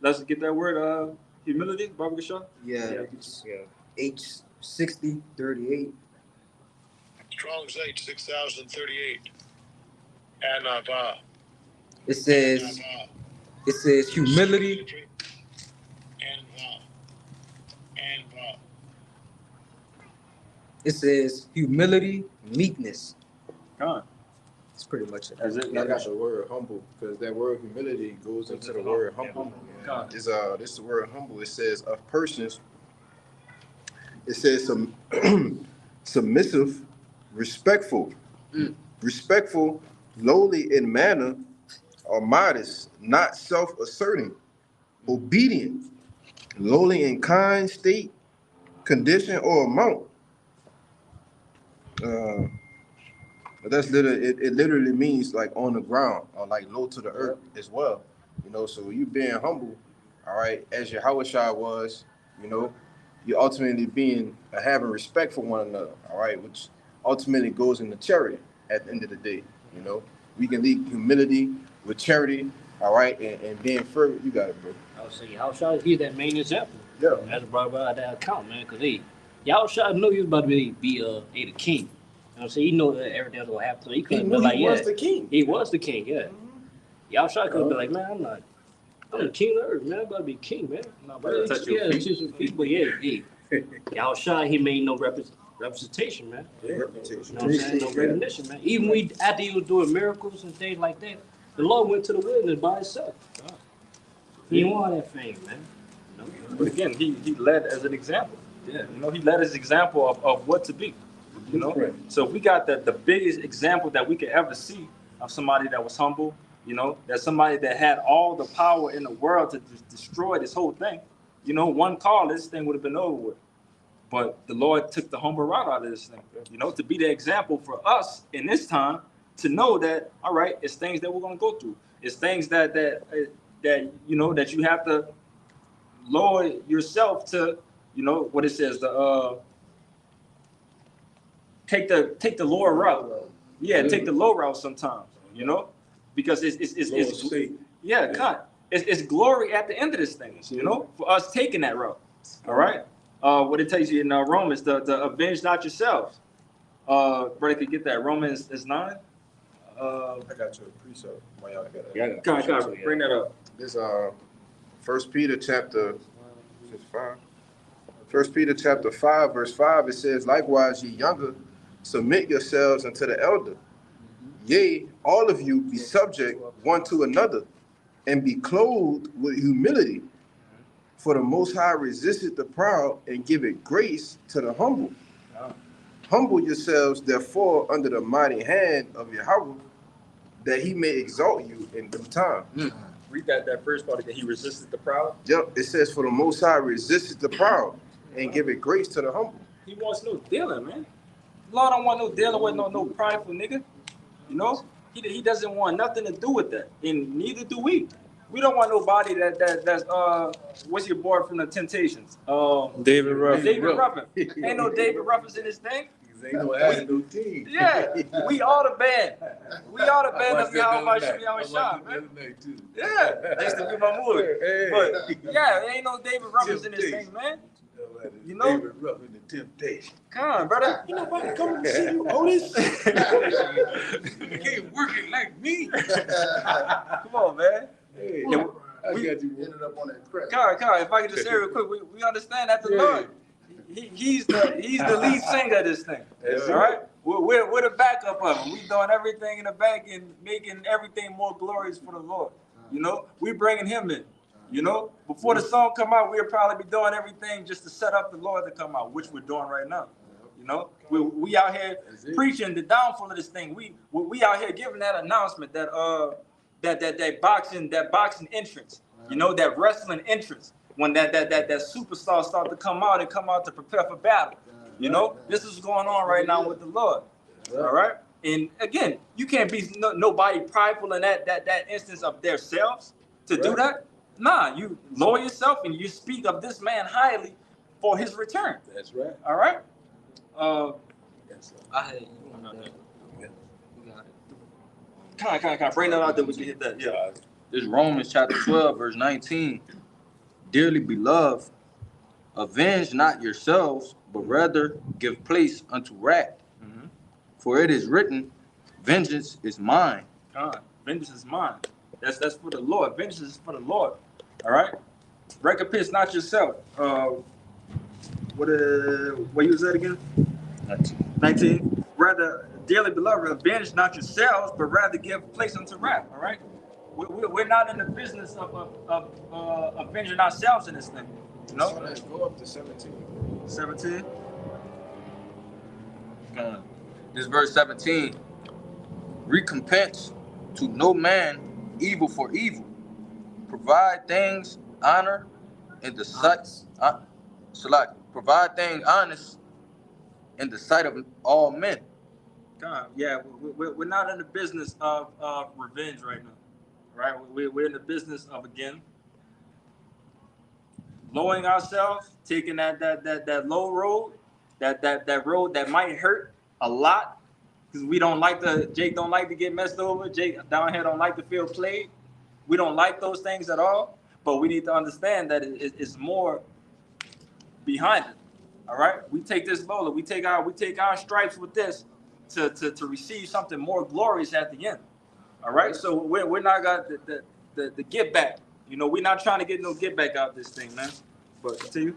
Let's get that word humility. Barbara Shaw. Yeah. H6038. Strong's H 6038. And It says humility. It says humility, meekness. It's pretty much it. I got the word humble, because that word humility goes into the word humble. This is the word humble. It says of persons. It says submissive, respectful, lowly in manner, or modest, not self-asserting, obedient, lowly in kind, state, condition, or amount. But that's literally it literally means like on the ground or like low to the earth as well. You know, so you being humble, all right, as your Hawashai was, you know, you ultimately being having respect for one another, all right, which ultimately goes into charity at the end of the day. You know, we can lead humility with charity, all right, and being fervent. You got it, bro. I would say Yahushua, he's that main example. Yeah. That's brought about that account, man. Because Yahushua knew he was about to be the king. You know what I'm saying? He knew that everything was gonna happen. So he couldn't be like, was the king. He was the king, yeah. Yahushua could be like, man, I'm the king of earth, man. I'm about to be king, man. Not about to touch your feet. Touch your feet. But Yahushua, he made no representation, man. Yeah. You know what I'm saying? No recognition, man. Even after he was doing miracles and things like that, the Lord went to the wilderness by himself. He didn't want that fame, man. But again, he led as an example. Yeah, you know, he led as an example of what to be. You know, so if we got the biggest example that we could ever see of somebody that was humble, you know, that somebody that had all the power in the world to destroy this whole thing. You know, one call, this thing would have been over with. But the Lord took the humble route out of this thing, you know, to be the example for us in this time to know that, all right, it's things that we're going to go through. It's things that you know, that you have to lower yourself to, you know, what it says, take the lower route. Yeah, take the low route sometimes, you know, because it's glory at the end of this thing, you know, for us taking that route. All right. What it tells you in Romans, the avenge not yourselves. Brother, could get that. Romans is 9. I got your precept. Why y'all got that? God, bring that up. This 1 Peter chapter 5. 1 Peter chapter 5, verse 5, it says, likewise, ye younger, submit yourselves unto the elder. Yea, all of you be subject one to another, and be clothed with humility. For the Most High resisteth the proud, and giveth grace to the humble. Humble yourselves, therefore, under the mighty hand of Yahweh, that he may exalt you in due time. Read that first part that he resisted the proud. Yep, it says, for the Most High resisteth the proud, and giveth grace to the humble. He wants no dealing, man. Lord don't want no dealing with no prideful nigga. You know, he doesn't want nothing to do with that, and neither do we. We don't want nobody that's what's your boy from the Temptations? David Ruffin. David Ruffin. Ain't no David Ruffins in this thing. Ain't no team. Yeah, we all the band. We all the band of Yahweh Shah, man. Yeah, that's to be my movie. But yeah, there ain't no David Ruffins in this thing, man. You know? David Ruffin, the Temptation. Come on, brother. You nobody coming to see you, Otis. You can't work it like me. Come on, man. Hey, Yeah, I got you ended up on that crack. Kyle, if I could just say real quick, we understand that the Lord, he's the lead singer of this thing. All right? We're the backup of him. We doing everything in the back and making everything more glorious for the Lord. You know, we bringing him in. You know, before the song come out, we'll probably be doing everything just to set up the Lord to come out, which we're doing right now. You know, we out here preaching the downfall of this thing. We out here giving that announcement that that boxing entrance, you know, that wrestling entrance, when that superstar start to come out to prepare for battle. You know, this is going on right now with the Lord. All right. And again, you can't be nobody prideful in that instance of themselves to do that. Nah, you lower yourself and you speak of this man highly for his return. That's right. All right. Kind of bring that out that we can hit that. Yeah. This is Romans chapter 12, verse 19. Dearly beloved, avenge not yourselves, but rather give place unto wrath. For it is written, vengeance is mine. Vengeance is mine. That's for the Lord. Vengeance is for the Lord. All right. Recompense not yourself. What you said again? 19. Rather, dearly beloved, avenge not yourselves, but rather give place unto wrath. All right. We're not in the business of avenging ourselves in this thing. You know. So let's go up to 17. 17. This verse 17. Recompense to no man evil for evil. Provide things honor in the sight. Provide things honest in the sight of all men. God, yeah, we're not in the business of revenge right now, right? We're in the business of, again, lowering ourselves, taking that low road, that road that might hurt a lot, because Jake don't like to get messed over. Jake down here don't like to feel played. We don't like those things at all, but we need to understand that it's more behind it. All right, we take this lowly. We take our stripes with this to receive something more glorious at the end. All right, so we're not got the get back. You know, we're not trying to get no get back out of this thing, man. But continue.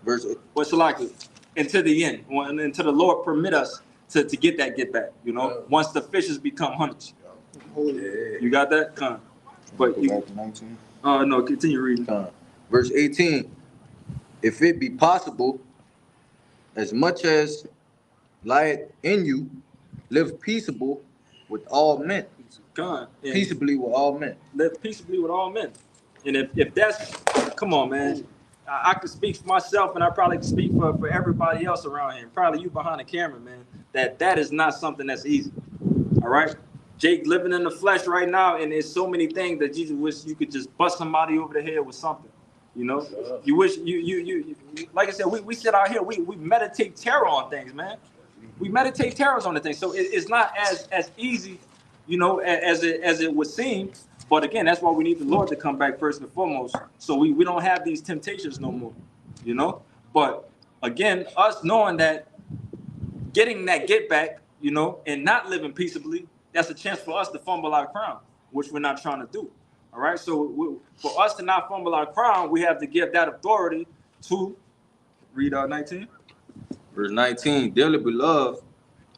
Verse what's likely until the end, until the Lord permit us to get that get back. You know, once the fishes become hunters. You got that? But you, no, continue reading. Verse 18. If it be possible, as much as lieth in you, live peaceable with all men. Peaceably with all men. Live peaceably with all men. And if that's, come on, man. I can speak for myself, and I probably can speak for everybody else around here, probably you behind the camera, man, that is not something that's easy. All right? Jake living in the flesh right now, and there's so many things that Jesus wish you could just bust somebody over the head with something. You know, you wish you like I said, we sit out here, we meditate terror on things, man. We meditate terrors on the things. So it's not as easy, you know, as it would seem. But again, that's why we need the Lord to come back first and foremost. So we don't have these temptations no more, you know. But again, us knowing that getting that get back, you know, and not living peaceably, that's a chance for us to fumble our crown, which we're not trying to do. All right, so for us to not fumble our crown, we have to give that authority to read 19. Verse 19, dearly beloved,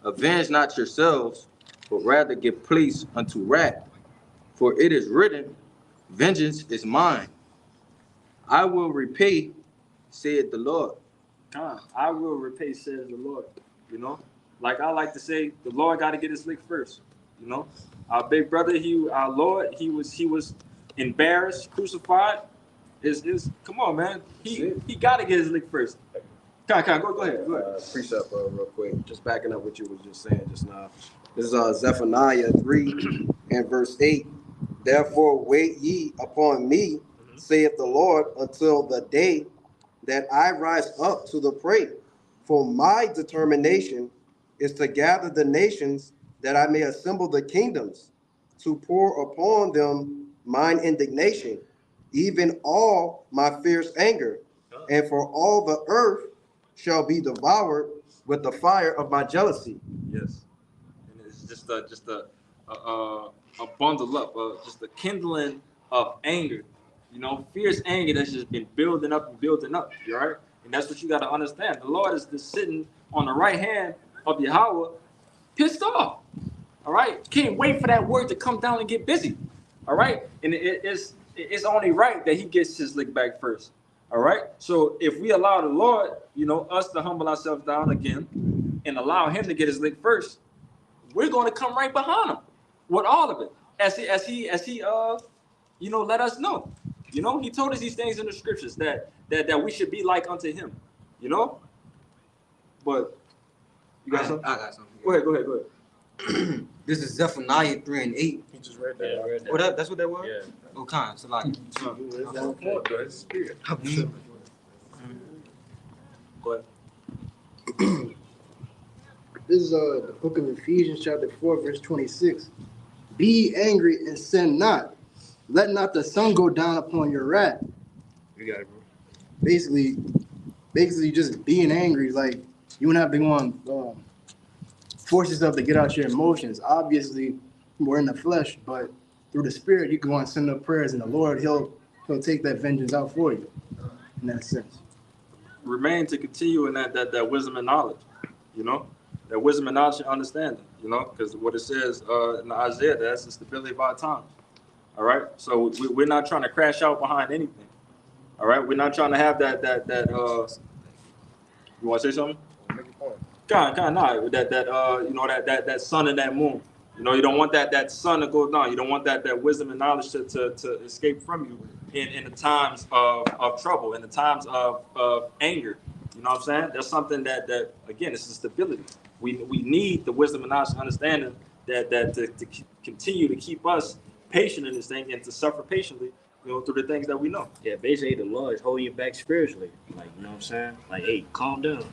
avenge not yourselves, but rather give place unto wrath. For it is written, vengeance is mine. I will repay, said the Lord. I will repay, says the Lord. You know, like I like to say, the Lord got to get his lick first. You know, our big brother, our Lord, he was embarrassed, crucified. Come on, man. He got to get his lick first. Go ahead. Precept, real quick. Just backing up what you was just saying just now. This is Zephaniah 3 and verse 8. Therefore wait ye upon me, saith the Lord, until the day that I rise up to the prey. For my determination is to gather the nations, that I may assemble the kingdoms, to pour upon them mine indignation, even all my fierce anger, and for all the earth shall be devoured with the fire of my jealousy. Yes, and it's just a bundle up, just a kindling of anger, you know, fierce anger that's just been building up, you right? And that's what you got to understand. The Lord is just sitting on the right hand of Yahweh, pissed off. All right, can't wait for that word to come down and get busy. All right, and it's only right that he gets his lick back first. All right, so if we allow the Lord, you know, us to humble ourselves down again and allow him to get his lick first, we're going to come right behind him with all of it, as he you know, let us know. You know, he told us these things in the scriptures that we should be like unto him. You know, but you got something? I got something. Go ahead. This is Zephaniah 3 and 8. He just read that. Yeah, Oh, that's what that was? Yeah. Oh, kind. So like, Go ahead. This is the book of Ephesians, chapter 4, verse 26. Be angry and sin not. Let not the sun go down upon your wrath. You got it, bro. Basically just being angry, like you wouldn't have to go on force yourself to get out your emotions. Obviously, we're in the flesh, but through the spirit, you can go and send up prayers, and the Lord, he'll take that vengeance out for you in that sense. Remain to continue in that wisdom and knowledge, you know, that wisdom and knowledge and understanding, you know, because what it says in Isaiah, that's the stability of our times. All right, so we're not trying to crash out behind anything. All right, we're not trying to have that. You want to say something? Make a point. Kind of not you know, that sun and that moon. You know, you don't want that sun to go down. You don't want that wisdom and knowledge to escape from you in the times of trouble, in the times of anger. You You know what I'm saying? That's something that again, it's a stability. We need the wisdom and knowledge and understanding that to continue to keep us patient in this thing and to suffer patiently, through the things that we know. Yeah, basically the Lord is holding you back spiritually. Like, you know what I'm saying? Like, hey, calm down.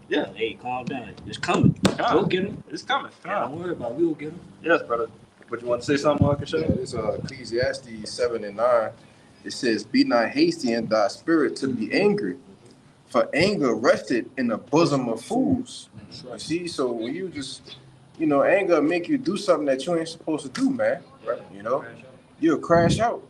Yeah. Hey, calm down. It's coming. Go get him. It's coming. Yeah, don't worry about it. We will get him. Yes, brother. But you want to say something, Marcus? Yeah, this Ecclesiastes 7 and 9. It says, "Be not hasty in thy spirit to be angry, for anger rested in the bosom of fools." You see, so when you just, anger make you do something that you ain't supposed to do, man. Right. You'll crash out,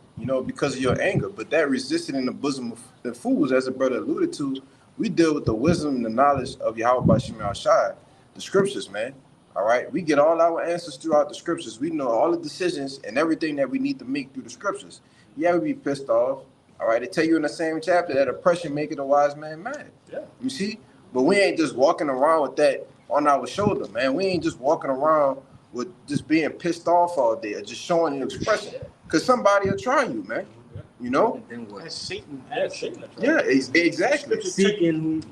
because of your anger. But that resisted in the bosom of the fools, as the brother alluded to, we deal with the wisdom and the knowledge of Yahweh Bashim Al-Shai, the scriptures, man. All right, we get all our answers throughout the scriptures. We know all the decisions and everything that we need to make through the scriptures. Yeah, we be pissed off. All right, they tell you in the same chapter that oppression maketh a wise man mad. Yeah. You see? But we ain't just walking around with that on our shoulder, man. We ain't just walking around with just being pissed off all day or just showing your expression. Because somebody will try you, man. That's Satan. Yeah, Satan. Yeah, exactly. Seeking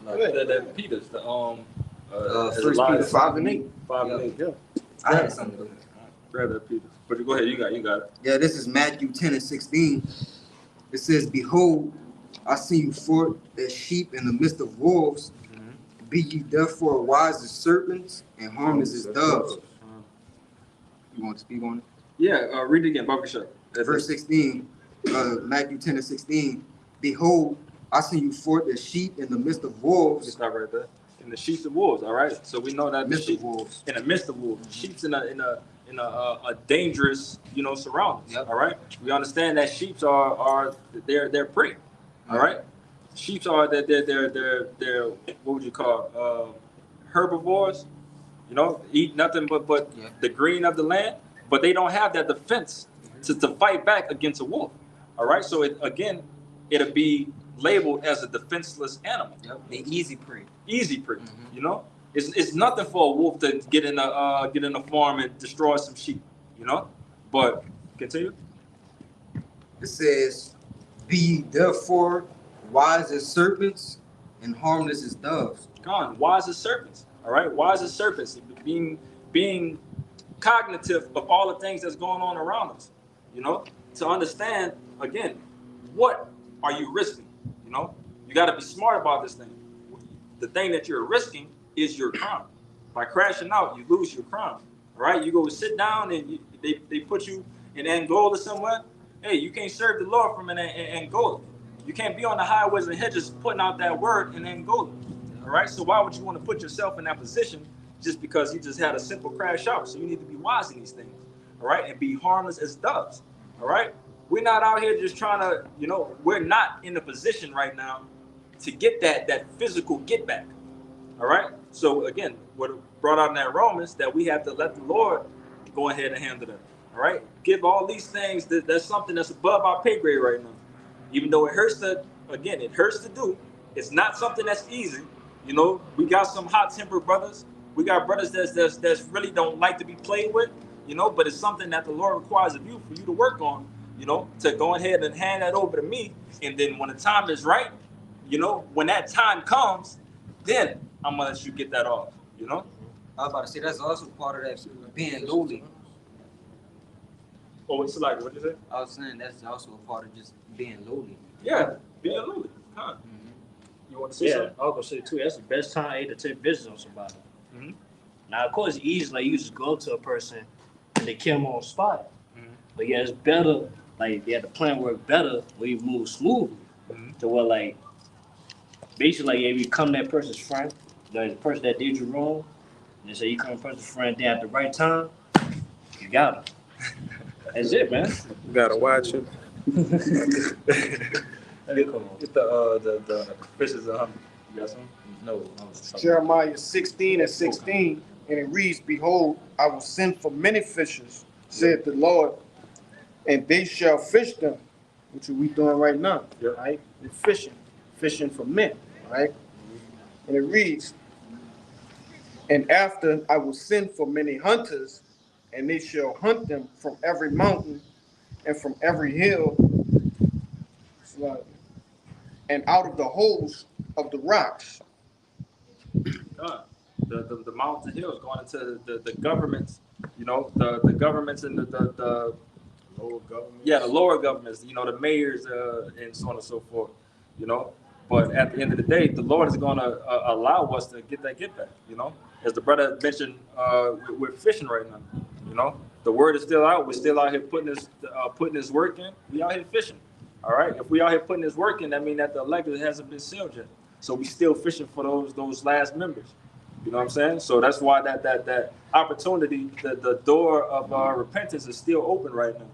That Peter's, First Peter 5 and 8. 5 and 8. Yeah. I had something to do. Grab that Peter. But you go ahead, you got it. Yeah, this is Matthew 10 and 16. It says, "Behold, I send you forth as sheep in the midst of wolves. Be ye therefore wise as serpents and harmless as doves." You want to speak on it? Yeah, read it again, Barbershop. Verse 16, Matthew 10 and 16. "Behold, I send you forth as sheep in the midst of wolves." Stop right there. In the sheep of wolves, all right. So we know that Midst the of wolves. in the midst of wolves, sheep's in a dangerous, surroundings. Yep. All right. We understand that sheep's are they're prey. All right. Sheep's are they're what would you call herbivores? Eat nothing but Yeah. the green of the land, but they don't have that defense to fight back against a wolf. All right. So it'll be labeled as a defenseless animal. Yep. The easy prey. Easy prey. It's nothing for a wolf to get in a farm and destroy some sheep. But continue. It says, "Be ye therefore wise as serpents and harmless as doves." Gone. Wise as serpents. All right. Wise as serpents. Being cognitive of all the things that's going on around us. To understand again, what are you risking? You got to be smart about this thing. The thing that you're risking is your crime. By crashing out, you lose your crime. All right. You go sit down and they put you in Angola somewhere. Hey, you can't serve the Lord from Angola. You can't be on the highways and hedges putting out that word in Angola. All right. So why would you want to put yourself in that position just because you just had a simple crash out? So you need to be wise in these things. All right. And be harmless as doves. All right. We're not out here just trying to, we're not in a position right now to get that physical get back. All right. So again, what brought out in that Romans, that we have to let the Lord go ahead and handle that. All right. Give all these things that's something that's above our pay grade right now. Even though it hurts to do. It's not something that's easy. We got some hot-tempered brothers. We got brothers that's really don't like to be played with. But it's something that the Lord requires of you for you to work on. To go ahead and hand that over to me. And then when the time is right, when that time comes, then I'm gonna let you get that off. I was about to say that's also part of that being lowly. Oh, it's like, what did you say? I was saying that's also a part of just being lowly. Yeah, being lowly. Huh. You want to say something? I was gonna say too. That's the best time to take business on somebody. Mm-hmm. Now, of course, it's easy. Like you just go up to a person and they kill them on spot. Mm-hmm. But yeah, it's better. Like the plan work better when you move smoothly. Mm-hmm. To where like basically like if you become that person's friend, the person that did you wrong, and they say you become a person's friend, then at the right time, you got him. That's it, man. You gotta watch it. Get the fishes You got some? No. Jeremiah 16 and 16, and it reads, "Behold, I will send for many fishers, said the Lord, and they shall fish them," which are we doing right now, right? We're fishing for men, right? And it reads, "And after I will send for many hunters, and they shall hunt them from every mountain and from every hill." and out of the holes of the rocks. The mountains and hills going into the governments, you know, the governments and the Lower government. yeah, the lower governments, you know, the mayors and so on and so forth, you know. But at the end of the day, the Lord is going to allow us to get that get back, you know. As the brother mentioned, we're fishing right now, you know. The word is still out. We're still out here putting this work in. We out here fishing, all right. If we out here putting this work in, that means that the elected hasn't been sealed yet. So we still fishing for those last members. You know what I'm saying? So that's why that opportunity, the door of repentance is still open right now.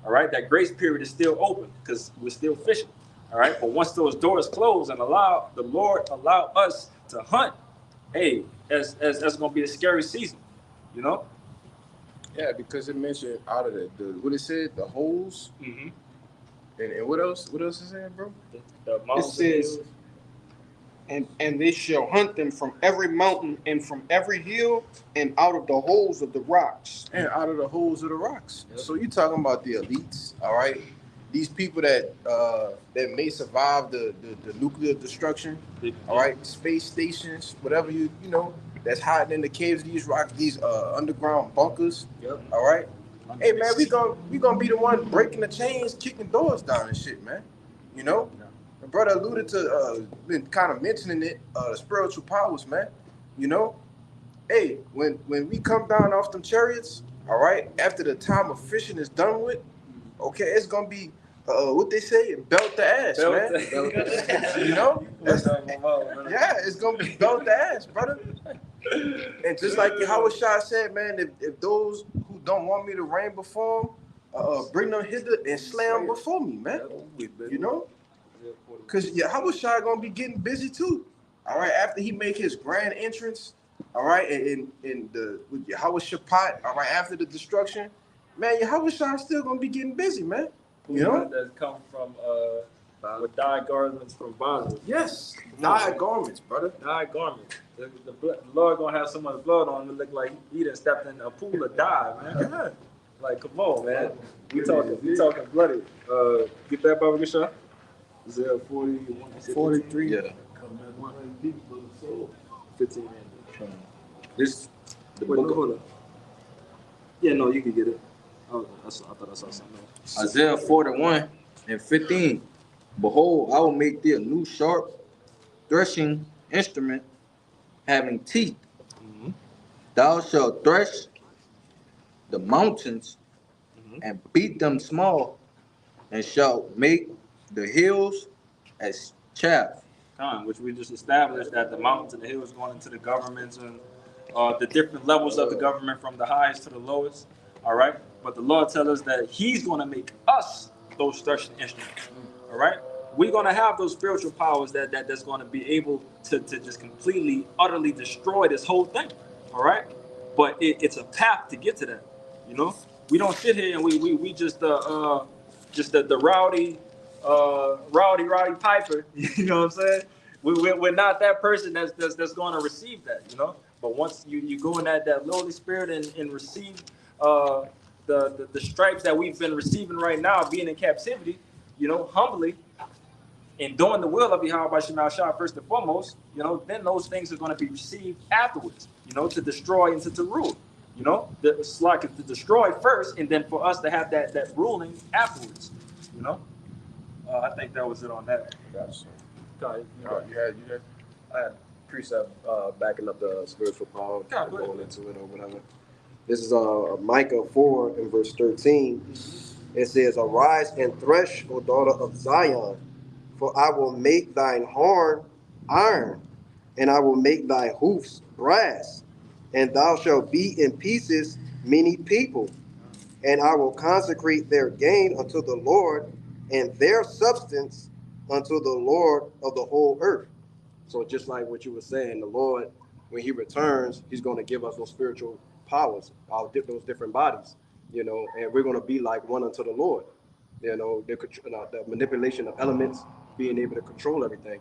All right, that grace period is still open because we're still fishing. All right, but once those doors close and allow the Lord allow us to hunt, hey, that's gonna be a scary season. You know? Yeah, because it mentioned out of the what it said, the holes. Mm-hmm. And what else? What else is there, bro? It says, and they shall hunt them from every mountain and from every hill and out of the holes of the rocks. And out of the holes of the rocks. Yep. So you're talking about the elites, all right? These people that may survive the nuclear destruction, all right? Space stations, whatever you know, that's hiding in the caves of these rocks, these underground bunkers. Yep. All right. Hey man, we gonna be the one breaking the chains, kicking doors down and shit, man. You know? The brother alluded to been kind of mentioning it, the spiritual powers, man. You know? Hey, when we come down off them chariots, all right, after the time of fishing is done with, okay, it's gonna be what they say, belt the ass, man. You know? Yeah, it's gonna be belt the ass, brother. And just like Yahweh Shah said, man, if those who don't want me to reign before them, bring them hither and slay them before me, man. You know? Because Yahweh Shah gonna be getting busy too. All right, after he make his grand entrance, all right, with Yahweh Shaphat, all right, after the destruction, man, Yahweh Shah still gonna be getting busy, man. You know? That's come from with dyed garments from bondage. Yes, dyed garments, brother. Dyed garments. The Lord gonna have someone's blood on him to look like he done stepped in a pool of dye, man. Yeah. Like, come on, man. We talking bloody. Get that, Baba Gishah? Is there 43? Yeah. 15. This the book. Hold up. Yeah, no, you can get it. Oh, I thought I saw something else. Isaiah 41 and 15. Behold, I will make thee a new sharp threshing instrument having teeth. Mm-hmm. Thou shalt thresh the mountains and beat them small, and shalt make the hills as chaff. Which we just established that the mountains and the hills going into the governments and the different levels of the government from the highest to the lowest. All right. But the Lord tells us that he's going to make us those threshing instruments. All right. We're going to have those spiritual powers that's going to be able to just completely, utterly destroy this whole thing. All right. But it's a path to get to that. You know, we don't sit here and we just the rowdy Piper. You know what I'm saying? We're not that person that's going to receive that. You know. But once you go in that lowly spirit and receive the stripes that we've been receiving right now, being in captivity, you know, humbly, and doing the will of Yahweh Shema Shah first and foremost, you know, then those things are going to be received afterwards, you know, to destroy and to rule, you know, it's like to destroy first, and then for us to have that ruling afterwards, you know. I think that was it on that. Gotcha. You had. I had precept backing up the spiritual power, going into it or whatever. This is Micah 4 and verse 13. It says, "Arise and thresh, O daughter of Zion, for I will make thine horn iron, and I will make thy hoofs brass, and thou shalt beat in pieces many people, and I will consecrate their gain unto the Lord, and their substance unto the Lord of the whole earth." So just like what you were saying, the Lord, when he returns, he's going to give us those spiritual powers, those different bodies, you know, and we're going to be like one unto the Lord. You know, the manipulation of elements, being able to control everything,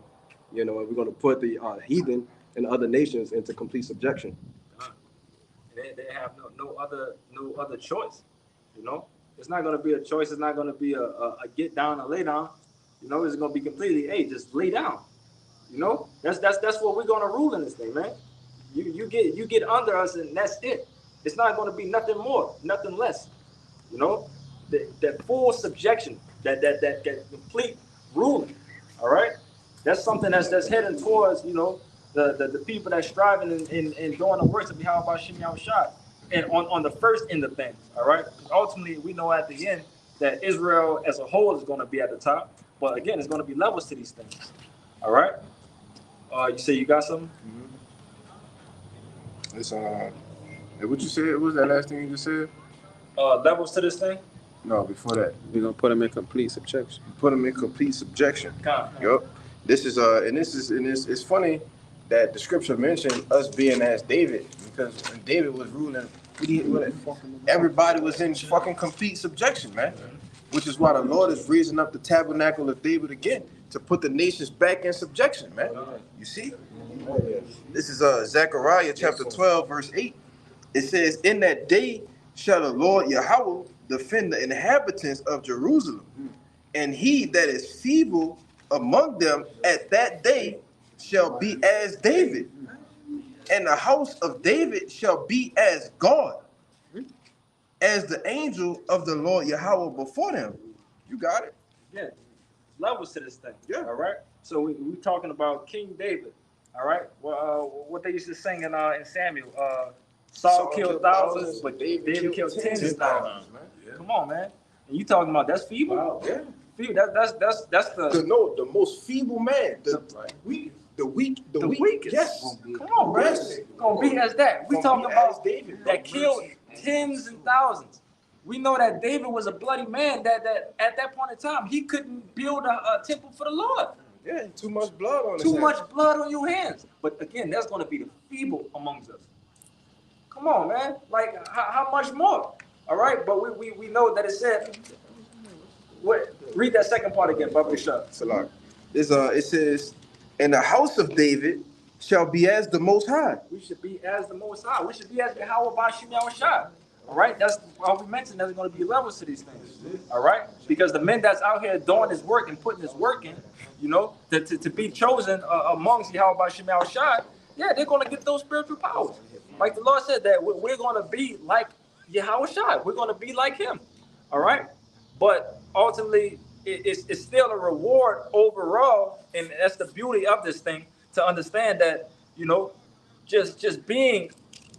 you know, and we're going to put the heathen and other nations into complete subjection. They have no other choice, you know. It's not going to be a choice. It's not going to be a get down or lay down. You know, it's gonna be completely, hey, just lay down. You know, that's what we're gonna rule in this thing, man. You get under us, and that's it. It's not gonna be nothing more, nothing less. You know, that full subjection, that complete ruling. All right, that's something that's heading towards, you know, the people that's striving and doing the works of Yahweh Shem Yahushua, and on the first end of things. All right, ultimately we know at the end that Israel as a whole is going to be at the top, but again, it's going to be levels to these things. All right. You say you got something? It's what you said? What was that last thing you just said? Levels to this thing? No, before that. We're gonna put them in complete subjection. Put them in complete subjection. Yup. This is it's funny that the scripture mentioned us being as David, because when David was ruling, everybody was in fucking complete subjection, man. Which is why the Lord is raising up the tabernacle of David again, to put the nations back in subjection, man. You see? This is Zechariah chapter 12, verse 8. It says, in that day shall the Lord Yahweh defend the inhabitants of Jerusalem, and he that is feeble among them at that day shall be as David, and the house of David shall be as God, as the angel of the Lord Yahweh before them. You got it? Yeah. Levels to this thing. Yeah. All right. So we talking about King David. All right. Well, what they used to sing in Samuel. Saul killed thousands, but David killed tens of thousands. Yeah. Come on, man. And you talking about that's feeble? Wow. Yeah. Feeble. That's the most feeble man. The weakest. Yes. Come on, bro. Yes. Gonna be as that. We talking about David that killed tens and thousands. We know that David was a bloody man. That at that point in time he couldn't build a temple for the Lord. Yeah, too much blood on his hands. Too much blood on your hands. But again, that's going to be the feeble amongst us. Come on, man. Like how much more? All right, but we know that it said. What? Read that second part again, Baba Shah. Salah. It says, and the house of David shall be as the Most High. We should be as the Most High. We should be as Yahweh Bashim Yahushua. All right, that's why we mentioned there's going to be levels to these things. All right, because the men that's out here doing his work and putting his work in, you know, to be chosen amongst Yahweh Bashim Yahushua, yeah, they're going to get those spiritual powers. Like the Lord said that we're going to be like Yahushua. We're going to be like him. All right, but ultimately it's still a reward overall, and that's the beauty of this thing, to understand that, you know, just being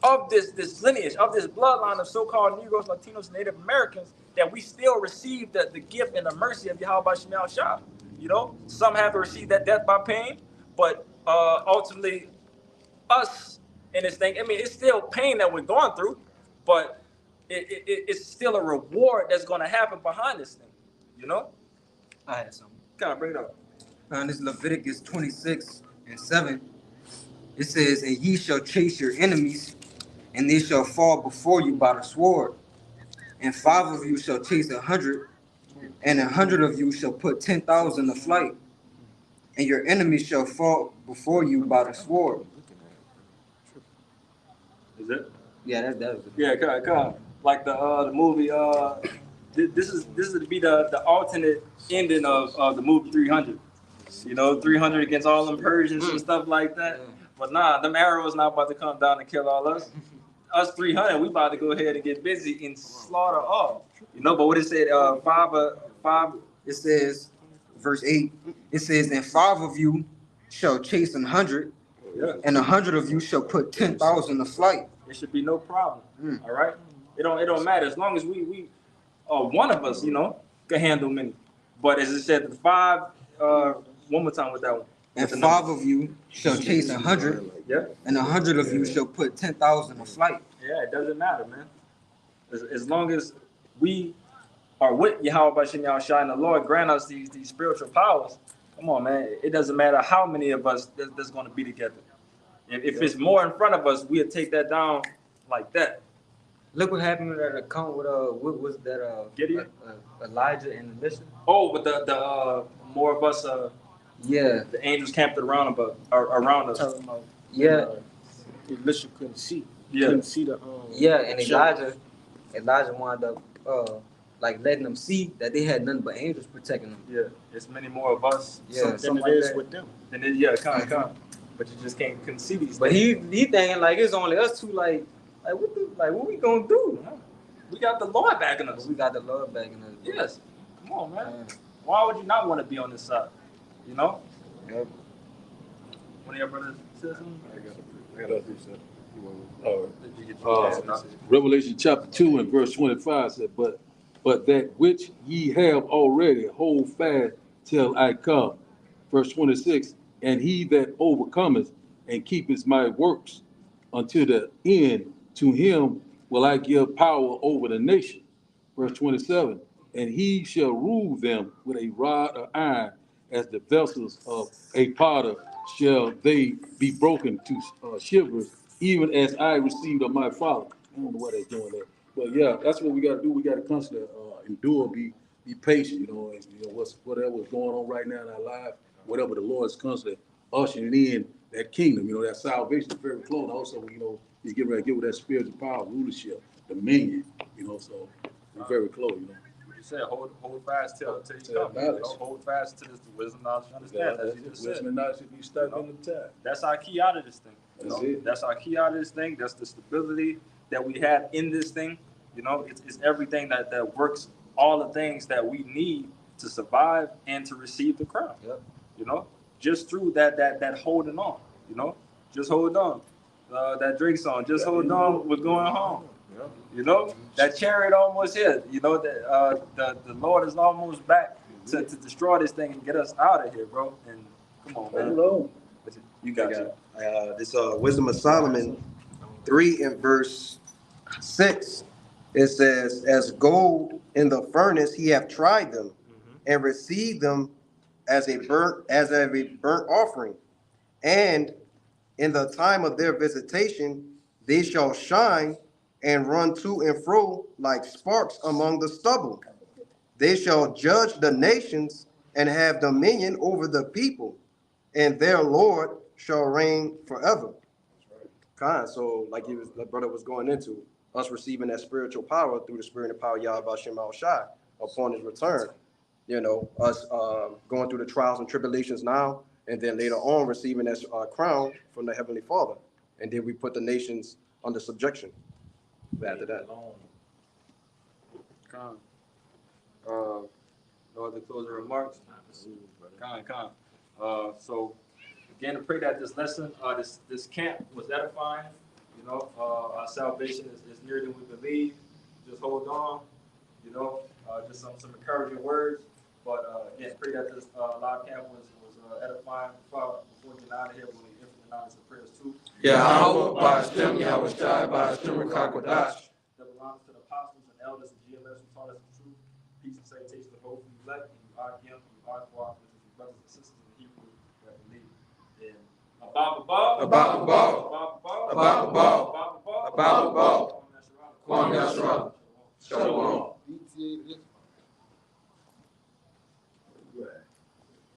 of this lineage, of this bloodline of so-called Negroes, Latinos, Native Americans, that we still receive the gift and the mercy of Yahweh Shemal Shah. You know, some have to receive that death by pain, but ultimately, us in this thing, I mean, it's still pain that we're going through, but it's still a reward that's going to happen behind this thing. You know? I had something. Kind of bring it up. This Leviticus 26:7. It says, and ye shall chase your enemies, and they shall fall before you by the sword. And 5 of you shall chase 100, and 100 of you shall put 10,000 to flight. And your enemies shall fall before you by the sword. Is it? Yeah, that was it. Yeah, come on. Like the movie. This is to be the alternate ending of the movie 300. You know, 300 against all them Persians and stuff like that. But nah, them arrows not about to come down and kill all us. Us 300, we about to go ahead and get busy and slaughter all. You know, but what it said, 5. It says, verse 8. It says, and 5 of you shall chase 100, and 100 of you shall put 10,000 to flight. There should be no problem. All right, it don't matter as long as we one of us, you know, can handle many. But as it said, the 5. One more time with that one. And 5 of you shall chase 100, and 100 of you shall put 10,000 to flight. Yeah, it doesn't matter, man. As long as we are with Yahweh Bashim Yahushua and the Lord grant us these spiritual powers, come on, man. It doesn't matter how many of us that's going to be together. If it's more in front of us, we'll take that down like that. Look what happened with that account with what was that Gideon? Elijah and Elisha. Oh, but the more of us the angels camped around us. Yeah. Elisha couldn't see. Yeah. Couldn't see the and Elijah wound up like letting them see that they had nothing but angels protecting them. Yeah, it's many more of us. Yeah, Than something it like is that. with them. And then yeah, come. But you just can't couldn't see these. But things. he thinking like it's only us two. Like what we gonna do? We got the Lord backing us. We got the Lord backing us. Bro. Yes. Come on, man. Why would you not want to be on this side? You know? Yep. One of your brothers said something? Revelation chapter 2 and verse 25 said, but that which ye have already hold fast till I come. Verse 26, and he that overcometh and keepeth my works until the end, to him will I give power over the nation. Verse 27, and he shall rule them with a rod of iron, as the vessels of a potter shall they be broken to shivers, even as I received of my Father. I don't know why they're doing that, but yeah, that's what we got to do. We got to constantly endure, be patient. You know, whatever's going on right now in our life, whatever the Lord is constantly ushering in that kingdom. You know, that salvation is very close. Also, you know, he's getting ready to get with that spiritual power, rulership, dominion. You know, so we're very close. You know. You said hold fast till you come. You know, hold fast to this wisdom, knowledge, understand. As you just said. Wisdom and knowledge should be stuck in the time. That's our key out of this thing. That's it. That's our key out of this thing. That's the stability that we have in this thing. You know, it's everything that works, all the things that we need to survive and to receive the crown. Yep. You know, just through that holding on. You know, just hold on. That Drake song, just hold on, we're going home. You know, that chariot almost here. You know, that the Lord is almost back to destroy this thing and get us out of here, bro. And come on, man. Hello. You got it. This Wisdom of Solomon 3 and verse 6. It says, as gold in the furnace, he have tried them and received them as a burnt offering. And in the time of their visitation, they shall shine and run to and fro like sparks among the stubble. They shall judge the nations and have dominion over the people, and their Lord shall reign forever. So like the brother was going into, us receiving that spiritual power through the spirit and power of Yahweh Shem Al Shai upon his return. You know, us going through the trials and tribulations now, and then later on receiving that crown from the Heavenly Father. And then we put the nations under subjection after that. No other closing remarks? So again, I pray that this lesson, this camp was edifying. You know, our salvation is nearer than we believe. Just hold on. You know, just some encouraging words. But again, pray that this live camp was edifying. Before we get out of here, we'll infinite knowledge of prayers too. Yahweh, by Hashem, Yahweh Shai, by Hashem, Rakakwadash. That belongs to the apostles and elders and GMS who taught us the truth, peace and salutation of hope. You elect, and you are him, you are cooperators, your brothers and sisters in the Hebrew that believe. And Kwam Yashra. Shalom.